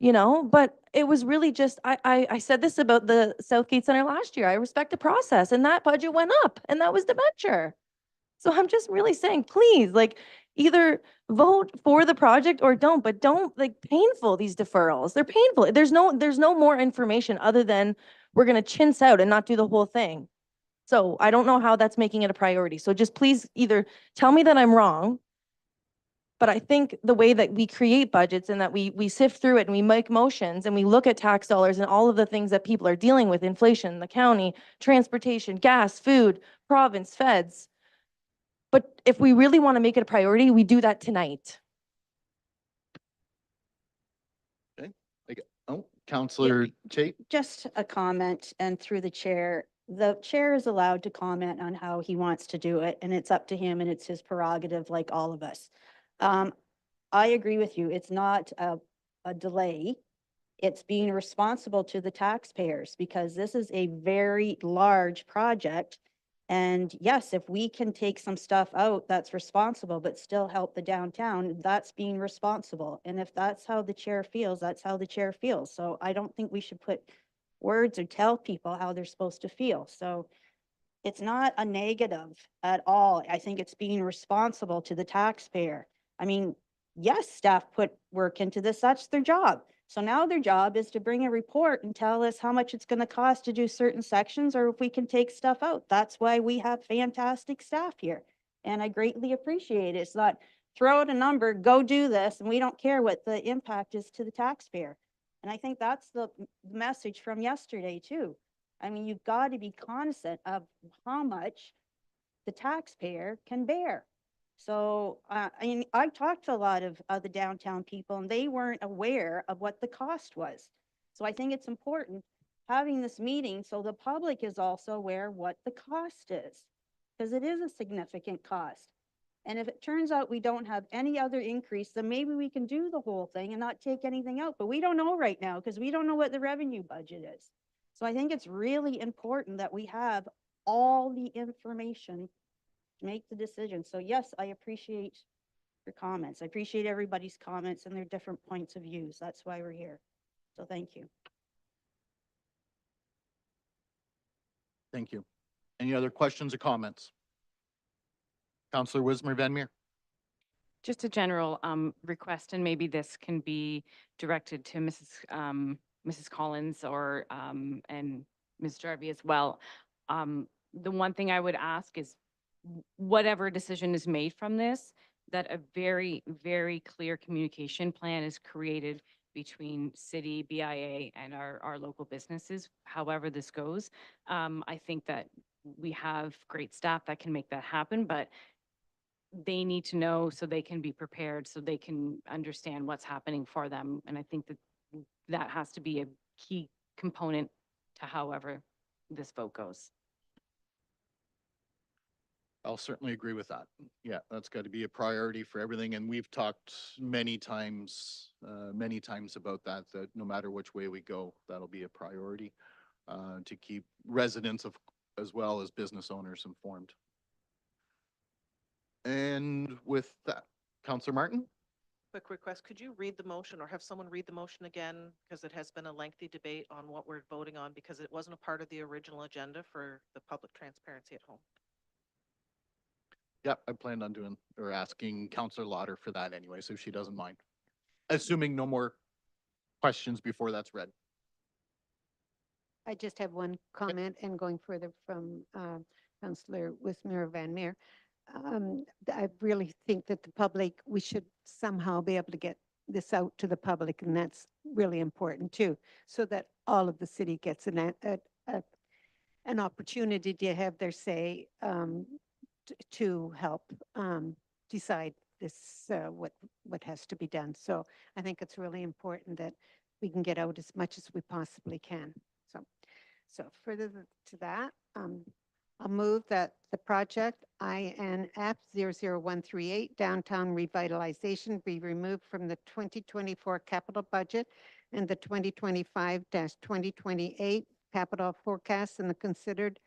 but it was really just, I said this about the Southgate Center last year. I respect the process, and that budget went up, and that was the venture. So I'm just really saying, please, like, either vote for the project or don't, but don't, like, painful, these deferrals. They're painful. There's no more information other than we're gonna chintz out and not do the whole thing. So I don't know how that's making it a priority. So just please either tell me that I'm wrong, but I think the way that we create budgets and that we sift through it and we make motions and we look at tax dollars and all of the things that people are dealing with, inflation, the county, transportation, gas, food, province, feds. But if we really want to make it a priority, we do that tonight. Okay. Oh, Counselor Tate. Just a comment, and through the chair is allowed to comment on how he wants to do it, and it's up to him and it's his prerogative like all of us. I agree with you. It's not a delay. It's being responsible to the taxpayers because this is a very large project. And yes, if we can take some stuff out, that's responsible, but still help the downtown, that's being responsible. And if that's how the chair feels, that's how the chair feels. So I don't think we should put words or tell people how they're supposed to feel. So it's not a negative at all. I think it's being responsible to the taxpayer. I mean, yes, staff put work into this, that's their job. So now their job is to bring a report and tell us how much it's gonna cost to do certain sections or if we can take stuff out. That's why we have fantastic staff here. And I greatly appreciate it. It's not throw out a number, go do this, and we don't care what the impact is to the taxpayer. And I think that's the message from yesterday too. I mean, you've got to be cognizant of how much the taxpayer can bear. So, I mean, I've talked to a lot of the downtown people and they weren't aware of what the cost was. So I think it's important having this meeting so the public is also aware what the cost is, because it is a significant cost. And if it turns out we don't have any other increase, then maybe we can do the whole thing and not take anything out. But we don't know right now because we don't know what the revenue budget is. So I think it's really important that we have all the information to make the decision. So yes, I appreciate your comments. I appreciate everybody's comments and their different points of views. That's why we're here. So thank you. Thank you. Any other questions or comments? Counselor Wismer Van Meer. Just a general request, and maybe this can be directed to Mrs. Collins or and Ms. Jarvie as well. The one thing I would ask is whatever decision is made from this, that a very, very clear communication plan is created between city, BIA, and our local businesses, however this goes. I think that we have great staff that can make that happen, but they need to know so they can be prepared, so they can understand what's happening for them. And I think that that has to be a key component to however this vote goes. I'll certainly agree with that. Yeah, that's got to be a priority for everything. And we've talked many times about that no matter which way we go, that'll be a priority to keep residents as well as business owners informed. And with that, Counselor Martin? Quick request, could you read the motion or have someone read the motion again? Because it has been a lengthy debate on what we're voting on because it wasn't a part of the original agenda for the public transparency at home. Yeah, I planned on doing or asking Counselor Lauder for that anyway, so if she doesn't mind. Assuming no more questions before that's read. I just have one comment and going further from Councillor Wismer Van Meer. I really think that the public, we should somehow be able to get this out to the public, and that's really important too, so that all of the city gets an opportunity to have their say to help decide this, what has to be done. So I think it's really important that we can get out as much as we possibly can. So further to that, I'll move that the project INF 00138 downtown revitalization be removed from the 2024 capital budget and the 2025-2028 capital forecast and considered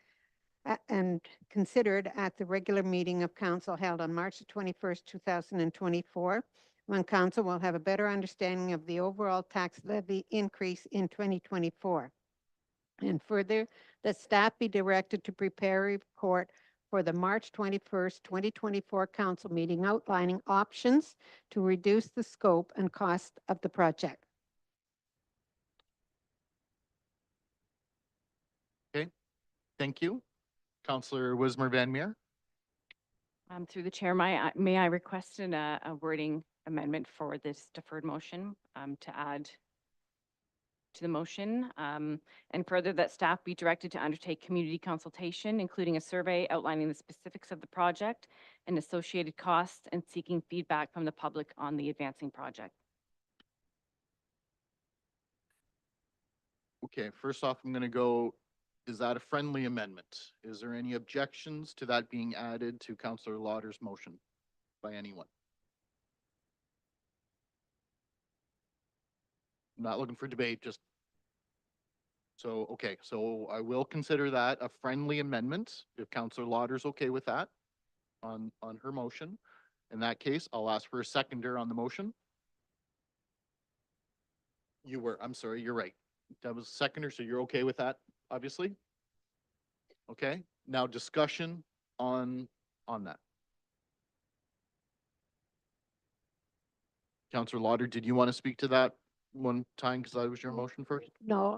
at the regular meeting of council held on March 21st, 2024, when council will have a better understanding of the overall tax levy increase in 2024. And further, that staff be directed to prepare a report for the March 21st, 2024 council meeting outlining options to reduce the scope and cost of the project. Okay, thank you. Counselor Wismer Van Meer. Through the chair, may I request a wording amendment for this deferred motion to add to the motion, and further that staff be directed to undertake community consultation, including a survey outlining the specifics of the project and associated costs and seeking feedback from the public on the advancing project. Okay, first off, I'm gonna go, is that a friendly amendment? Is there any objections to that being added to Councillor Lauder's motion by anyone? I'm not looking for debate, just. So, okay, so I will consider that a friendly amendment, if Councillor Lauder's okay with that on her motion. In that case, I'll ask for a seconder on the motion. You were, I'm sorry, you're right. That was a seconder, so you're okay with that, obviously? Okay, now discussion on that. Councillor Lauder, did you want to speak to that one time, because that was your motion first? No,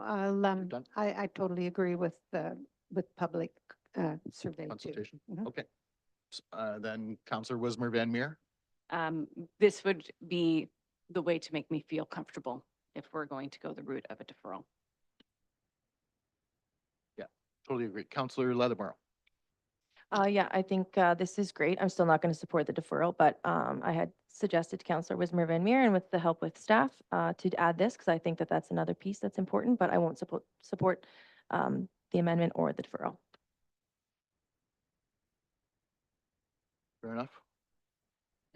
Done. I totally agree with public, survey too. Consultation? Mhm. Okay. Then Councillor Wismer Van Meer? This would be the way to make me feel comfortable if we're going to go the route of a deferral. Totally agree. Councillor Leathermore? Yeah, I think this is great. I'm still not going to support the deferral, but I had suggested to Councillor Wismer Van Meer and with the help with staff to add this because I think that that's another piece that's important, but I won't support the amendment or the deferral. Fair enough.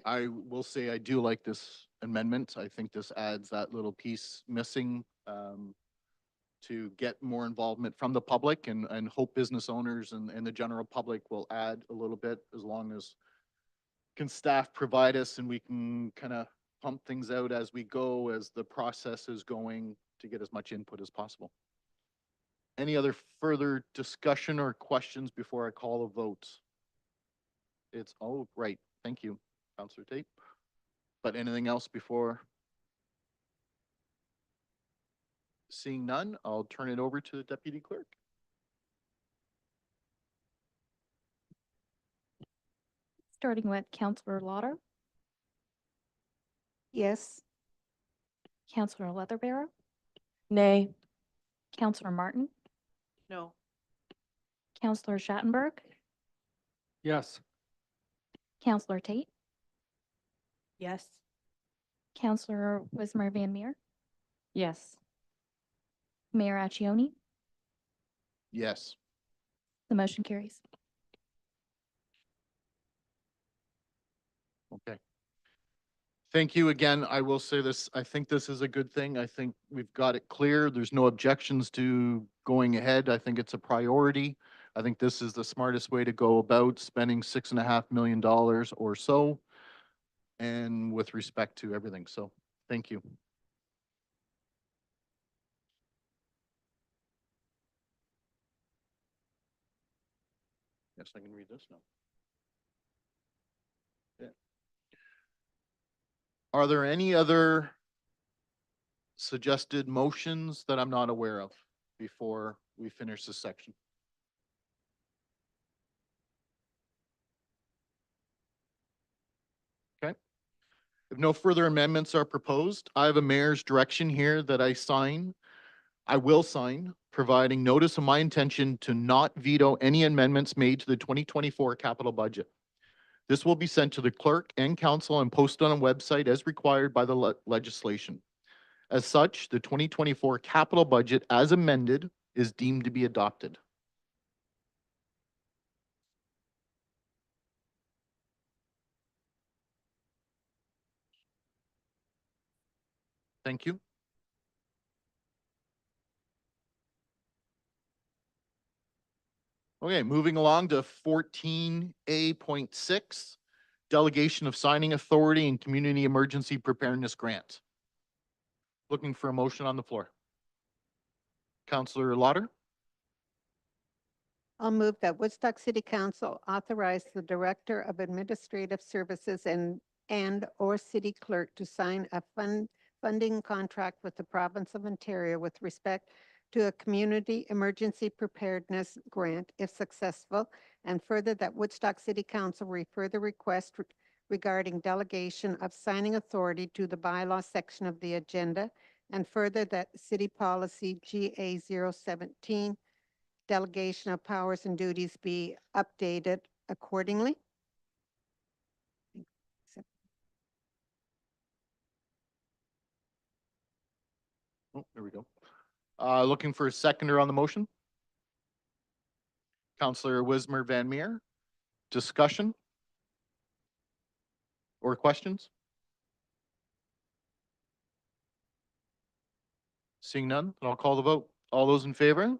I will say I do like this amendment. I think this adds that little piece missing to get more involvement from the public and hope business owners and the general public will add a little bit as long as can staff provide us and we can kind of pump things out as we go, as the process is going to get as much input as possible. Any other further discussion or questions before I call a vote? It's, oh, right. Thank you, Councillor Tate. But anything else before? Seeing none, I'll turn it over to the Deputy Clerk. Starting with Councillor Lauder, Yes, Councillor Leatherbearer, Nay. Councillor Martin, No. Councillor Schattenberg, Yes. Councillor Tate, Yes. Councillor Wismer Van Meer, Yes. Mayor Accioni. Yes. The motion carries. Okay. Thank you again. I will say this, I think this is a good thing. I think we've got it clear. There's no objections to going ahead. I think it's a priority. I think this is the smartest way to go about spending $6.5 million or so. And with respect to everything. So thank you. Yes, I can read this now. Yeah. Are there any other suggested motions that I'm not aware of before we finish this section? Okay. If no further amendments are proposed, I have a mayor's direction here that I will sign, providing notice of my intention to not veto any amendments made to the 2024 capital budget. This will be sent to the clerk and council and posted on a website as required by the legislation. As such, the 2024 capital budget as amended is deemed to be adopted. Thank you. Okay, moving along to 14A.6, delegation of signing authority and community emergency preparedness grant. Looking for a motion on the floor. Councillor Lauder? I'll move that Woodstock City Council authorize the Director of Administrative Services and/or City Clerk to sign a funding contract with the Province of Ontario with respect to a community emergency preparedness grant if successful, and further that Woodstock City Council refer the request regarding delegation of signing authority to the bylaw section of the agenda, and further that City Policy GA 017 delegation of powers and duties be updated accordingly. Oh, there we go. Looking for a seconder on the motion. Counselor Wismer Van Meer. Discussion? Or questions? Seeing none, then I'll call the vote. All those in favor?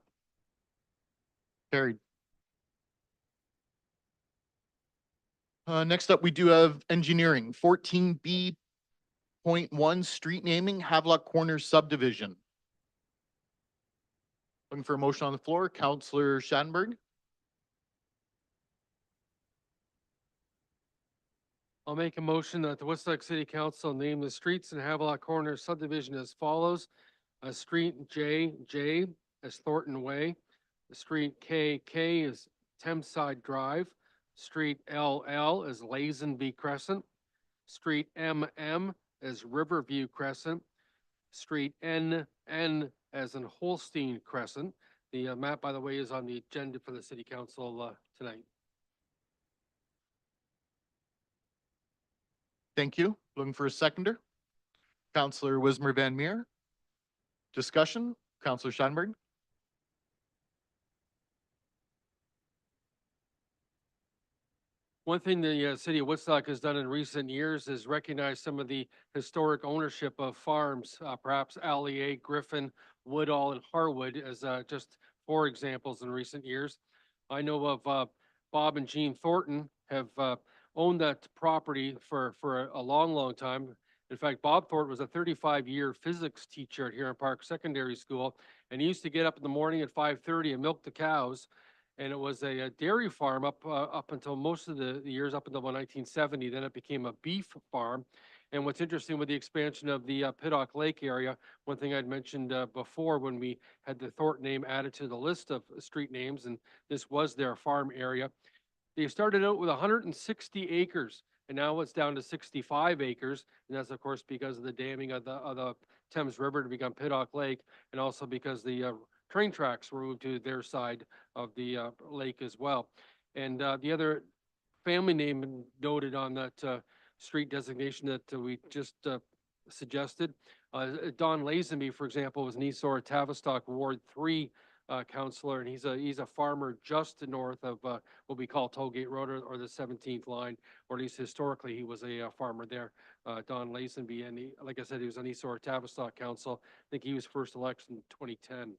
Carried. Next up, we do have engineering, 14B.1, street naming, Havelock Corners subdivision. Looking for a motion on the floor, Counselor Shanberg. I'll make a motion that the Woodstock City Council name the streets in Havelock Corners subdivision as follows. Street J as Thornton Way. Street K is Thameside Drive. Street LL is Lazenby Crescent. Street MM as Riverview Crescent. Street NN as in Holstein Crescent. The map, by the way, is on the agenda for the City Council tonight. Thank you. Looking for a seconder. Counselor Wismer Van Meer. Discussion, Counselor Shanberg. One thing the city of Woodstock has done in recent years is recognize some of the historic ownership of farms, perhaps Allier, Griffin, Woodall, and Harwood as just 4 examples in recent years. I know of Bob and Jean Thornton have owned that property for a long time. In fact, Bob Thornton was a 35-year physics teacher at Huron Park Secondary School, and he used to get up in the morning at 5:30 and milk the cows. And it was a dairy farm up until most of the years, up until 1970. Then it became a beef farm. And what's interesting with the expansion of the Piddock Lake area, one thing I'd mentioned before when we had the Thornton name added to the list of street names, and this was their farm area. They started out with 160 acres, and now it's down to 65 acres. And that's, of course, because of the damming of the Thames River to become Piddock Lake, and also because the train tracks were moved to their side of the lake as well. And the other family name noted on that street designation that we just suggested, Don Lazenby, for example, was an Esor Tavistock Ward 3 councillor, and he's a farmer just north of what we call Tollgate Road or the 17th line, or at least historically he was a farmer there, Don Lazenby. And like I said, he was on Esor Tavistock Council. I think he was first elected in 2010.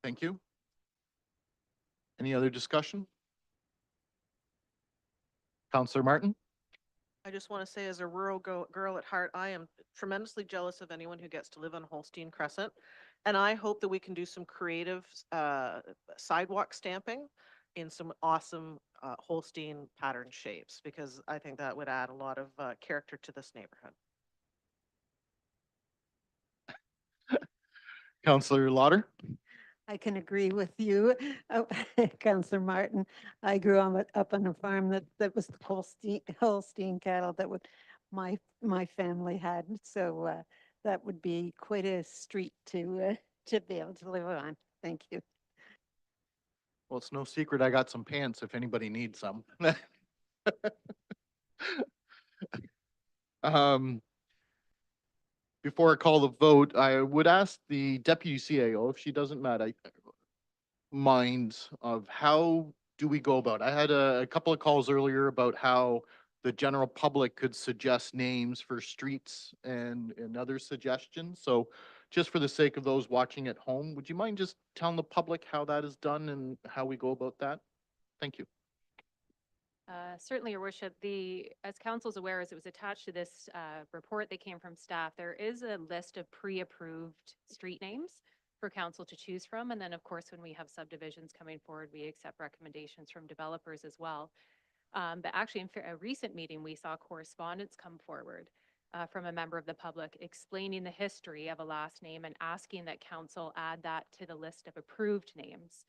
Thank you. Any other discussion? Counselor Martin. I just want to say, as a rural girl at heart, I am tremendously jealous of anyone who gets to live on Holstein Crescent. And I hope that we can do some creative sidewalk stamping in some awesome Holstein pattern shapes, because I think that would add a lot of character to this neighborhood. Counselor Lauder. I can agree with you, Counselor Martin. I grew up on a farm that was Holstein cattle that my family had. So that would be quite a street to be able to live on. Thank you. Well, it's no secret I got some pants if anybody needs some. Before I call the vote, I would ask the deputy CAO if she doesn't mind of how do we go about it. I had a couple of calls earlier about how the general public could suggest names for streets and other suggestions. So just for the sake of those watching at home, would you mind just telling the public how that is done and how we go about that? Thank you. Certainly, Your Worship. As council's aware, as it was attached to this report that came from staff, there is a list of pre-approved street names for council to choose from. And then, of course, when we have subdivisions coming forward, we accept recommendations from developers as well. But actually, in a recent meeting, we saw correspondence come forward from a member of the public explaining the history of a last name and asking that council add that to the list of approved names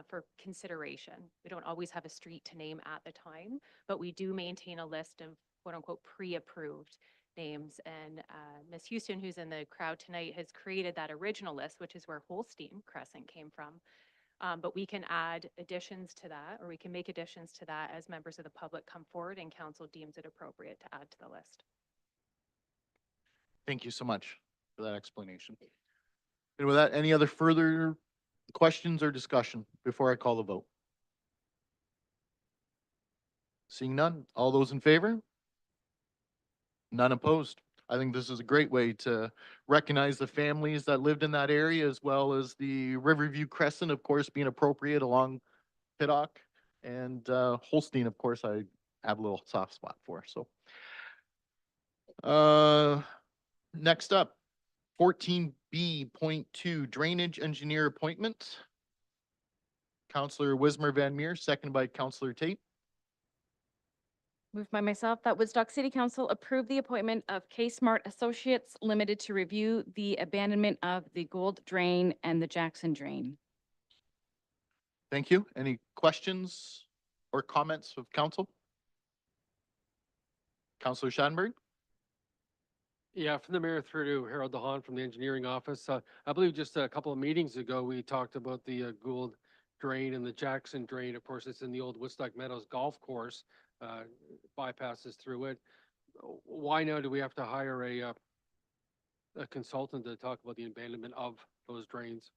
for consideration. We don't always have a street to name at the time, but we do maintain a list of quote unquote pre-approved names. And Ms. Houston, who's in the crowd tonight, has created that original list, which is where Holstein Crescent came from. But we can add additions to that, or we can make additions to that as members of the public come forward and council deems it appropriate to add to the list. Thank you so much for that explanation. And with that, any other further questions or discussion before I call the vote? Seeing none, all those in favor? None opposed. I think this is a great way to recognize the families that lived in that area, as well as the Riverview Crescent, of course, being appropriate along Piddock and Holstein, of course, I have a little soft spot for. So next up, 14B.2 Drainage Engineer Appointment. Counselor Wismer Van Meer, seconded by Counselor Tate. Moved by myself that Woodstock City Council approve the appointment of K Smart Associates Limited to review the abandonment of the Gold Drain and the Jackson Drain. Thank you. Any questions or comments of council? Counselor Shanberg? Yeah, from the mayor through to Harold DeHaan from the engineering office. I believe just a couple of meetings ago, we talked about the Gould Drain and the Jackson Drain. Of course, it's in the old Woodstock Meadows Golf Course, bypasses through it. Why now do we have to hire a consultant to talk about the abandonment of those drains?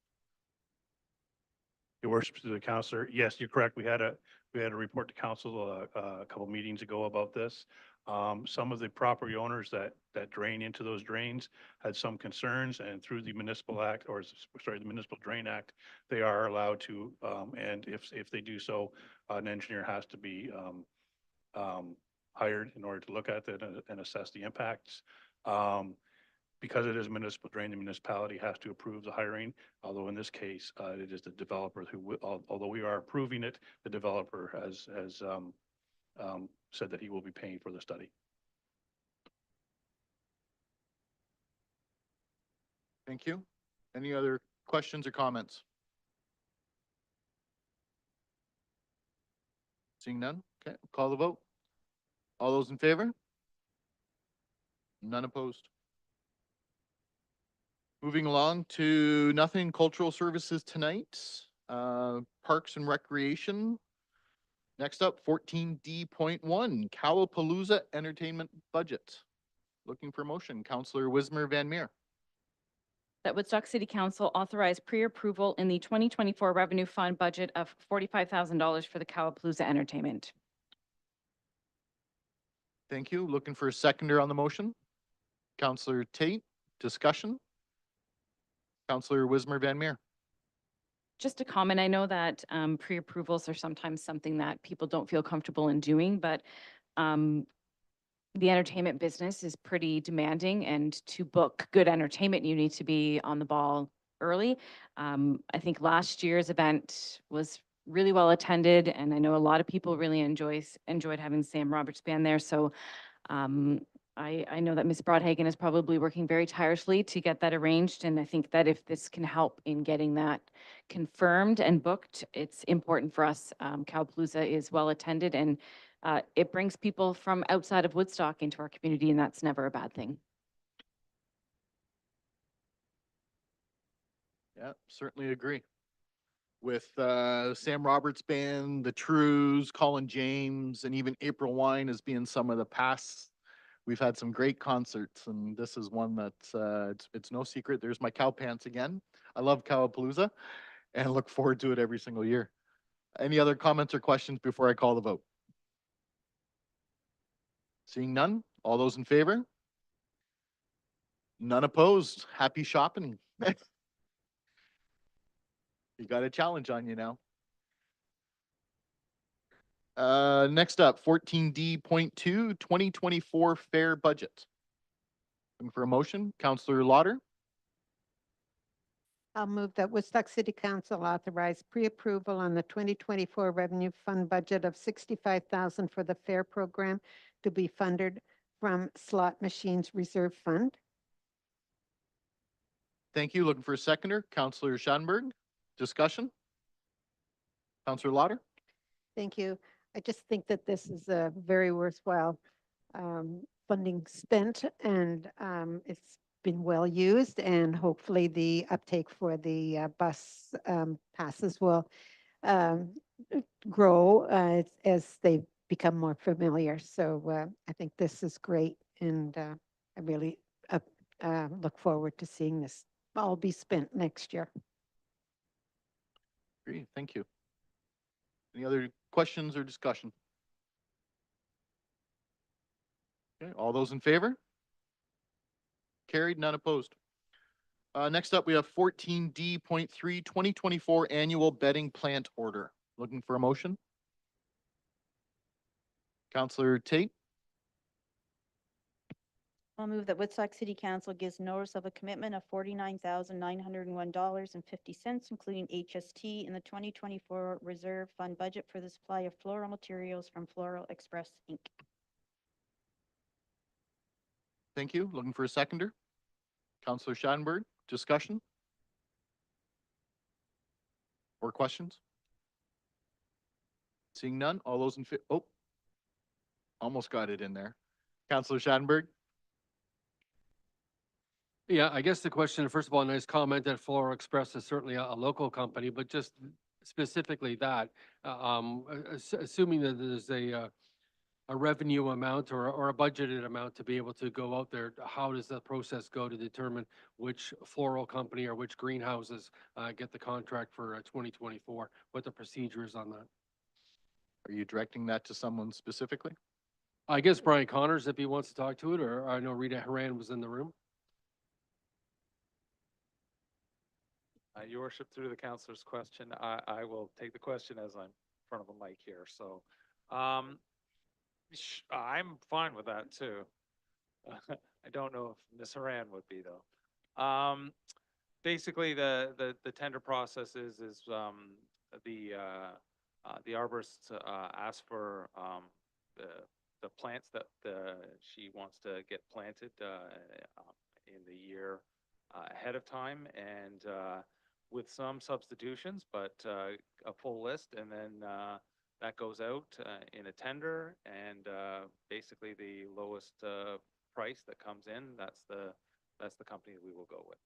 Your worship, to the counselor, yes, you're correct. We had a report to council a couple meetings ago about this. Some of the property owners that drain into those drains had some concerns, and through the municipal act, or sorry, the Municipal Drain Act, they are allowed to, and if they do so, an engineer has to be hired in order to look at it and assess the impacts. Because it is a municipal drain, the municipality has to approve the hiring, although in this case, it is the developer who, although we are approving it, the developer has said that he will be paying for the study. Thank you. Any other questions or comments? Seeing none? Okay, call the vote. All those in favor? None opposed. Moving along to nothing cultural services tonight, Parks and Recreation. Next up, 14D.1, Cowapalooza Entertainment Budget. Looking for motion, Counselor Wismer Van Meer. That Woodstock City Council authorize pre-approval in the 2024 Revenue Fund budget of $45,000 for the Cowapalooza Entertainment. Thank you. Looking for a seconder on the motion. Counselor Tate, discussion. Counselor Wismer Van Meer. Just a comment, I know that pre-approvals are sometimes something that people don't feel comfortable in doing, but the entertainment business is pretty demanding, and to book good entertainment, you need to be on the ball early. I think last year's event was really well attended, and I know a lot of people really enjoyed having Sam Roberts Band there. So I know that Ms. Broadhagen is probably working very tirelessly to get that arranged, and I think that if this can help in getting that confirmed and booked, it's important for us. Cowapalooza is well attended, and it brings people from outside of Woodstock into our community, and that's never a bad thing. Yeah, certainly agree. With Sam Roberts Band, the Trues, Colin James, and even April Wine as being some of the past. We've had some great concerts, and this is one that it's no secret. There's my cow pants again. I love Cowapalooza and look forward to it every single year. Any other comments or questions before I call the vote? Seeing none, all those in favor? None opposed. Happy shopping. You got a challenge on you now. Next up, 14D.2, 2024 fair budget. Looking for a motion, Counselor Lauder. I'll move that Woodstock City Council authorize pre-approval on the 2024 Revenue Fund budget of $65,000 for the fair program to be funded from Slot Machines Reserve Fund. Thank you. Looking for a seconder, Counselor Schanberg. Discussion? Counselor Lauder. Thank you. I just think that this is a very worthwhile funding spent, and it's been well used, and hopefully the uptake for the bus passes will grow as they become more familiar. So I think this is great, and I really look forward to seeing this all be spent next year. Great, thank you. Any other questions or discussion? Okay, all those in favor? Carried, none opposed. Next up, we have 14D.3 2024 Annual Bedding Plant Order. Looking for a motion? Counselor Tate, I'll move that Woodstock City Council gives notice of a commitment of $49,901.50, including HST, in the 2024 Reserve Fund budget for the supply of floral materials from Floral Express, Inc. thank you. Looking for a seconder? Counselor Schadenberg, discussion? Or questions? Seeing none, all those in oh, almost got it in there. Counselor Schadenberg? Yeah, I guess the question, first of all, nice comment that Floral Express is certainly a local company, but just specifically that, assuming that there's a revenue amount or a budgeted amount to be able to go out there, how does the process go to determine which floral company or which greenhouses get the contract for 2024? What the procedure is on that? Are you directing that to someone specifically? I guess Brian Connors, if he wants to talk to it, or I know Rita Haran was in the room. Your worship, through the councilor's question, I will take the question as I'm in front of a mic here. So, I'm fine with that too. I don't know if Ms. Haran would be though. Basically, the tender process is the arborist asks for the plants that she wants to get planted in the year ahead of time, and with some substitutions, but a full list, and then that goes out in a tender, and basically the lowest price that comes in, that's the company that we will go with.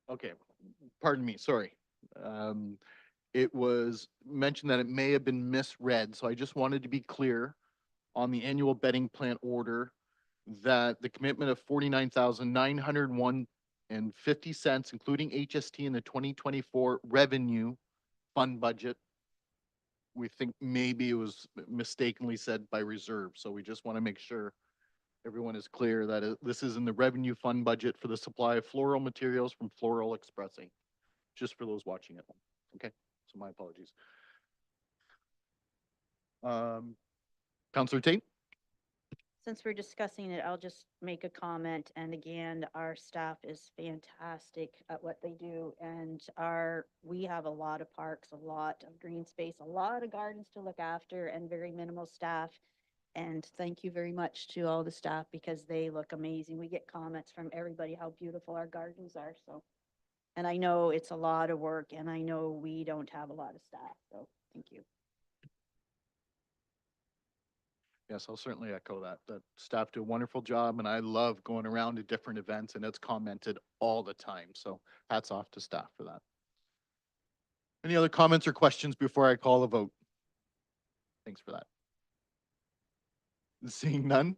Okay, pardon me, sorry. It was mentioned that it may have been misread, so I just wanted to be clear on the annual bedding plant order that the commitment of $49,901.50, including HST in the 2024 revenue fund budget. We think maybe it was mistakenly said by reserve, so we just want to make sure everyone is clear that this is in the revenue fund budget for the supply of floral materials from Floral Expressing, just for those watching at home. Okay, so my apologies. Counselor Tate? Since we're discussing it, I'll just make a comment. And again, our staff is fantastic at what they do. And we have a lot of parks, a lot of green space, a lot of gardens to look after, and very minimal staff. And thank you very much to all the staff because they look amazing. We get comments from everybody how beautiful our gardens are. So, and I know it's a lot of work, and I know we don't have a lot of staff. So thank you. Yes, I'll certainly echo that. The staff do a wonderful job, and I love going around to different events, and it's commented all the time. So hats off to staff for that. Any other comments or questions before I call a vote? Thanks for that. Seeing none,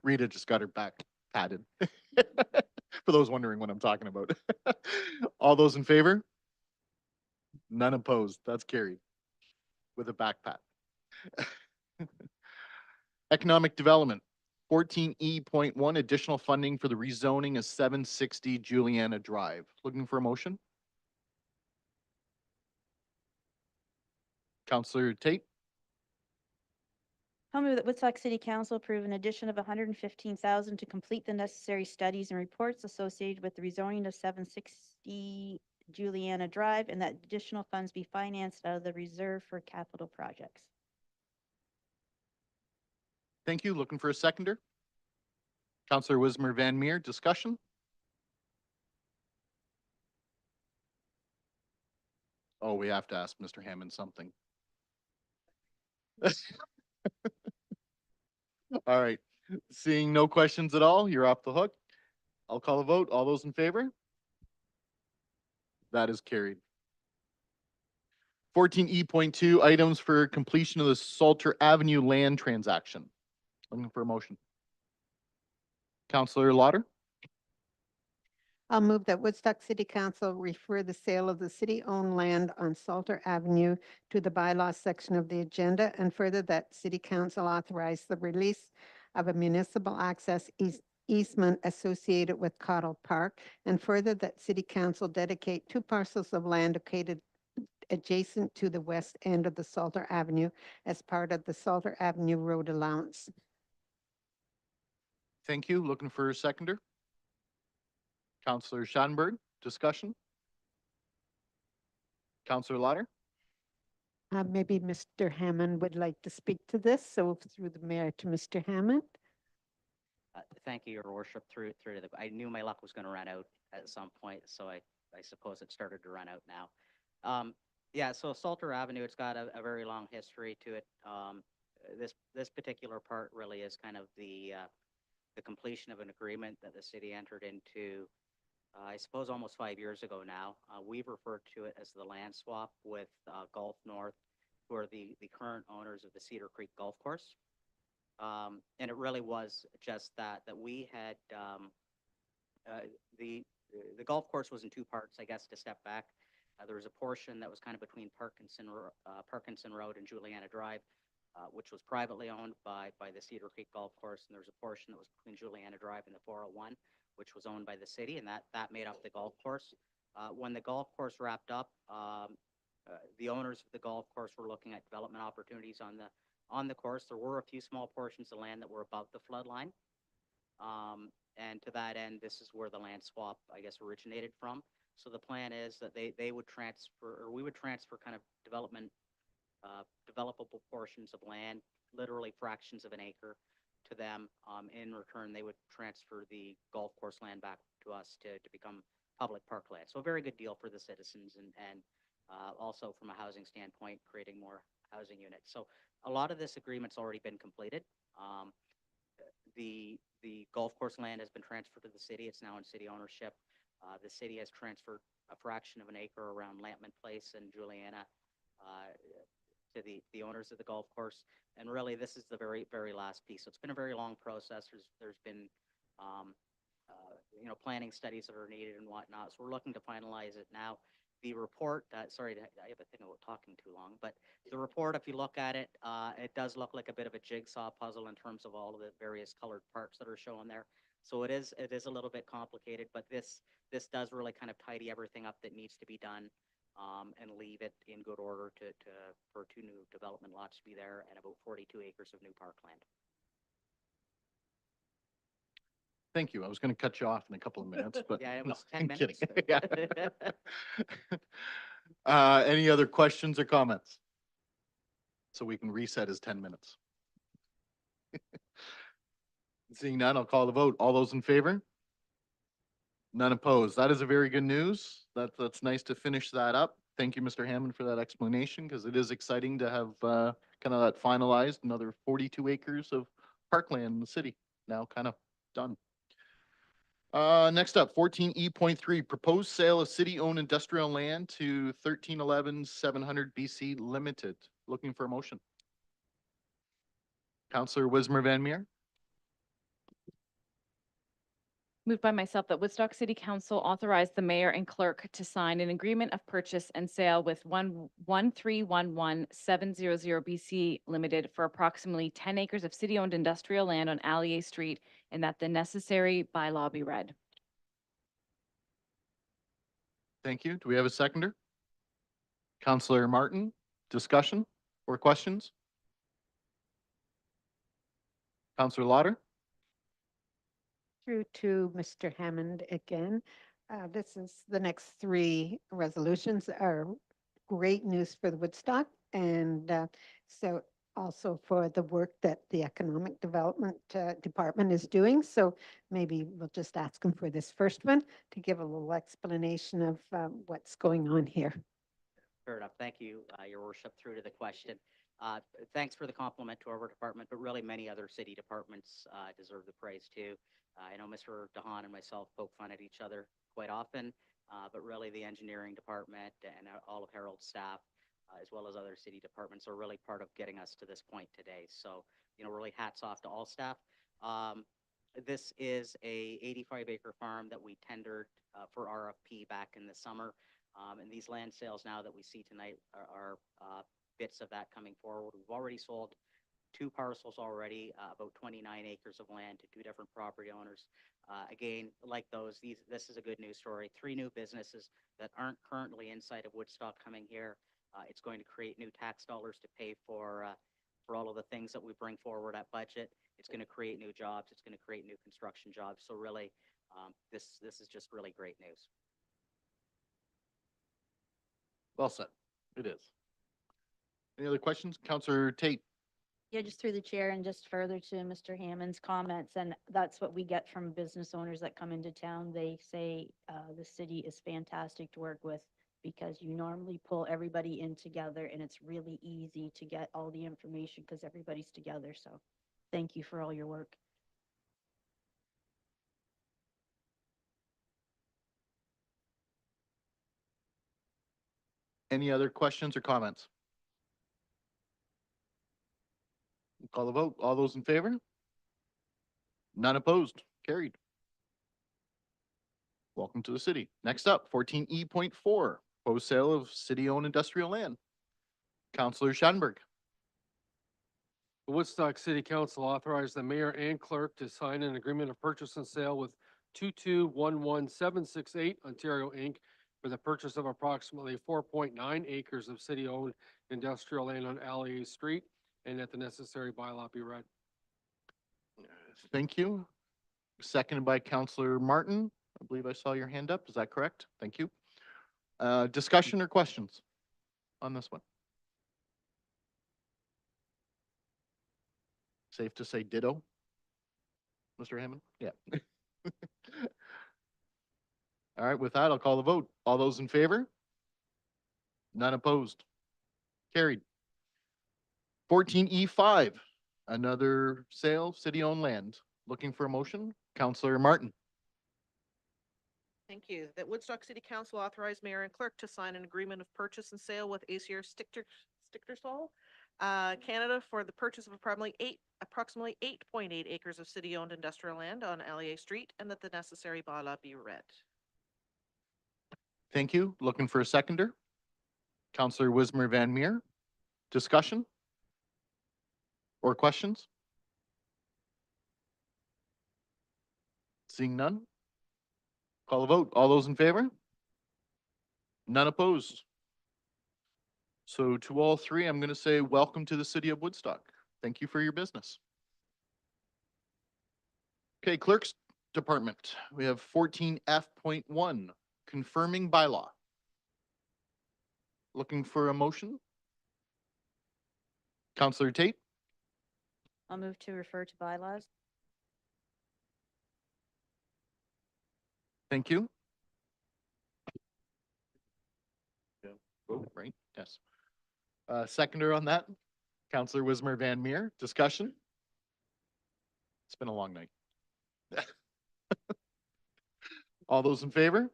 Rita just got her back patted. For those wondering what I'm talking about. All those in favor? None opposed. That's carried with a back pat. Economic Development, 14E.1, additional funding for the rezoning of 760 Juliana Drive. Looking for a motion? Counselor Tate? I'll move that Woodstock City Council approve an addition of $115,000 to complete the necessary studies and reports associated with the rezoning of 760 Juliana Drive, and that additional funds be financed out of the reserve for capital projects. Thank you. Looking for a seconder? Counselor Wismer Van Meer, discussion? Oh, we have to ask Mr. Hammond something. All right. Seeing no questions at all, you're off the hook. I'll call a vote. All those in favor? That is carried. 14E.2, items for completion of the Salter Avenue land transaction. Looking for a motion. Counselor Lauder, I'll move that Woodstock City Council refer the sale of the city-owned land on Salter Avenue to the bylaws section of the agenda, and further that City Council authorize the release of a municipal access easement associated with Cottle Park, and further that City Council dedicate 2 parcels of land located adjacent to the west end of the Salter Avenue as part of the Salter Avenue Road Allowance. thank you. Looking for a seconder. Counselor Schadenberg, discussion. Counselor Lauder, Maybe Mr. Hammond would like to speak to this, so through the mayor to Mr. Hammond. Thank you, Your Worship. I knew my luck was going to run out at some point, so I suppose it started to run out now. Yeah, so Salter Avenue, it's got a very long history to it. This particular part really is kind of the completion of an agreement that the city entered into, I suppose almost 5 years ago now. We've referred to it as the land swap with Gulf North, who are the current owners of the Cedar Creek Golf Course. And it really was just that we had the golf course was in 2 parts, I guess, to step back. There was a portion that was kind of between Parkinson Road and Juliana Drive, which was privately owned by the Cedar Creek Golf Course, and there was a portion that was between Juliana Drive and the 401, which was owned by the city, and that made up the golf course. When the golf course wrapped up, the owners of the golf course were looking at development opportunities on the course. There were a few small portions of land that were above the flood line. And to that end, this is where the land swap, I guess, originated from. So the plan is that they would transfer, or we would transfer kind of developable portions of land, literally fractions of an acre, to them. In return, they would transfer the golf course land back to us to become public parkland. So a very good deal for the citizens, and also from a housing standpoint, creating more housing units. So a lot of this agreement's already been completed. The golf course land has been transferred to the city. It's now in city ownership. The city has transferred a fraction of an acre around Lampman Place and Juliana to the owners of the golf course. And really, this is the very, very last piece. So it's been a very long process. There's been planning studies that are needed and whatnot. So we're looking to finalize it now. The report, sorry, I have a thing about talking too long, but the report, if you look at it, it does look like a bit of a jigsaw puzzle in terms of all of the various colored parts that are shown there. So it is a little bit complicated, but this does really kind of tidy everything up that needs to be done, and leave it in good order for 2 new development lots to be there and about 42 acres of new parkland. thank you. I was going to cut you off in a couple of minutes, but Yeah, it no, was 10 I'm minutes. kidding. Any other questions or comments? So we can reset as 10 minutes. Seeing none, I'll call the vote. All those in favor? None opposed. That is a very good news. That's nice to finish that up. Thank you, Mr. Hammond, for that explanation, because it is exciting to have kind of that finalized, another 42 acres of parkland in the city now kind of done. Next up, 14E.3, proposed sale of city-owned industrial land to 1311 700 BC Limited. Looking for a motion. Councillor Wismer Van Meer, Moved by myself that Woodstock City Council authorize the mayor and clerk to sign an agreement of purchase and sale with 1311700 BC Limited for approximately 10 acres of city-owned industrial land on Allier Street, and that the necessary bylaw be read. thank you. Do we have a seconder? Councillor Martin, discussion or questions? Councillor Lauder, Through to Mr. Hammond again. This is the next 3 resolutions are great news for the Woodstock, and so also for the work that the Economic Development Department is doing. So maybe we'll just ask him for this first one to give a little explanation of what's going on here. Fair enough. Thank you, Your Worship. Through to the question. Thanks for the compliment to our department, but really many other city departments deserve the praise too. I know Mr. DeHaan and myself poke fun at each other quite often, but really the engineering department and all of Harold's staff as well as other city departments are really part of getting us to this point today. So, really hats off to all staff. This is a 85-acre farm that we tendered for RFP back in the summer. And these land sales now that we see tonight are bits of that coming forward. We've already sold 2 parcels already, about 29 acres of land to 2 different property owners. Again, like this is a good news story. 3 new businesses that aren't currently inside of Woodstock coming here. It's going to create new tax dollars to pay for all of the things that we bring forward at budget. It's going to create new jobs. It's going to create new construction jobs. So really, this is just really great news. Well said. It is. Any other questions? Counselor Tate? Yeah, just through the chair and just further to Mr. Hammond's comments, and that's what we get from business owners that come into town. They say the city is fantastic to work with because you normally pull everybody in together and it's really easy to get all the information because everybody's together. So thank you for all your work. Any other questions or comments? Call the vote. All those in favor? None opposed. Carried. Welcome to the city. Next up, 14E.4, proposed sale of city-owned industrial land. Counselor Schattenberg. The Woodstock City Council authorized the mayor and clerk to sign an agreement of purchase and sale with 2211768 Ontario Inc. for the purchase of approximately 4.9 acres of city-owned industrial land on Alley Street, and that the necessary bylaw be read. Thank you. Seconded by Counselor Martin. I believe I saw your hand up. Is that correct? Thank you. Discussion or questions on this one? Safe to say ditto? Mr. Hammond? Yeah. All right, with that, I'll call the vote. All those in favor? None opposed. Carried. 14E5, another sale, city-owned land. Looking for a motion? Counselor Martin. Thank you. That Woodstock City Council authorized mayor and clerk to sign an agreement of purchase and sale with ACR Stichtersol, Canada for the purchase of approximately 8.8 acres of city-owned industrial land on LEA Street, and that the necessary bylaw be read. Thank you. Looking for a seconder? Counselor Wismer Van Meer. Discussion? Or questions? Seeing none? Call the vote. All those in favor? None opposed. So to all 3, I'm going to say welcome to the city of Woodstock. Thank you for your business. Okay, clerk's department. We have 14F.1, confirming bylaw. Looking for a motion? Counselor Tate? I'll move to refer to bylaws. Thank you. Oh, right, yes. Seconder on that, Counselor Wismer Van Meer. Discussion? It's been a long night. All those in favor?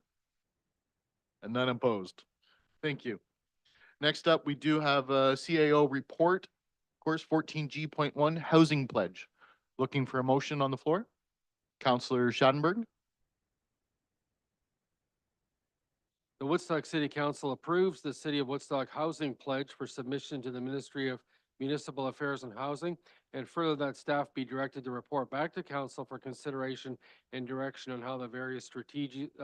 And none opposed. Thank you. Next up, we do have a CAO report, course 14G.1, housing pledge. Looking for a motion on the floor? Counselor Schattenberg? The Woodstock City Council approves the City of Woodstock Housing Pledge for submission to the Ministry of Municipal Affairs and Housing, and further that staff be directed to report back to council for consideration and direction on how the various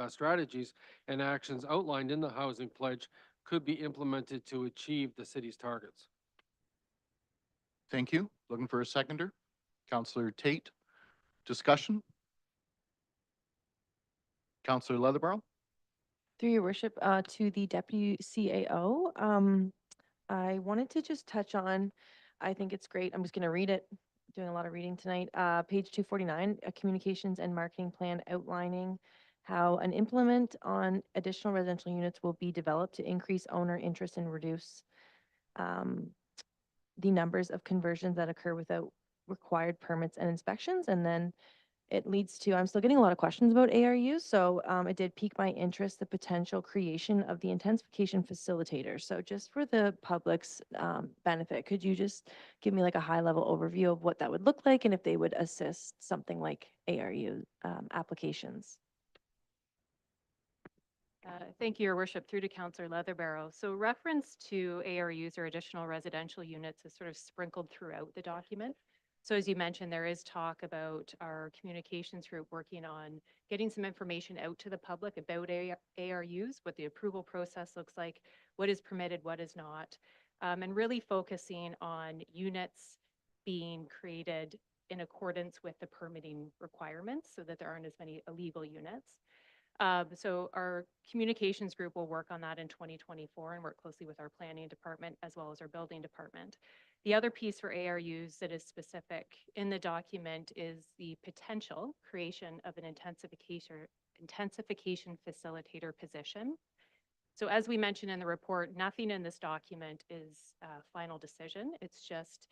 strategies and actions outlined in the housing pledge could be implemented to achieve the city's targets. Thank you. Looking for a seconder? Counselor Tate. Discussion? Counselor Leatherborough? Through your worship, to the deputy CAO, I wanted to just touch on, I think it's great. I'm just going to read it. Doing a lot of reading tonight. Page 249, a communications and marketing plan outlining how an implement on additional residential units will be developed to increase owner interest and reduce the numbers of conversions that occur without required permits and inspections. And then it leads to, I'm still getting a lot of questions about ARUs, so it did pique my interest, the potential creation of the intensification facilitator. So just for the public's benefit, could you just give me like a high-level overview of what that would look like and if they would assist something like ARU applications? Thank you, Your Worship, through to Councillor Leatherbarrow. So reference to ARUs or additional residential units is sort of sprinkled throughout the document. So as you mentioned, there is talk about our communications group working on getting some information out to the public about ARUs, what the approval process looks like, what is permitted, what is not, and really focusing on units being created in accordance with the permitting requirements so that there aren't as many illegal units. So our communications group will work on that in 2024 and work closely with our planning department as well as our building department. The other piece for ARUs that is specific in the document is the potential creation of an intensification facilitator position. So as we mentioned in the report, nothing in this document is a final decision. It's just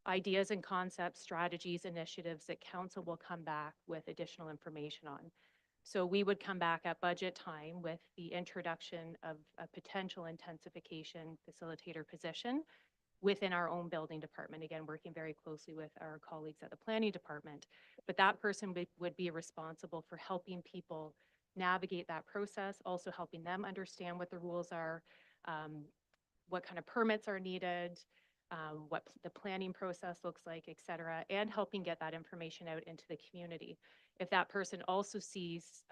ideas and concepts, strategies, initiatives that council will come back with additional information on. So we would come back at budget time with the introduction of a potential intensification facilitator position within our own building department, again, working very closely with our colleagues at the planning department. But that person would be responsible for helping people navigate that process, also helping them understand what the rules are, what kind of permits are needed, what the planning process looks like, et cetera, and helping get that information out into the community. If that person also sees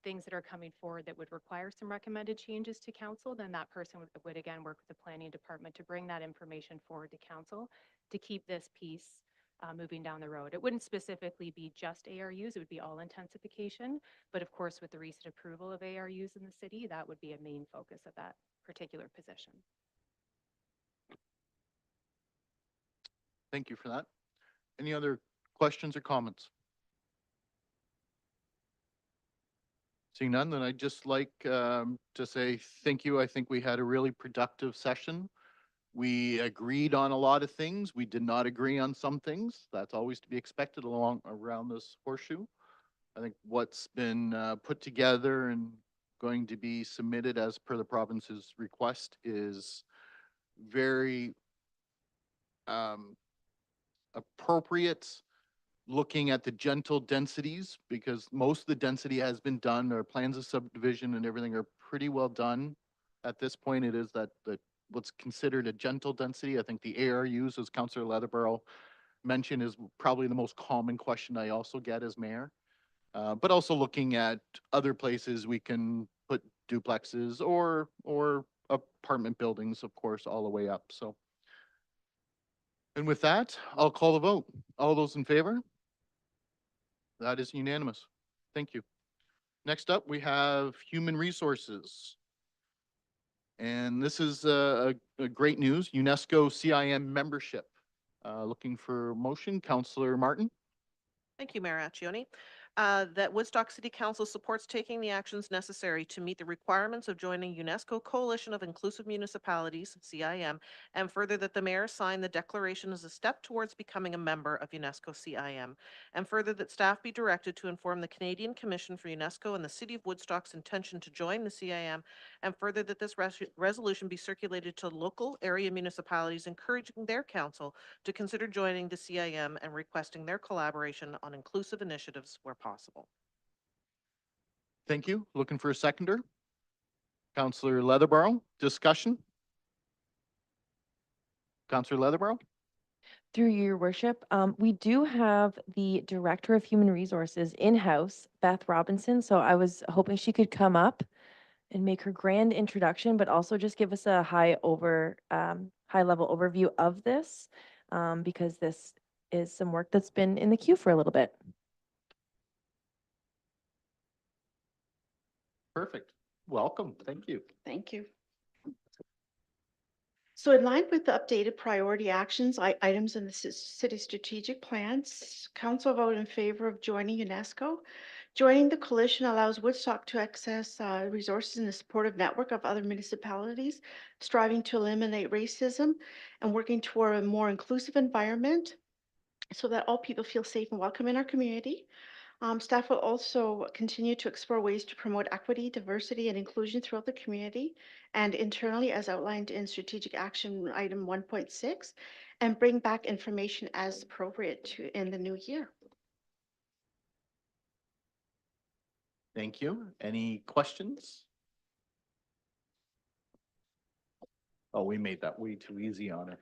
things that are coming forward that would require some recommended changes to council, then that person would again work with the planning department to bring that information forward to council to keep this piece moving down the road. It wouldn't specifically be just ARUs, it would be all intensification. But of course, with the recent approval of ARUs in the city, that would be a main focus of that particular position. Thank you for that. Any other questions or comments? Seeing none, then I'd just like to say thank you. I think we had a really productive session. We agreed on a lot of things. We did not agree on some things. That's always to be expected around this horseshoe. I think what's been put together and going to be submitted as per the province's request is very appropriate, looking at the gentle densities, because most of the density has been done. Our plans of subdivision and everything are pretty well done. At this point, it is that what's considered a gentle density. I think the ARUs, as Councillor Leatherbarrow mentioned, is probably the most common question I also get as mayor. But also looking at other places we can put duplexes or apartment buildings, of course, all the way up. So, and with that, I'll call the vote. All those in favor? That is unanimous. Thank you. Next up, we have Human Resources. And this is a great news, UNESCO CIM membership. Looking for motion, Councillor Martin. Thank you, Mayor Accioni. That Woodstock City Council supports taking the actions necessary to meet the requirements of joining UNESCO Coalition of Inclusive Municipalities, CIM, and further that the mayor sign the declaration as a step towards becoming a member of UNESCO CIM, and further that staff be directed to inform the Canadian Commission for UNESCO and the City of Woodstock's intention to join the CIM, and further that this resolution be circulated to local area municipalities, encouraging their council to consider joining the CIM and requesting their collaboration on inclusive initiatives where possible. Thank you. Looking for a seconder. Councillor Leatherbarrow, discussion. Councillor Leatherbarrow. Through your worship, we do have the Director of Human Resources in-house, Beth Robinson. So I was hoping she could come up and make her grand introduction, but also just give us a high level overview of this, because this is some work that's been in the queue for a little bit. Perfect. Welcome. Thank you. Thank you. So in line with the updated priority actions items in the city strategic plans, council voted in favor of joining UNESCO. Joining the coalition allows Woodstock to access resources in a supportive network of other municipalities, striving to eliminate racism and working toward a more inclusive environment so that all people feel safe and welcome in our community. Staff will also continue to explore ways to promote equity, diversity, and inclusion throughout the community and internally as outlined in strategic action item 1.6, and bring back information as appropriate in the new year. Thank you. Any questions? Oh, we made that way too easy on her.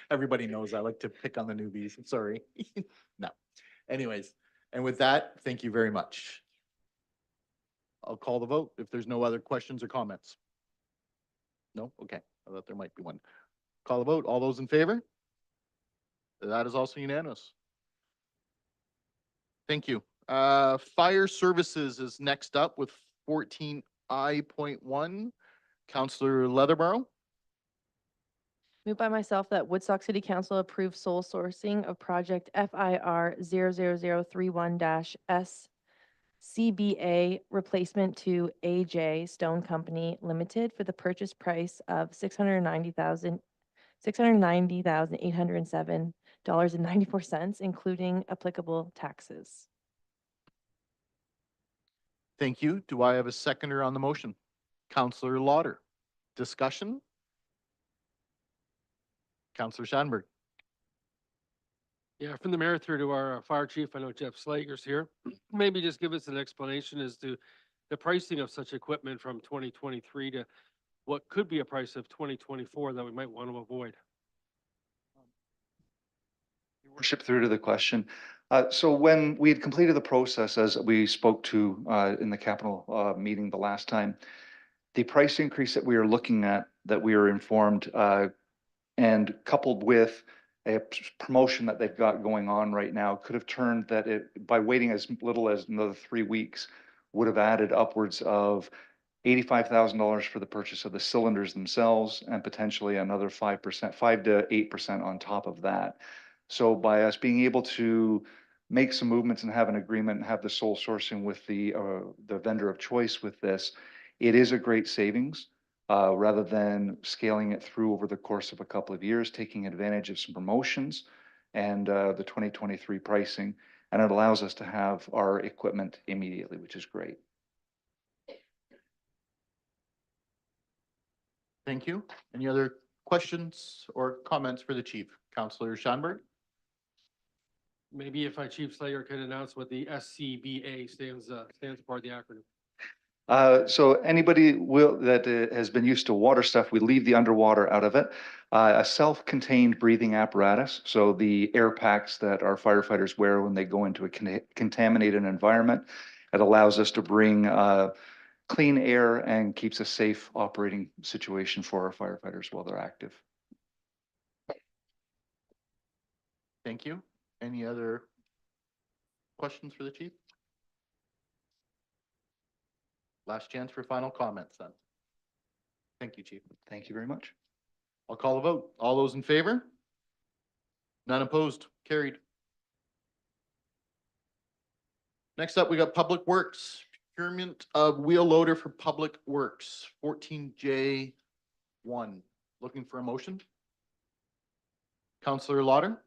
Everybody knows I like to pick on the newbies. Sorry. No. Anyways, and with that, thank you very much. I'll call the vote if there's no other questions or comments. No? Okay. I thought there might be one. Call the vote. All those in favor? That is also unanimous. Thank you. Fire Services is next up with 14I.1. Counselor Leatherborough. Moved by myself that Woodstock City Council approve sole sourcing of project FIR 00031-S CBA replacement to AJ Stone Company Limited for the purchase price of $690,807.94, including applicable taxes. Thank you. Do I have a seconder on the motion? Counselor Lauder. Discussion? Counselor Shanberg. Yeah, from the mayor through to our fire chief, I know Jeff Slager's here. Maybe just give us an explanation as to the pricing of such equipment from 2023 to what could be a price of 2024 that we might want to avoid. Your Worship, through to the question. So when we had completed the process, as we spoke to in the capital meeting the last time, the price increase that we are looking at, that we are informed, and coupled with a promotion that they've got going on right now, could have turned that it, by waiting as little as another 3 weeks, would have added upwards of $85,000 for the purchase of the cylinders themselves and potentially another 5%, 5 to 8% on top of that. So by us being able to make some movements and have an agreement and have the sole sourcing with the vendor of choice with this, it is a great savings. Rather than scaling it through over the course of a couple of years, taking advantage of some promotions and the 2023 pricing, and it allows us to have our equipment immediately, which is great. Thank you. Any other questions or comments for the chief? Counselor Shanberg. Maybe if our Chief Slager could announce what the SCBA stands for, the acronym. So anybody that has been used to water stuff, we leave the underwater out of it. A self-contained breathing apparatus. So the air packs that our firefighters wear when they go into a contaminated environment. It allows us to bring clean air and keeps a safe operating situation for our firefighters while they're active. Thank you. Any other questions for the chief? Last chance for final comments then. Thank you, chief. Thank you very much. I'll call a vote. All those in favor? None opposed. Carried. Next up, we got Public Works. Procurement of wheel loader for Public Works, 14J1. Looking for a motion? Counselor Lauder.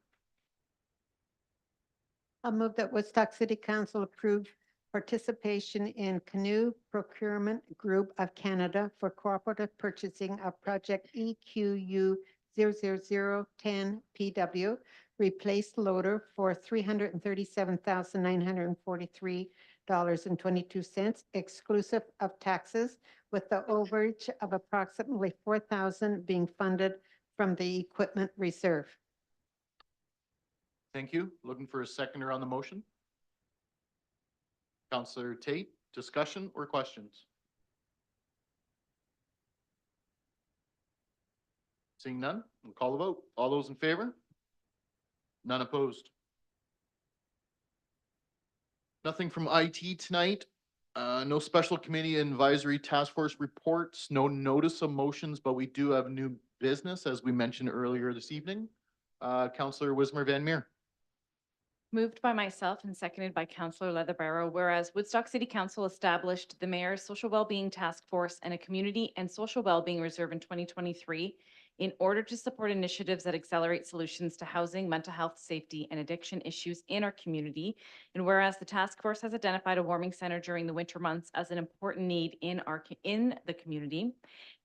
I'll move that Woodstock City Council approve participation in Canoe Procurement Group of Canada for cooperative purchasing of project EQU 00010 PW, replace loader for $337,943.22 exclusive of taxes, with the overage of approximately $4,000 being funded from the equipment reserve. Thank you. Looking for a seconder on the motion? Counselor Tate, discussion or questions? Seeing none, we'll call the vote. All those in favor? None opposed. Nothing from IT tonight. No special committee advisory task force reports, no notice of motions, but we do have new business, as we mentioned earlier this evening. Counselor Wismer Van Meer. Moved by myself and seconded by Counselor Leatherborough, whereas Woodstock City Council established the Mayor's Social Wellbeing Task Force and a Community and Social Wellbeing Reserve in 2023 in order to support initiatives that accelerate solutions to housing, mental health, safety, and addiction issues in our community. And whereas the task force has identified a warming center during the winter months as an important need in the community.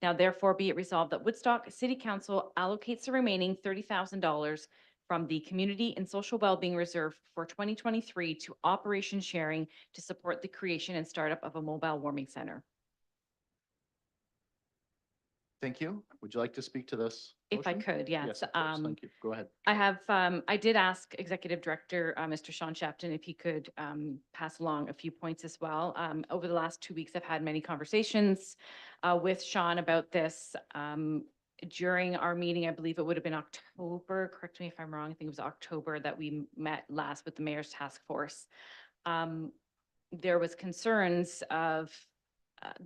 Now therefore be it resolved that Woodstock City Council allocates the remaining $30,000 from the Community and Social Wellbeing Reserve for 2023 to operation sharing to support the creation and startup of a mobile warming center. Thank you. Would you like to speak to this? If I motion? could, yes. Of course. Thank you. Go ahead. I have, I did ask Executive Director, Mr. Sean Shapton, if he could pass along a few points as well. Over the last 2 weeks, I've had many conversations with Sean about this. During our meeting, I believe it would have been October, correct me if I'm wrong, I think it was October that we met last with the Mayor's Task Force. There was concerns of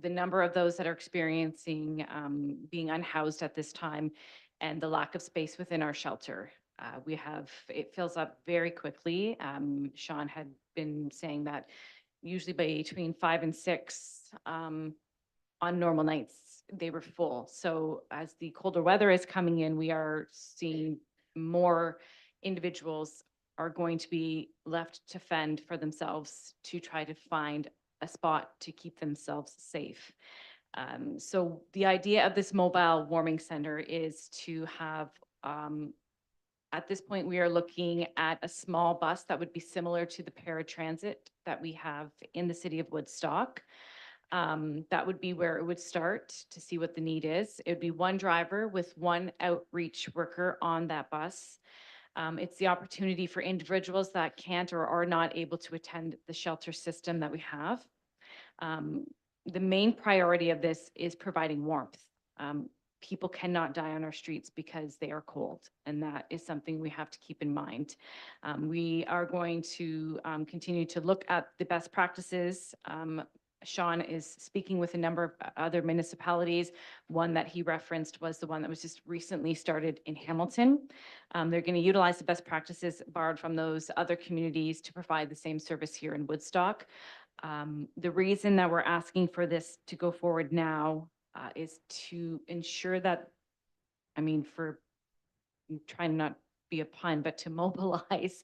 the number of those that are experiencing being unhoused at this time and the lack of space within our shelter. It fills up very quickly. Sean had been saying that usually between 5 and 6 on normal nights, they were full. So as the colder weather is coming in, we are seeing more individuals are going to be left to fend for themselves to try to find a spot to keep themselves safe. So the idea of this mobile warming center is to have, at this point, we are looking at a small bus that would be similar to the paratransit that we have in the city of Woodstock. That would be where it would start to see what the need is. It would be one driver with one outreach worker on that bus. It's the opportunity for individuals that can't or are not able to attend the shelter system that we have. The main priority of this is providing warmth. People cannot die on our streets because they are cold, and that is something we have to keep in mind. We are going to continue to look at the best practices. Sean is speaking with a number of other municipalities. One that he referenced was the one that was just recently started in Hamilton. They're going to utilize the best practices borrowed from those other communities to provide the same service here in Woodstock. The reason that we're asking for this to go forward now is to ensure that, for trying not be a pun, but to mobilize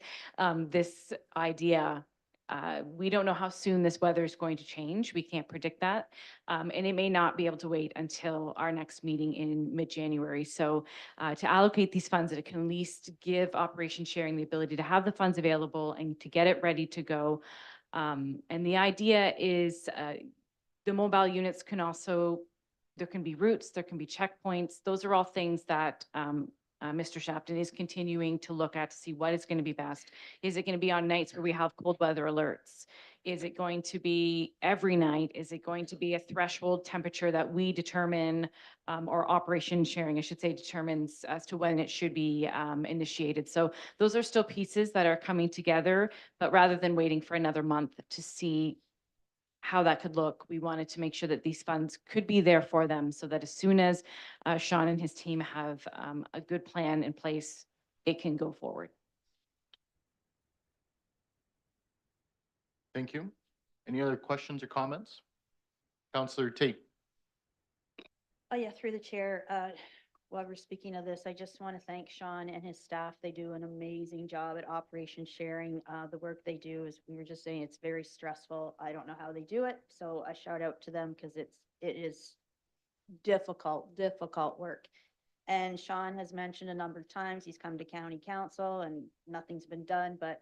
this idea. We don't know how soon this weather is going to change. We can't predict that. And it may not be able to wait until our next meeting in mid-January. So to allocate these funds, that it can at least give Operation Sharing the ability to have the funds available and to get it ready to go. And the idea is the mobile units can also, there can be routes, there can be checkpoints. Those are all things that Mr. Shapton is continuing to look at to see what is going to be best. Is it going to be on nights where we have cold weather alerts? Is it going to be every night? Is it going to be a threshold temperature that we determine, or Operation Sharing, I should say, determines as to when it should be initiated? So those are still pieces that are coming together, but rather than waiting for another month to see how that could look, we wanted to make sure that these funds could be there for them so that as soon as Sean and his team have a good plan in place, it can go forward. Thank you. Any other questions or comments? Councillor Tate. Oh, yeah, through the chair. While we're speaking of this, I just want to thank Sean and his staff. They do an amazing job at Operation Sharing. The work they do is, we were just saying, it's very stressful. I don't know how they do it. So I shout out to them because it is difficult work. And Sean has mentioned a number of times, he's come to county council and nothing's been done, but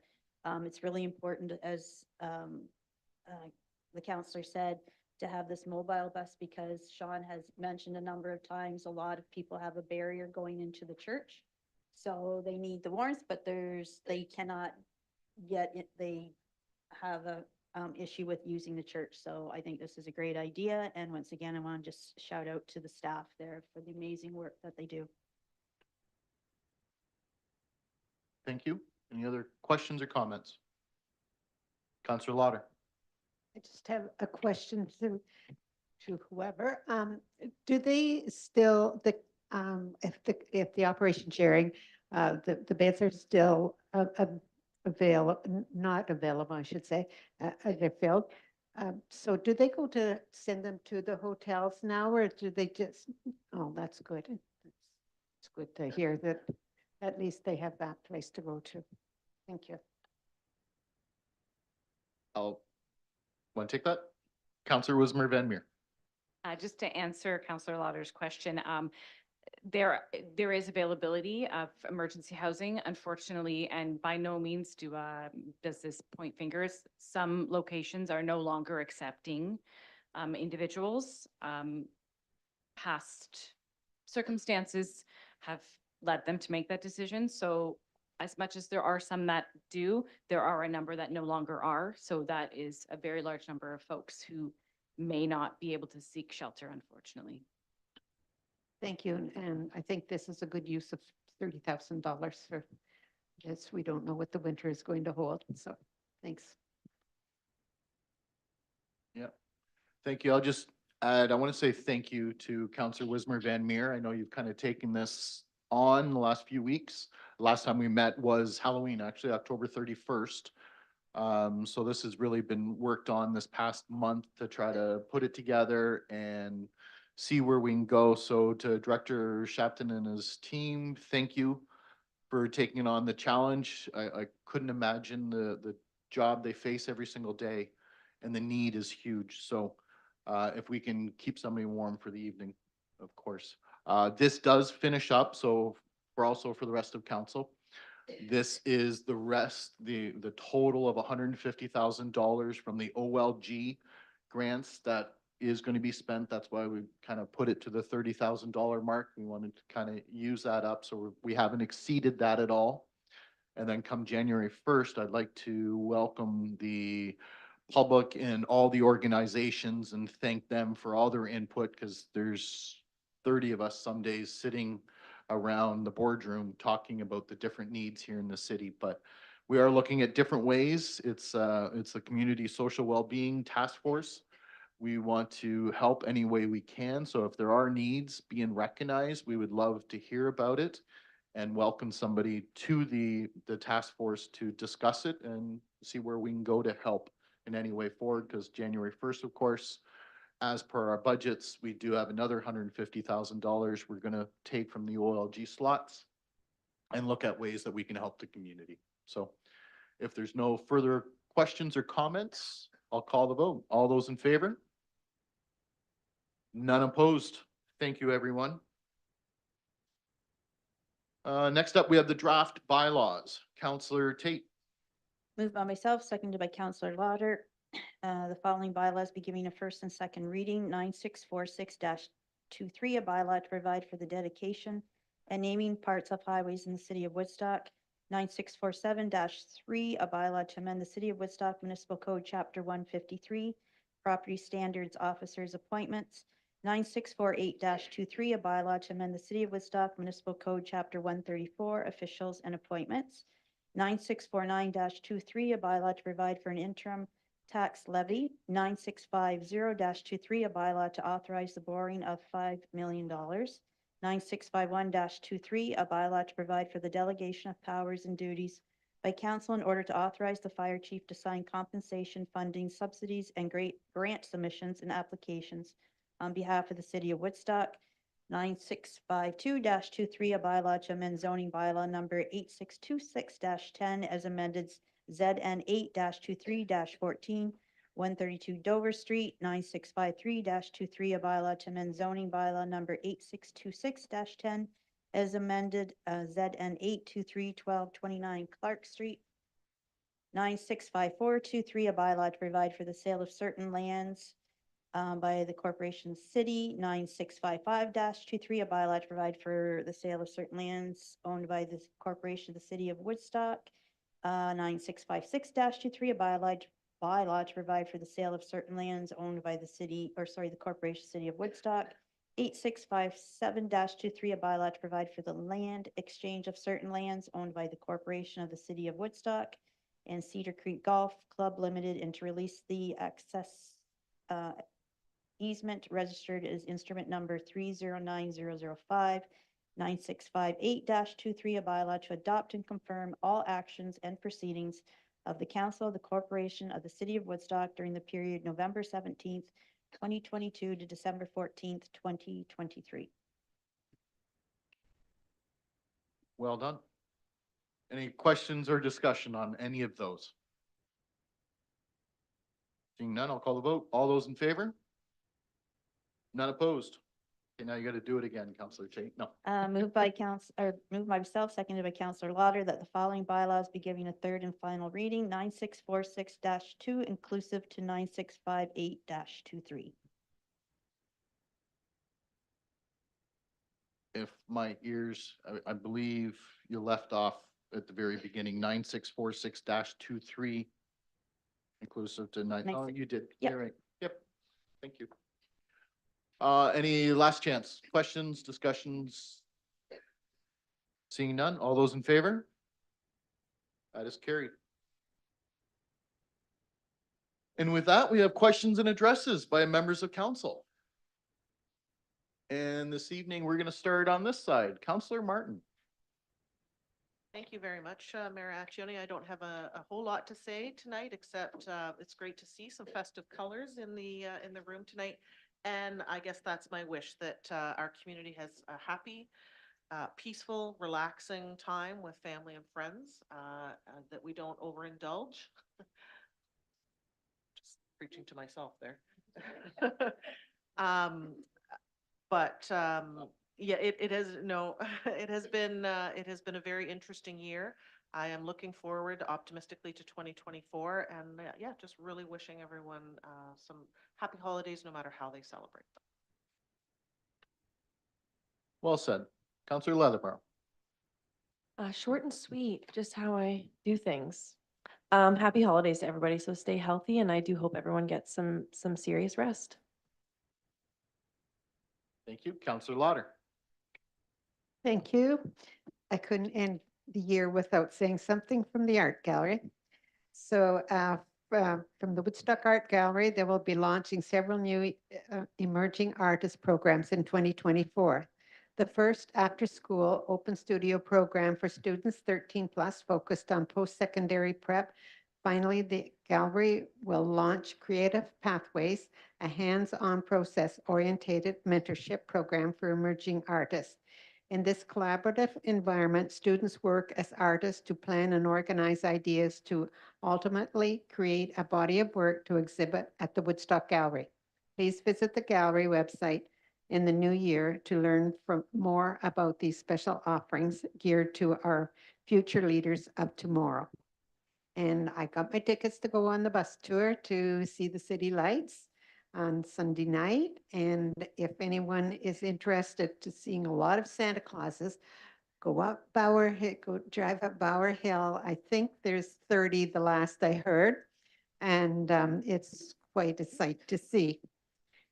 it's really important, as the counselor said, to have this mobile bus, because Sean has mentioned a number of times, a lot of people have a barrier going into the church. So they need the warmth, but they cannot get it, they have a issue with using the church. So I think this is a great idea. And once again, I want to just shout out to the staff there for the amazing work that they do. Thank you. Any other questions or comments? Councillor Lauder. I just have a question to whoever. Do they still, if the Operation Sharing, the beds are still not available, I should say, they're filled. So do they go to send them to the hotels now, or do they just, oh, that's good. It's good to hear that at least they have that place to go to. Thank you. I'll, want to take that? Counselor Wismer Van Meer. Just to answer Councillor Lauder's question, there is availability of emergency housing, unfortunately, and by no means does this point fingers. Some locations are no longer accepting individuals. Past circumstances have led them to make that decision. So as much as there are some that do, there are a number that no longer are. So that is a very large number of folks who may not be able to seek shelter, unfortunately. Thank you. And I think this is a good use of $30,000 for this. We don't know what the winter is going to hold. So thanks. Yeah. Thank you. I'll just add, I want to say thank you to Councillor Wismer Van Meer. I know you've kind of taken this on the last few weeks. Last time we met was Halloween, actually, October 31st. So this has really been worked on this past month to try to put it together and see where we can go. So to Director Shapton and his team, thank you for taking on the challenge. I couldn't imagine the job they face every single day, and the need is huge. So if we can keep somebody warm for the evening, of course. This does finish up, so for also for the rest of council. This is the rest, the total of $150,000 from the OLG grants that is going to be spent. That's why we kind of put it to the $30,000 mark. We wanted to kind of use that up, so we haven't exceeded that at all. And then come January 1st, I'd like to welcome the public and all the organizations and thank them for all their input, because there's 30 of us some days sitting around the boardroom talking about the different needs here in the city. But we are looking at different ways. It's a community social well-being task force. We want to help any way we can. So if there are needs being recognized, we would love to hear about it and welcome somebody to the task force to discuss it and see where we can go to help in any way forward. Because January 1st, of course, as per our budgets, we do have another $150,000 we're going to take from the OLG slots and look at ways that we can help the community. So if there's no further questions or comments, I'll call the vote. All those in favor? None opposed. Thank you, everyone. Next up, we have the draft bylaws. Councillor Tate. Moved by myself, seconded by Councillor Lauder. The following bylaws be given a first and second reading. 9646-23, a bylaw to provide for the dedication and naming parts of highways in the city of Woodstock. 9647-3, a bylaw to amend the City of Woodstock Municipal Code, Chapter 153, Property Standards Officers Appointments. 9648-23, a bylaw to amend the City of Woodstock Municipal Code, Chapter 134, Officials and Appointments. 9649-23, a bylaw to provide for an interim tax levy. 9650-23, a bylaw to authorize the borrowing of $5 million. 9651-23, a bylaw to provide for the delegation of powers and duties by council in order to authorize the fire chief to sign compensation, funding, subsidies, and grant submissions and applications on behalf of the city of Woodstock. 9652-23, a bylaw to amend zoning bylaw number 8626-10 as amended ZN 8-23-14, 132 Dover Street. 9653-23, a bylaw to amend zoning bylaw number 8626-10 as amended ZN 8-23-1229 Clark Street. 9654-23, a bylaw to provide for the sale of certain lands by the corporation city. 9655-23, a bylaw to provide for the sale of certain lands owned by the corporation of the city of Woodstock. 9656-23, a bylaw to provide for the sale of certain lands owned by the city, the corporation city of Woodstock. 8657-23, a bylaw to provide for the land exchange of certain lands owned by the corporation of the city of Woodstock and Cedar Creek Golf Club Limited, and to release the access easement registered as instrument number 309005. 9658-23, a bylaw to adopt and confirm all actions and proceedings of the council of the corporation of the city of Woodstock during the period November 17th, 2022 to December 14th, 2023. Well done. Any questions or discussion on any of those? Seeing none, I'll call the vote. All those in favor? None opposed? Okay, now you got to do it again, Counselor Tate. No. Moved by myself, seconded by Counselor Lauder, that the following bylaws be given a third and final reading, 9646-2 inclusive to 9658-23. If my ears, I believe you left off at the very beginning, 9646-23 inclusive to nine. Oh, you did. Yep. You're right. Yep. Thank you. Any last chance? Questions, discussions? Seeing none, all those in favor? That is carried. And with that, we have questions and addresses by members of council. And this evening, we're going to start on this side. Counselor Martin. Thank you very much, Mayor Accioni. I don't have a whole lot to say tonight, except it's great to see some festive colors in the room tonight. And I guess that's my wish, that our community has a happy, peaceful, relaxing time with family and friends, that we don't overindulge. Just preaching to myself there. Yeah, it has it has been a very interesting year. I am looking forward optimistically to 2024, and yeah, just really wishing everyone some happy holidays, no matter how they celebrate them. Well said. Counselor Leatherborough. Short and sweet, just how I do things. Happy holidays to everybody. So stay healthy, and I do hope everyone gets some serious rest. Thank you. Counselor Lauder. Thank you. I couldn't end the year without saying something from the art gallery. So from the Woodstock Art Gallery, they will be launching several new emerging artist programs in 2024. The first after-school open studio program for students 13 plus focused on post-secondary prep. Finally, the gallery will launch Creative Pathways, a hands-on process-oriented mentorship program for emerging artists. In this collaborative environment, students work as artists to plan and organize ideas to ultimately create a body of work to exhibit at the Woodstock Gallery. Please visit the gallery website in the new year to learn more about these special offerings geared to our future leaders of tomorrow. And I got my tickets to go on the bus tour to see the city lights on Sunday night. And if anyone is interested to seeing a lot of Santa Clauses, go up Bower Hill, go drive up Bower Hill. I think there's 30 the last I heard. And it's quite a sight to see.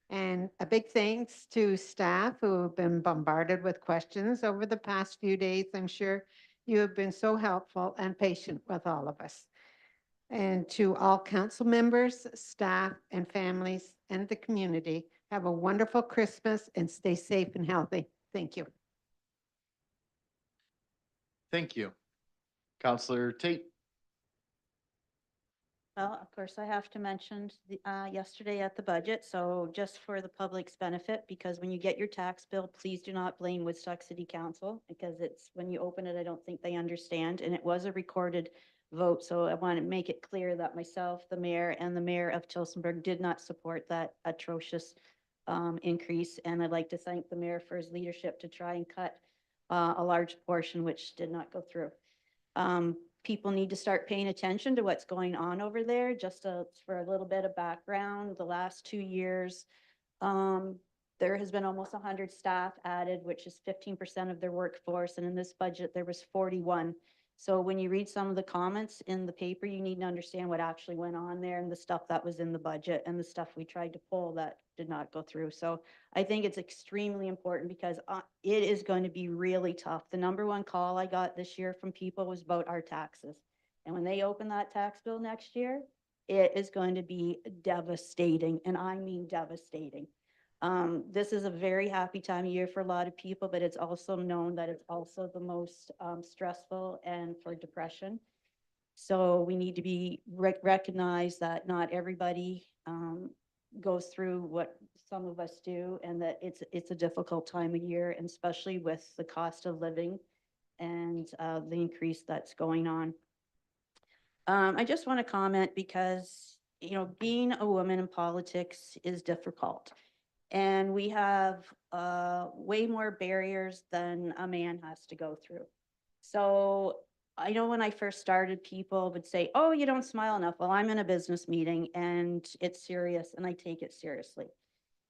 And a big thanks to staff who have been bombarded with questions over the past few days. I'm sure you have been so helpful and patient with all of us. And to all council members, staff, and families, and the community, have a wonderful Christmas and stay safe and healthy. Thank you. Thank you. Counselor Tate. Well, of course, I have to mention yesterday at the budget, so just for the public's benefit, because when you get your tax bill, please do not blame Woodstock City Council, because it's, when you open it, I don't think they understand, and it was a recorded vote, so I want to make it clear that myself, the mayor, and the mayor of Tillsonburg did not support that atrocious increase, and I'd like to thank the mayor for his leadership to try and cut a large portion, which did not go through. People need to start paying attention to what's going on over there. Just for a little bit of background, the last 2 years, there has been almost 100 staff added, which is 15% of their workforce. And in this budget, there was 41. So when you read some of the comments in the paper, you need to understand what actually went on there and the stuff that was in the budget and the stuff we tried to pull that did not go through. So I think it's extremely important because it is going to be really tough. The number one call I got this year from people was about our taxes. And when they open that tax bill next year, it is going to be devastating. And I mean devastating. This is a very happy time of year for a lot of people, but it's also known that it's also the most stressful and for depression. So we need to be recognize that not everybody goes through what some of us do, and that it's a difficult time of year, and especially with the cost of living and the increase that's going on. I just want to comment because, you know, being a woman in politics is difficult. And we have way more barriers than a man has to go through. So I know when I first started, people would say, oh, you don't smile enough. Well, I'm in a business meeting and it's serious and I take it seriously.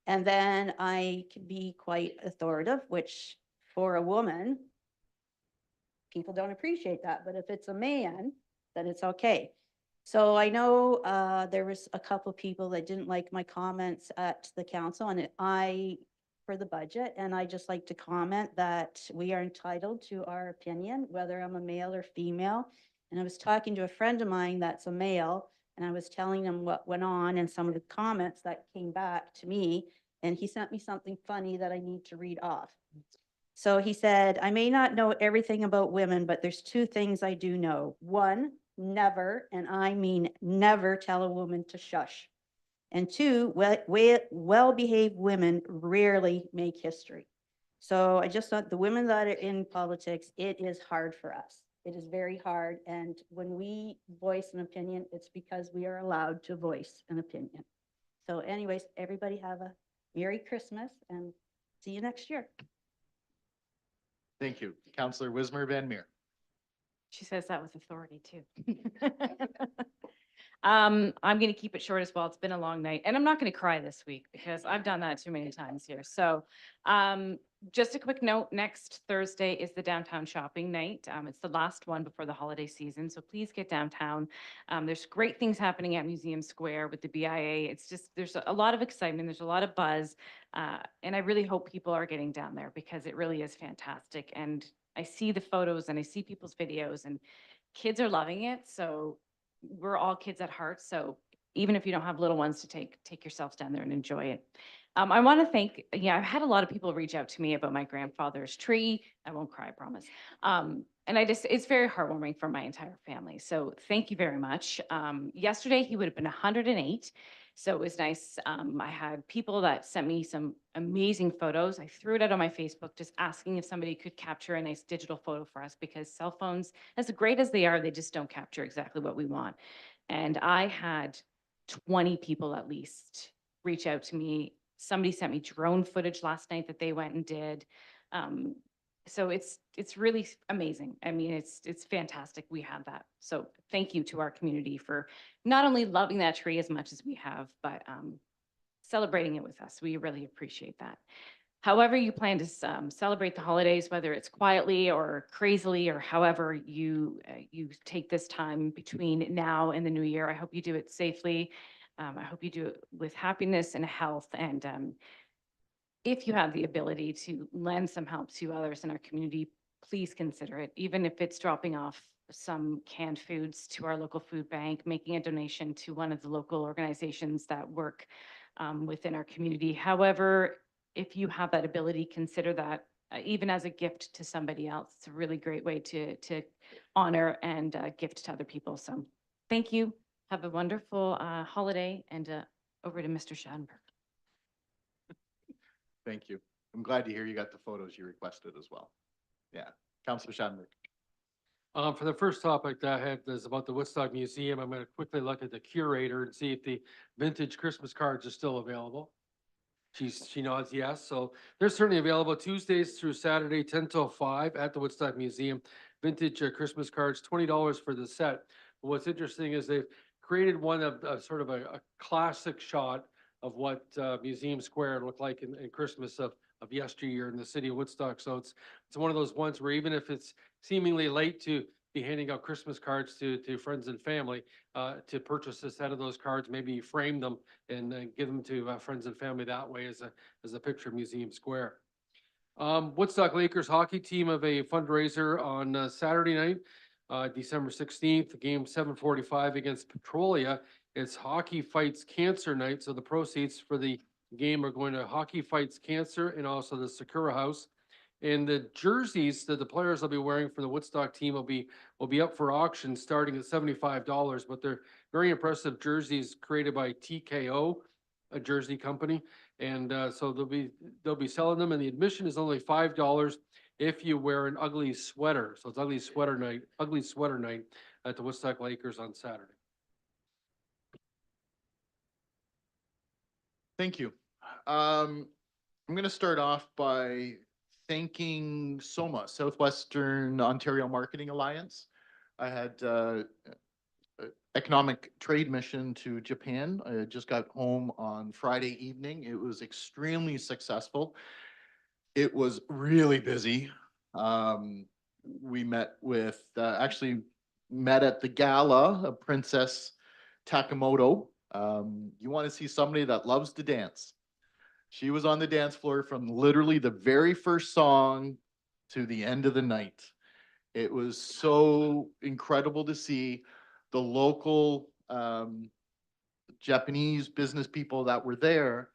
And then I can be quite authoritative, which for a woman, people don't appreciate that. But if it's a man, then it's okay. So I know there was a couple people that didn't like my comments at the council and for the budget. And I just like to comment that we are entitled to our opinion, whether I'm a male or female. And I was talking to a friend of mine that's a male, and I was telling him what went on and some of the comments that came back to me. And he sent me something funny that I need to read off. So he said, I may not know everything about women, but there's two things I do know. One, never, and I mean never, tell a woman to shush. And two, well-behaved women rarely make history. So I just thought the women that are in politics, it is hard for us. It is very hard. And when we voice an opinion, it's because we are allowed to voice an opinion. So anyways, everybody have a Merry Christmas and see you next year. Thank you. Councillor Wismer Van Meer. She says that with authority too. I'm going to keep it short as well. It's been a long night and I'm not going to cry this week because I've done that too many times here. So, just a quick note, next Thursday is the downtown shopping night. It's the last one before the holiday season. So please get downtown. There's great things happening at Museum Square with the BIA. It's just, there's a lot of excitement. There's a lot of buzz. And I really hope people are getting down there because it really is fantastic. And I see the photos and I see people's videos and kids are loving it. So we're all kids at heart. So even if you don't have little ones to take yourselves down there and enjoy it. I want to thank, I've had a lot of people reach out to me about my grandfather's tree. I won't cry, I promise. And it's very heartwarming for my entire family. So thank you very much. Yesterday he would have been 108. So it was nice. I had people that sent me some amazing photos. I threw it out on my Facebook just asking if somebody could capture a nice digital photo for us because cell phones, as great as they are, they just don't capture exactly what we want. And I had 20 people at least reach out to me. Somebody sent me drone footage last night that they went and did. So it's really amazing. I mean, it's fantastic we have that. So thank you to our community for not only loving that tree as much as we have, but celebrating it with us. We really appreciate that. However you plan to celebrate the holidays, whether it's quietly or crazily or however you take this time between now and the new year, I hope you do it safely. I hope you do it with happiness and health. And if you have the ability to lend some help to others in our community, please consider it, even if it's dropping off some canned foods to our local food bank, making a donation to one of the local organizations that work within our community. However, if you have that ability, consider that even as a gift to somebody else. It's a really great way to honor and gift to other people. So thank you. Have a wonderful holiday, and over to Mr. Schadenberg. Thank you. I'm glad to hear you got the photos you requested as well. Yeah. Councillor Schadenberg. For the first topic that I have is about the Woodstock Museum. I'm going to quickly look at the curator and see if the vintage Christmas cards are still available. She nods yes. So they're certainly available Tuesdays through Saturday, 10 till 5 at the Woodstock Museum. Vintage Christmas cards, $20 for the set. But what's interesting is they've created one of sort of a classic shot of what Museum Square looked like in Christmas of yesteryear in the city of Woodstock. So it's one of those ones where even if it's seemingly late to be handing out Christmas cards to friends and family, to purchase a set of those cards, maybe you frame them and give them to friends and family that way as a picture of Museum Square. Woodstock Lakers hockey team have a fundraiser on Saturday night, December 16th, game 7:45 against Petrolia. It's Hockey Fights Cancer Night, so the proceeds for the game are going to Hockey Fights Cancer and also the Sakura House. And the jerseys that the players will be wearing for the Woodstock team will be up for auction starting at $75, but they're very impressive jerseys created by TKO, a jersey company. And so they'll be selling them, and the admission is only $5. if you wear an ugly sweater. So it's ugly sweater night at the Woodstock Lakers on Saturday. Thank you. I'm going to start off by thanking SOMA, Southwestern Ontario Marketing Alliance. I had economic trade mission to Japan. I just got home on Friday evening. It was extremely successful. It was really busy. We met with, actually met at the gala of Princess Takamoto. You want to see somebody that loves to dance. She was on the dance floor from literally the very first song to the end of the night. It was so incredible to see the local Japanese business people that were there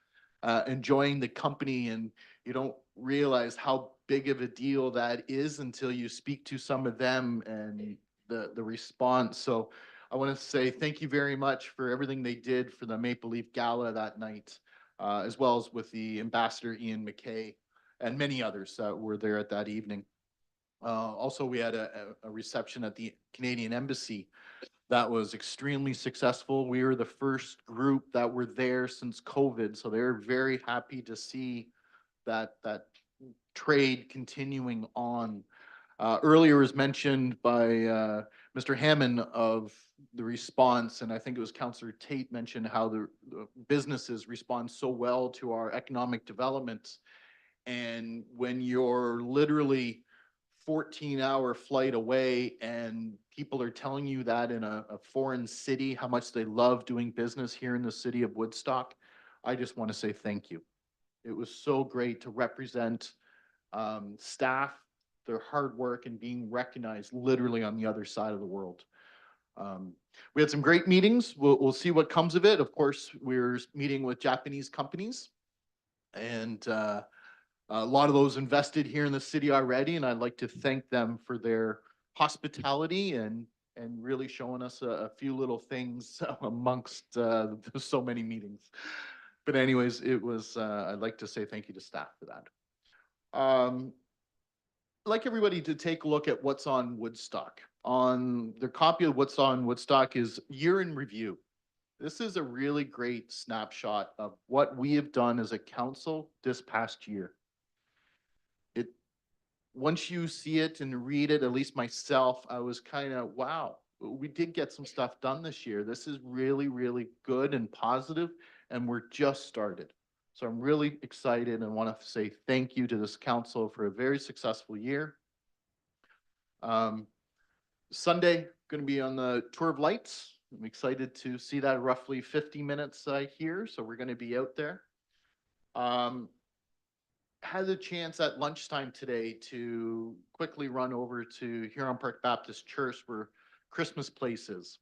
enjoying the company, and you don't realize how big of a deal that is until you speak to some of them and the response. So I want to say thank you very much for everything they did for the Maple Leaf Gala that night, as well as with the Ambassador Ian McKay and many others that were there at that evening. Also, we had a reception at the Canadian Embassy that was extremely successful. We were the first group that were there since COVID, so they're very happy to see that trade continuing on. Earlier was mentioned by Mr. Hammond of the response, and I think it was Councillor Tate mentioned how the businesses respond so well to our economic development. And when you're literally 14-hour flight away and people are telling you that in a foreign city, how much they love doing business here in the city of Woodstock, I just want to say thank you. It was so great to represent staff, their hard work, and being recognized literally on the other side of the world. We had some great meetings. We'll see what comes of it. Of course, we're meeting with Japanese companies, and a lot of those invested here in the city already, and I'd like to thank them for their hospitality and really showing us a few little things amongst so many meetings. But anyways, it was, I'd like to say thank you to staff for that. I'd like everybody to take a look at what's on Woodstock. On the copy of what's on Woodstock is year in review. This is a really great snapshot of what we have done as a council this past year. Once you see it and read it, at least myself, I was kind of, wow, we did get some stuff done this year. This is really, really good and positive, and we're just started. So I'm really excited and want to say thank you to this council for a very successful year. Sunday, going to be on the Tour of Lights. I'm excited to see that roughly 50 minutes here, so we're going to be out there. Had a chance at lunchtime today to quickly run over to Huron Park Baptist Church where Christmas Place is.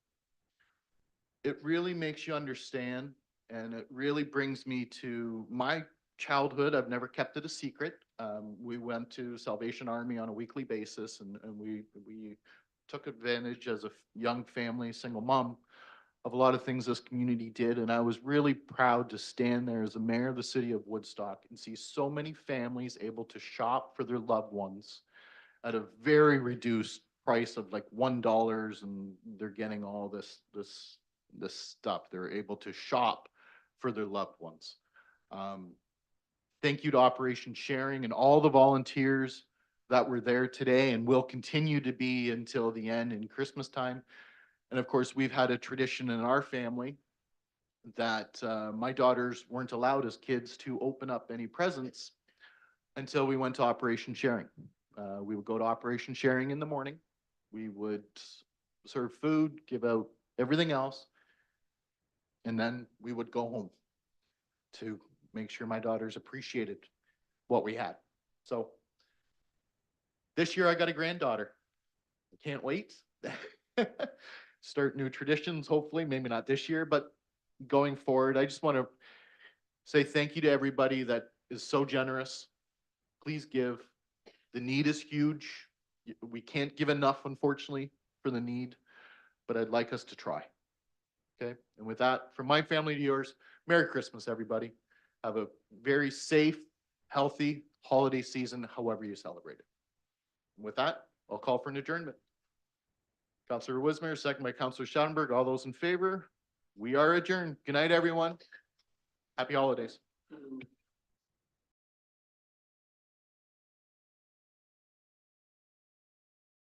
It really makes you understand, and it really brings me to my childhood. I've never kept it a secret. We went to Salvation Army on a weekly basis, and we took advantage as a young family, single mom, of a lot of things this community did. And I was really proud to stand there as the mayor of the city of Woodstock and see so many families able to shop for their loved ones at a very reduced price of like $1, and they're getting all this stuff. They're able to shop for their loved ones. Thank you to Operation Sharing and all the volunteers that were there today and will continue to be until the end in Christmas time. And of course, we've had a tradition in our family that my daughters weren't allowed as kids to open up any presents until we went to Operation Sharing. We would go to Operation Sharing in the morning. We would serve food, give out everything else, and then we would go home to make sure my daughters appreciated what we had. So this year I got a granddaughter. I can't wait. Start new traditions, hopefully, maybe not this year, but going forward. I just want to say thank you to everybody that is so generous. Please give. The need is huge. We can't give enough, unfortunately, for the need, but I'd like us to try. Okay. And with that, from my family to yours, Merry Christmas, everybody. Have a very safe, healthy holiday season, however you celebrate it. With that, I'll call for an adjournment. Counselor Wismer, second by Counselor Schadenberg. All those in favor? We are adjourned. Good night, everyone. Happy holidays.